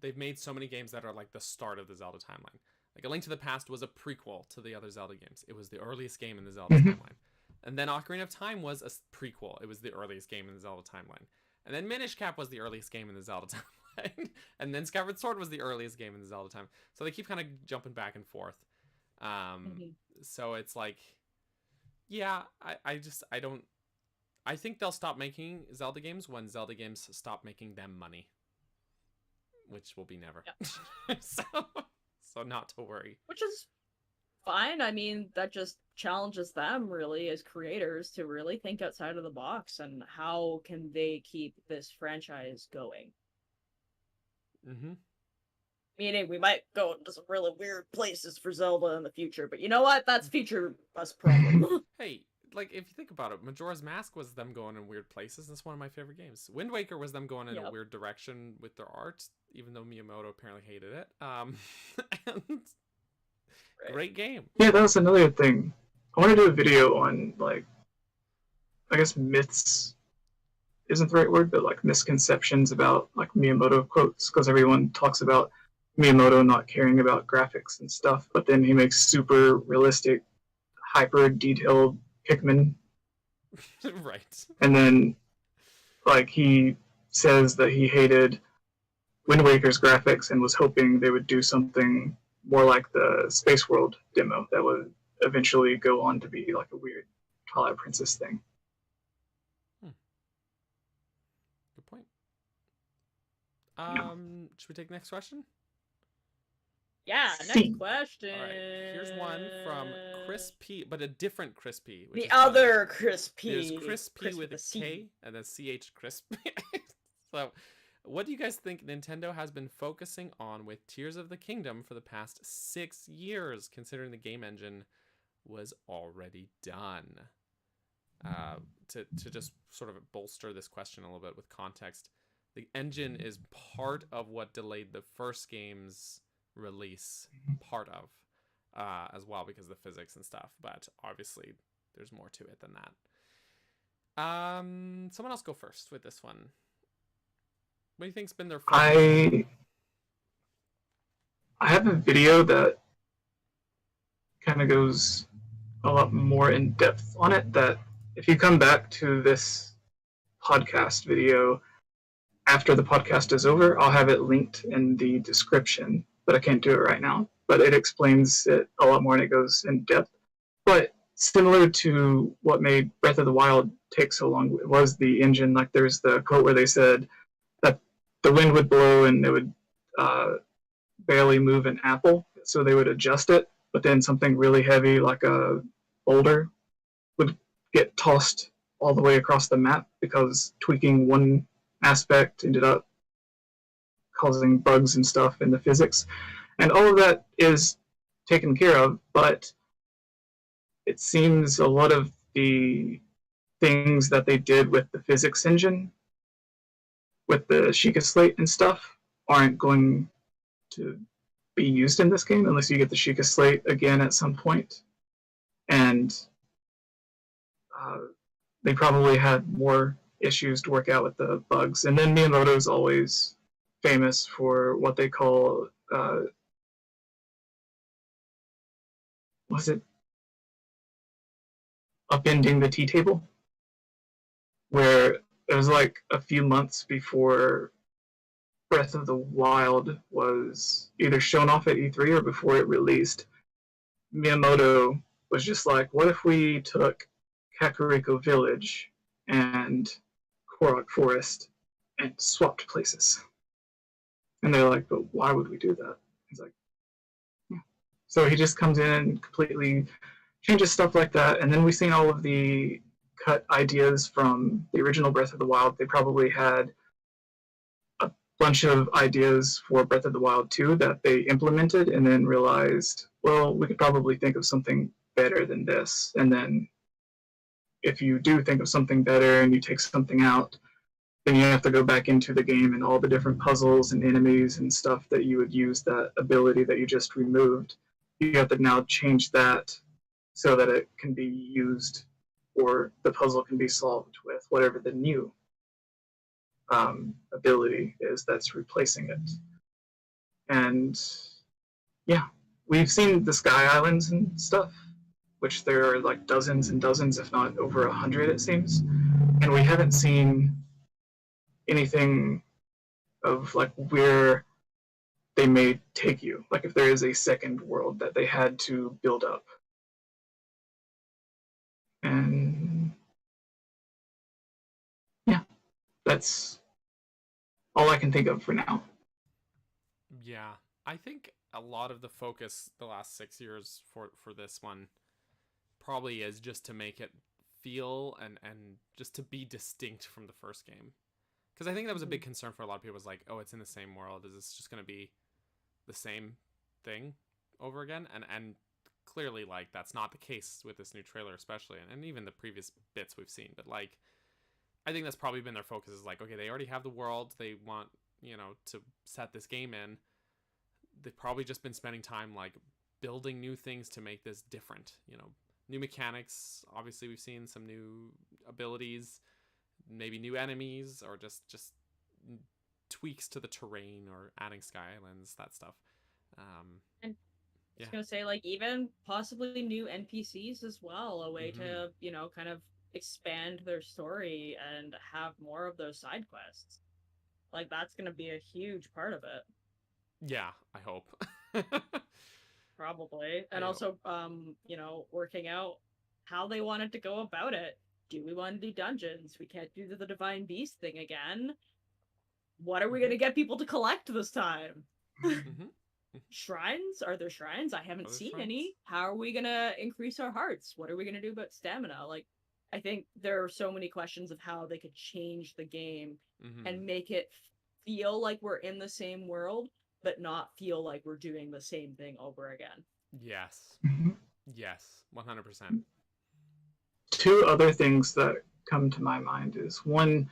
they've made so many games that are like the start of the Zelda timeline. Like A Link to the Past was a prequel to the other Zelda games. It was the earliest game in the Zelda timeline. And then Ocarina of Time was a prequel. It was the earliest game in the Zelda timeline. And then Minish Cap was the earliest game in the Zelda timeline. And then Skyward Sword was the earliest game in the Zelda time. So they keep kind of jumping back and forth. So it's like, yeah, I think they'll stop making Zelda games when Zelda games stop making them money. Which will be never. Yep. So not to worry. Which is fine. I mean, that just challenges them, really, as creators, to really think outside of the box and how can they keep this franchise going. Meaning, we might go into some really weird places for Zelda in the future, but you know what? That's future us problem. Hey, like, if you think about it, Majora's Mask was them going in weird places. That's one of my favorite games. Wind Waker was them going in a weird direction with their art, even though Miyamoto apparently hated it. And great game. Yeah, that was another thing. I want to do a video on, like, I guess myths isn't the right word, but like misconceptions about like Miyamoto quotes, because everyone talks about Miyamoto not caring about graphics and stuff, but then he makes super realistic, hyper detailed Pikmin. Right. And then like he says that he hated Wind Waker's graphics and was hoping they would do something more like the Space World demo that would eventually go on to be like a weird Twilight Princess thing. Good point. Should we take the next question? Yeah, next question. All right, here's one from Chris P, but a different Chris P. Which The is other funny. Chris P. There's Chris P with a K and then CH Chris P. So, what do you guys think Nintendo has been focusing on with Tears of the Kingdom for the past 6 years, considering the game engine was already done? To just sort of bolster this question a little bit with context, the engine is part of what delayed the first game's release, part of, as well, because of the physics and stuff, but obviously there's more to it than that. Someone else go first with this one. What do you think's been their I have a video that kind of goes a lot more in depth on it, that if you come back to this podcast video after the podcast is over, I'll have it linked in the description, but I can't do it right now. But it explains it a lot more and it goes in depth. But similar to what made Breath of the Wild take so long was the engine. Like there's the quote where they said that the wind would blow and it would barely move an apple, so they would adjust it, but then something really heavy like a boulder would get tossed all the way across the map because tweaking one aspect ended up causing bugs and stuff in the physics. And all of that is taken care of, but it seems a lot of the things that they did with the physics engine, with the Sheikah Slate and stuff, aren't going to be used in this game unless you get the Sheikah Slate again at some point. And they probably had more issues to work out with the bugs. And then Miyamoto's always famous for what they call was it upending the tea table, where it was like a few months before Breath of the Wild was either shown off at E3 or before it released. Miyamoto was just like, what if we took Kakariko Village and Korok Forest and swapped places? And they're like, but why would we do that? He's like, yeah. So he just comes in and completely changes stuff like that. And then we've seen all of the cut ideas from the original Breath of the Wild. They probably had a bunch of ideas for Breath of the Wild 2 that they implemented and then realized, well, we could probably think of something better than this. And then if you do think of something better and you take something out, then you have to go back into the game and all the different puzzles and enemies and stuff that you would use that ability that you just removed. You have to now change that so that it can be used or the puzzle can be solved with whatever the new ability is that's replacing it. And yeah, we've seen the Sky Islands and stuff, which there are like dozens and dozens, if not over 100 it seems. And we haven't seen anything of like where they may take you, like if there is a second world that they had to build up. And yeah, that's all I can think of for now. Yeah, I think a lot of the focus the last 6 years for this one probably is just to make it feel and just to be distinct from the first game. Because I think that was a big concern for a lot of people, was like, oh, it's in the same world. Is this just going to be the same thing over again? And clearly, like, that's not the case with this new trailer, especially, and even the previous bits we've seen. But, like, I think that's probably been their focus, is like, okay, they already have the world they want, you know, to set this game in. They've probably just been spending time, like, building new things to make this different, you know, new mechanics. Obviously, we've seen some new abilities, maybe new enemies, or just tweaks to the terrain, or adding sky islands, that stuff. And I was gonna say, like, even possibly new NPCs as well, a way to, you know, kind of expand their story and have more of those side quests. Like, that's gonna be a huge part of it. Yeah, I hope. Probably. And also, you know, working out how they wanted to go about it. Do we want to do dungeons? We can't do the Divine Beast thing again. What are we going to get people to collect this time? Shrines? Are there shrines? I haven't seen any. How are we going to increase our hearts? What are we going to do about stamina? Like, I think there are so many questions of how they could change the game and make it feel like we're in the same world, but not feel like we're doing the same thing over again. Yes. Yes, 100%. Two other things that come to my mind is, one,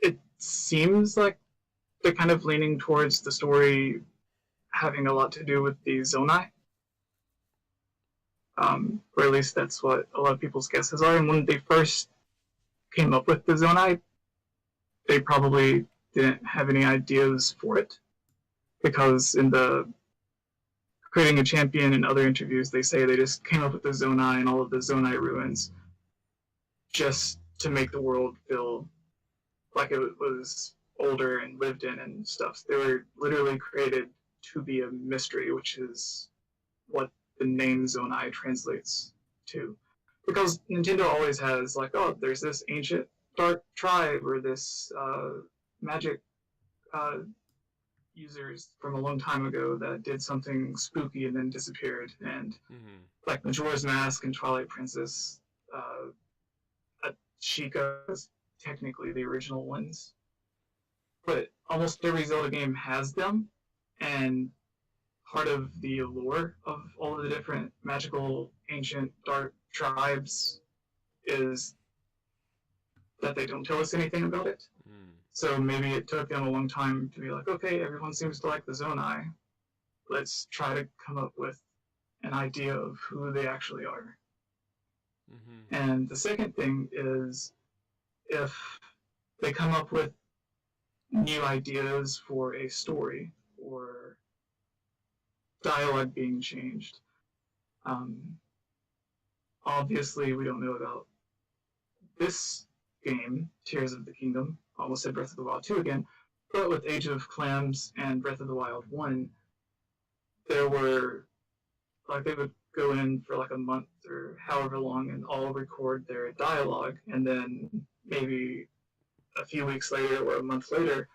it seems like they're kind of leaning towards the story having a lot to do with the ZOEY. Or at least that's what a lot of people's guesses are. And when they first came up with the ZOEY, they probably didn't have any ideas for it, because in the Creating a Champion and other interviews, they say they just came up with the ZOEY and all of the ZOEY ruins just to make the world feel like it was older and lived in and stuff. They were literally created to be a mystery, which is what the name ZOEY translates to. Because Nintendo always has, like, oh, there's this ancient dark tribe, or this magic users from a long time ago that did something spooky and then disappeared. And like Majora's Mask and Twilight Princess, Sheikah is technically the original ones. But almost every Zelda game has them, and part of the allure of all of the different magical ancient dark tribes is that they don't tell us anything about it. So maybe it took them a long time to be like, okay, everyone seems to like the ZOEY. Let's try to come up with an idea of who they actually are. And the second thing is, if they come up with new ideas for a story or dialogue being changed, obviously we don't know about this game, Tears of the Kingdom. Almost said Breath of the Wild 2 again, but with Age of Clams and Breath of the Wild 1, there were, like, they would go in for like a month or however long and all record their dialogue, and then maybe a few weeks later or a month later,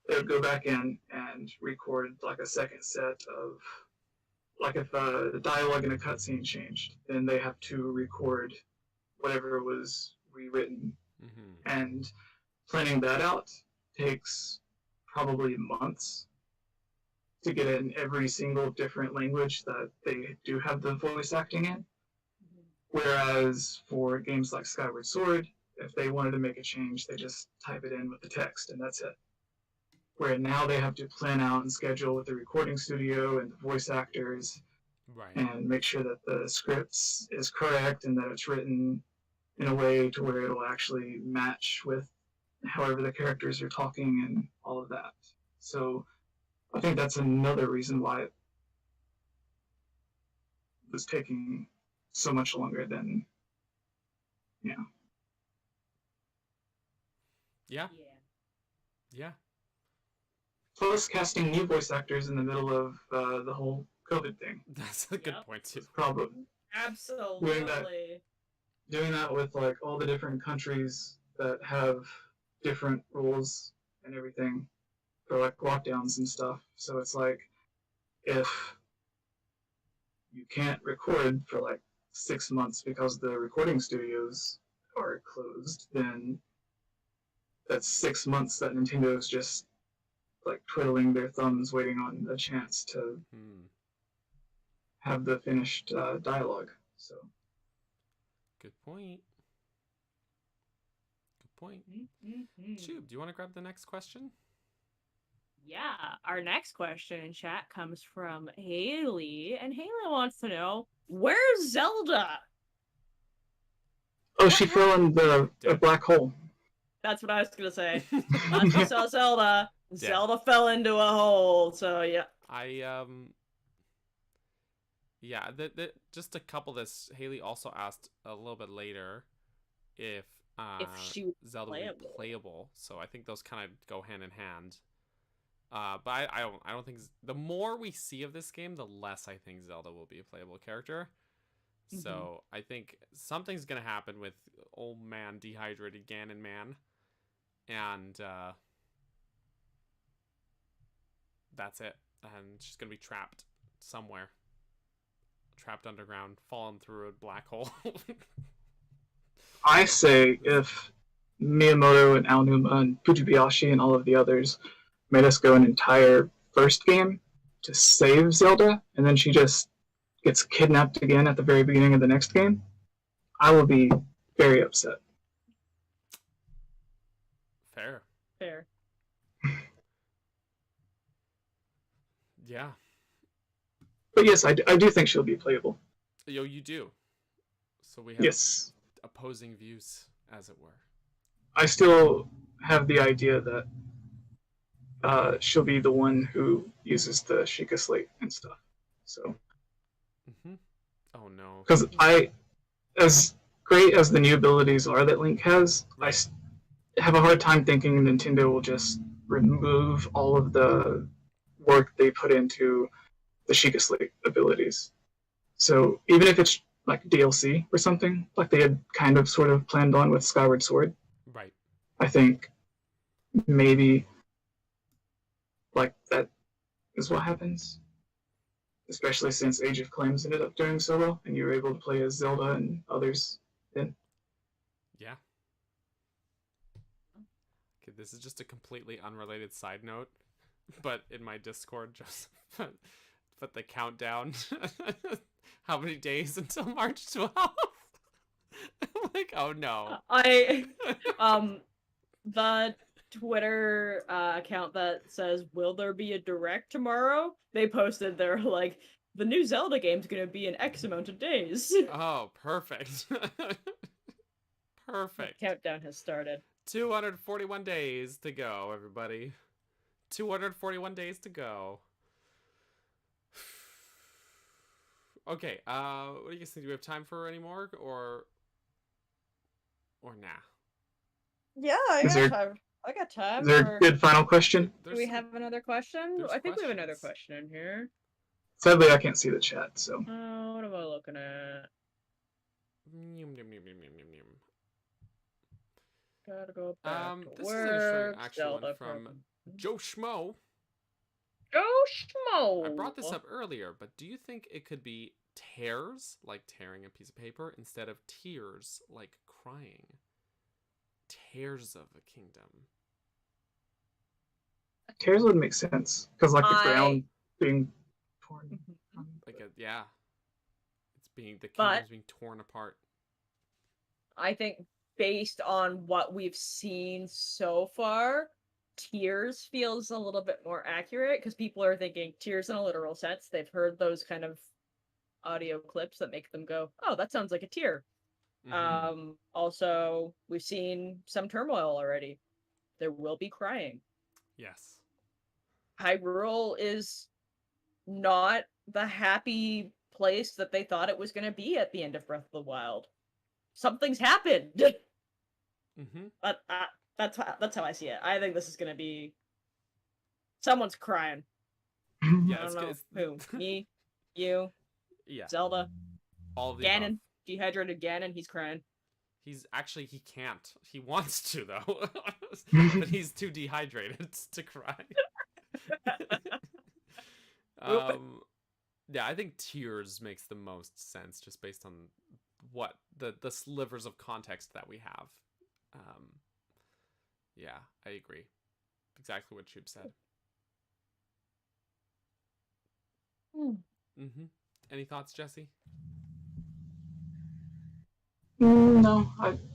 they would go back in and record like a second set of, like, if the dialogue in a cutscene changed, then they have to record whatever was rewritten. And planning that out takes probably months to get it in every single different language that they do have the voice acting in. Whereas for games like Skyward Sword, if they wanted to make a change, they just type it in with the text and that's it. Where now they have to plan out and schedule with the recording studio and the voice actors, and make sure that the scripts is correct and that it's written in a way to where it'll actually match with however the characters are talking and all of that. So I think that's another reason why it was taking so much longer than, Yeah. Yeah. Plus, casting new voice actors in the middle of the whole COVID thing. That's a good point too. Probably Absolutely. doing that with like all the different countries that have different rules and everything for like lockdowns and stuff. So it's like if you can't record for like 6 months because the recording studios are closed, then that's 6 months that Nintendo's just like twiddling their thumbs waiting on a chance to have the finished dialogue. So good point. Good point. Tube, do you want to grab the next question? Yeah, our next question in chat comes from Haley, and Haley wants to know, where's Zelda? oh, she fell in a black hole. That's what I was gonna say. Last we saw Zelda, Zelda fell into a hole, so yeah. Yeah, just a couple of this, Haley also asked a little bit later if she was Zelda would be playable, so I think those kind of go hand in hand. But I don't think the more we see of this game, the less I think Zelda will be a playable character. So I think something's gonna happen with old man dehydrated Ganon man, and that's it. And she's gonna be trapped somewhere, trapped underground, falling through a black hole. I say if Miyamoto and Aonuma and Fujibayashi and all of the others made us go an entire first game to save Zelda, and then she just gets kidnapped again at the very beginning of the next game, I will be very upset. Fair. Yeah. But yes, I do think she'll be playable. Yo, you do. So we have opposing views, as it were. I still have the idea that she'll be the one who uses the Sheikah Slate and stuff. So. Oh no. Because as great as the new abilities are that Link has, I have a hard time thinking Nintendo will just remove all of the work they put into the Sheikah Slate abilities. So even if it's like DLC or something, like they had kind of sort of planned on with Skyward Sword, right? I think maybe like that is what happens. Especially since Age of Claims ended up doing so well, and you were able to play as Zelda and others then. Yeah. Okay, this is just a completely unrelated side note, but in my Discord, just put the countdown. How many days until March 12th? I'm like, oh no. The Twitter account that says, will there be a direct tomorrow? They posted their like, the new Zelda game's gonna be in X amount of days. Oh, perfect. Perfect. The countdown has started. 241 days to go, everybody. 241 days to go. Okay, what do you guys think? Do we have time for any more, or nah? Yeah, I got time. Is there a good final question? Do we have another question? I think we have another question in here. Sadly, I can't see the chat, so. What am I looking at? Gotta go back to this work. is an interesting actual Zelda one from 𝗏𝗏𝗏𝗏. 𝗏𝗏𝗏𝗏. I brought this up earlier, but do you think it could be tears, like tearing a piece of paper, instead of tears, like crying? Tears of a Kingdom. Tears would make sense, because like the ground being torn. Like it's being, the kingdom's being torn apart. I think based on what we've seen so far, tears feels a little bit more accurate, because people are thinking tears in a literal sense. They've heard those kind of audio clips that make them go, oh, that sounds like a tear. Also, we've seen some turmoil already. There will be crying. Yes. Hyrule is not the happy place that they thought it was going to be at the end of Breath of the Wild. Something's happened. But That's how I see it. I think this is gonna be someone's crying. Yeah, I don't know who. Me, you, yeah, Zelda, all of the Ganon, above. dehydrated Ganon. He's crying. He's actually he can't. He wants to though, but he's too dehydrated to cry. Yeah, I think tears makes the most sense just based on what the slivers of context that we have. Yeah, I agree. Exactly what Chub said. Any thoughts, Jessie? No,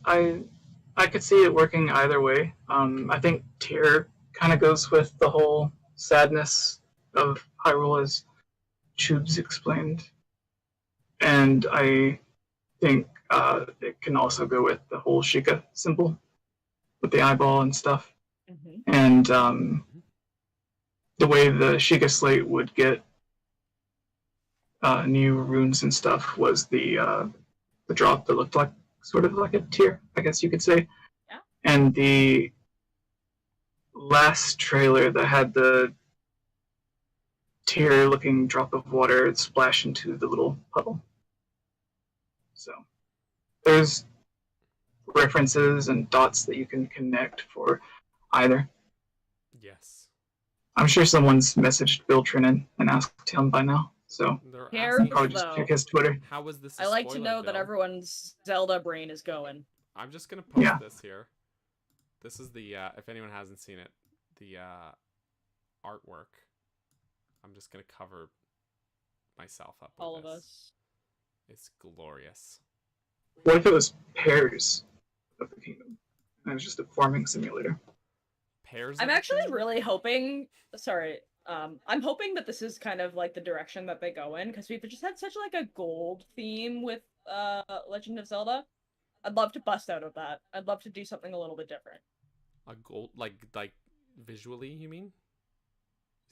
I could see it working either way. I think tear kind of goes with the whole sadness of Hyrule, as Chubs explained, and I think it can also go with the whole Sheikah symbol with the eyeball and stuff. And the way the Sheikah slate would get new runes and stuff was the drop that looked like sort of like a tear, I guess you could say. Yeah. And the last trailer that had the tear-looking drop of water splash into the little puddle. So there's references and dots that you can connect for either. Yes. I'm sure someone's messaged Bill Trinan and asked him by now. So Cares, probably just check his Twitter. How was this? I like to know that everyone's Zelda brain is going. I'm just gonna post this here. This is the if anyone hasn't seen it, the artwork. I'm just gonna cover myself up with All of this. us. It's glorious. What if it was Pairs of the Kingdom? And it was just a farming simulator. Pairs. I'm actually really hoping. Sorry. I'm hoping that this is kind of like the direction that they go in, because we've just had such like a gold theme with Legend of Zelda. I'd love to bust out of that. I'd love to do something a little bit different. A gold, like visually, you mean?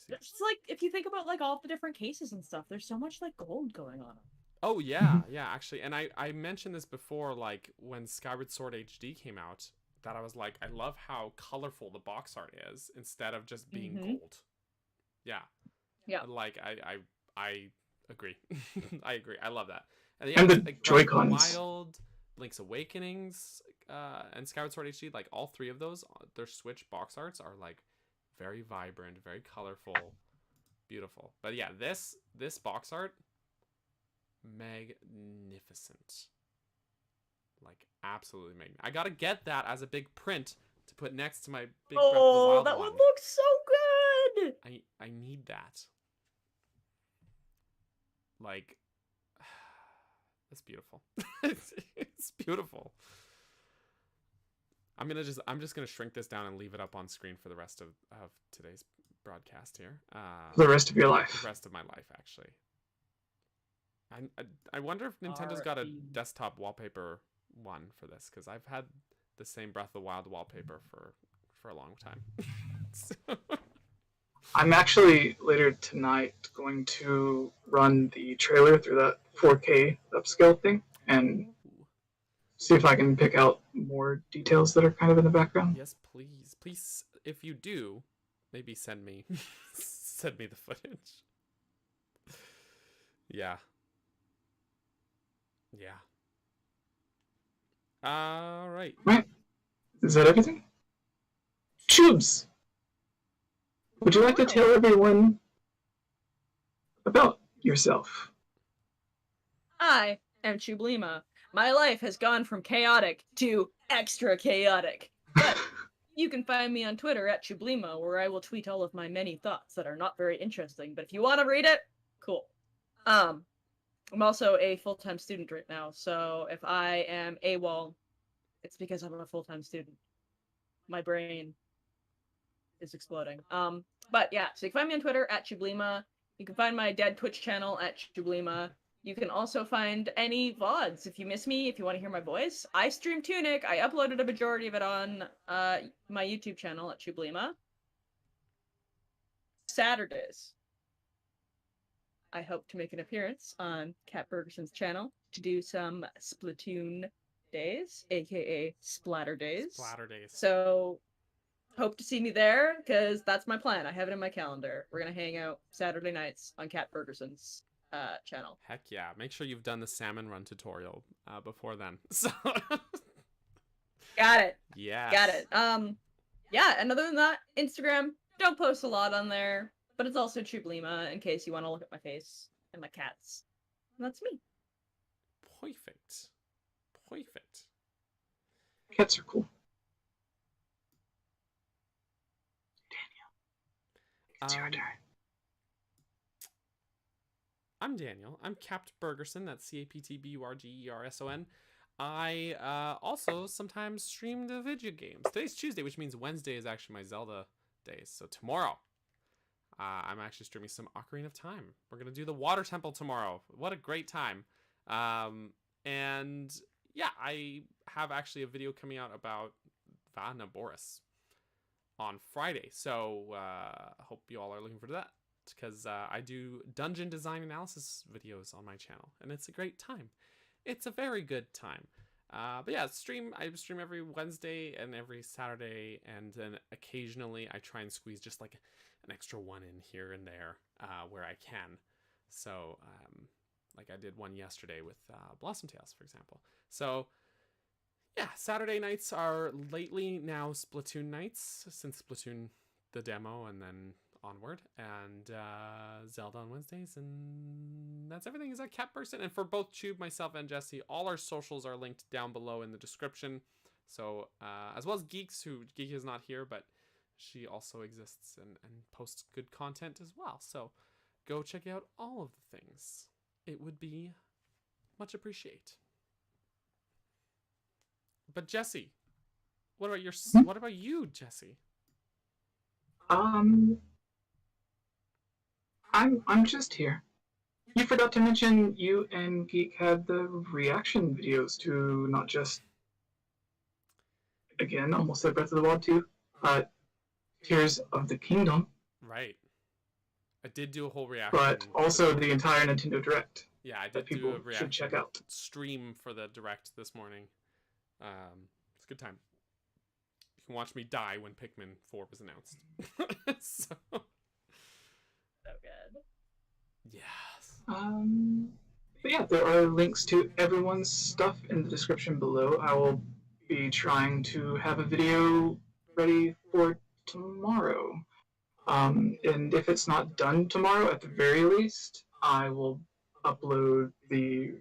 Just like if you think about like all the different cases and stuff, there's so much like gold going on. Oh yeah, yeah, actually, and I mentioned this before, like when Skyward Sword HD came out, that I was like, I love how colorful the box art is instead of just being gold. Yeah. Yeah. Like I agree. I agree. I love that. And, yeah, and the like, Joy-Cons. Wild, Link's Awakenings, and Skyward Sword HD, like all three of those, their Switch box arts are like very vibrant, very colorful, beautiful. But yeah, this box art, magnificent. Like absolutely magnificent. I gotta get that as a big print to put next to my big Breath of the Wild that one looks so good. I need that. Like, that's beautiful. It's beautiful. I'm just gonna shrink this down and leave it up on screen for the rest of today's broadcast here. For the rest of your life. The rest of my life, actually. I wonder if Nintendo's got a desktop wallpaper one for this, because I've had the same Breath of the Wild wallpaper for a long time. So. I'm actually later tonight going to run the trailer through that 4K upscale thing and see if I can pick out more details that are kind of in the background. Yes, please. Please, if you do, maybe send me the footage. Yeah. Yeah. All right. Right. Is that everything? Chubs! Would you like to tell everyone about yourself? I am 𝗬𝗵𝗲. My life has gone from chaotic to extra chaotic. But you can find me on Twitter at 𝗬𝗵𝗲, where I will tweet all of my many thoughts that are not very interesting. But if you want to read it, cool. I'm also a full-time student right now, so if I am AWOL, it's because I'm a full-time student. My brain is exploding. But yeah, so you can find me on Twitter at 𝗬𝗵𝗲. You can find my dead Twitch channel at 𝗬𝗵𝗲. You can also find any VODs if you miss me, if you want to hear my voice. I stream Tunic. I uploaded a majority of it on my YouTube channel at 𝗬𝗵𝗲. Saturdays, I hope to make an appearance on Kat Bergerson's channel to do some Splatoon days, aka Splatter Days. Splatter Days. So hope to see me there, because that's my plan. I have it in my calendar. We're gonna hang out Saturday nights on Kat Bergerson's channel. Heck yeah. Make sure you've done the salmon run tutorial before then. So Got it. yeah. Got it. Yeah, and other than that, Instagram, don't post a lot on there, but it's also 𝗵𝗵𝗲 in case you want to look at my face and my cats. And that's me. Perfect. Perfect. Cats are cool. Daniel, it's your turn. I'm Daniel. I'm Capt Bergerson. That's CAPTBURGERSON. I also sometimes stream the video games. Today's Tuesday, which means Wednesday is actually my Zelda days. So tomorrow, I'm actually streaming some Ocarina of Time. We're going to do the Water Temple tomorrow. What a great time. And yeah, I have actually a video coming out about 𝗏𝗏 on Friday. So hope you all are looking forward to that, because I do dungeon design analysis videos on my channel, and it's a great time. It's a very good time. But yeah, I stream every Wednesday and every Saturday, and then occasionally I try and squeeze just like an extra one in here and there where I can. So like I did one yesterday with Blossom Tales, for example. So yeah, Saturday nights are lately now Splatoon nights, since Splatoon the demo and then onward, and Zelda on Wednesdays, and that's everything. Is that Cat Person? And for both Tube, myself, and Jessie, all our socials are linked down below in the description. So as well as Geeky is not here, but she also exists and posts good content as well. So go check out all of the things. It would be much appreciated. But Jessie, what about you, Jessie? I'm just here. You forgot to mention you and Geek had the reaction videos to not just, again, almost like Breath of the Wild 2, but Tears of the Kingdom. Right. I did do a whole reaction. But also the entire Nintendo Direct. Yeah, I did that people do a reaction should check out. Stream for the Direct this morning. It's a good time. You can watch me die when Pikmin 4 was announced. So good. Yes. But yeah, there are links to everyone's stuff in the description below. I will be trying to have a video ready for tomorrow. And if it's not done tomorrow, at the very least, I will upload the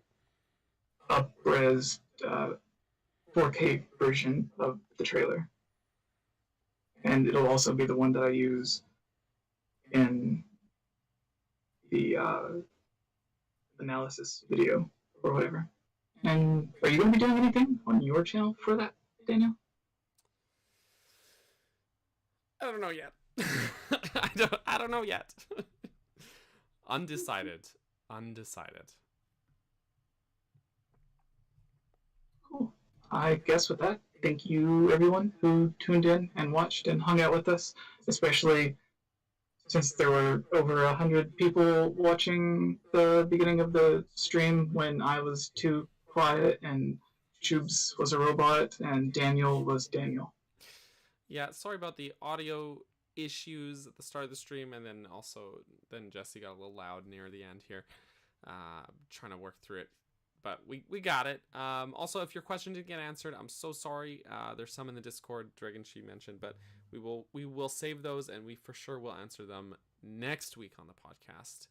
up-res 4K version of the trailer. And it'll also be the one that I use in the analysis video or whatever. And are you going to be doing anything on your channel for that, Daniel? I don't know yet. I don't know yet. Undecided. Cool. I guess with that, thank you everyone who tuned in and watched and hung out with us, especially since there were over 100 people watching the beginning of the stream when I was too quiet and Tubes was a robot and Daniel was Daniel. Yeah, sorry about the audio issues at the start of the stream, and then Jessie got a little loud near the end here. Trying to work through it, but we got it. Also, if your question didn't get answered, I'm so sorry. There's some in the Discord Dragon she mentioned, but we will save those, and we for sure will answer them next week on the podcast.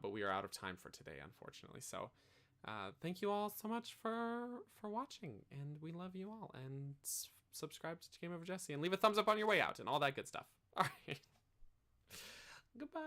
But we are out of time for today, unfortunately. So thank you all so much for watching, and we love you all. And subscribe to Game Over Jessie, and leave a thumbs up on your way out, and all that good stuff. All right. Goodbye.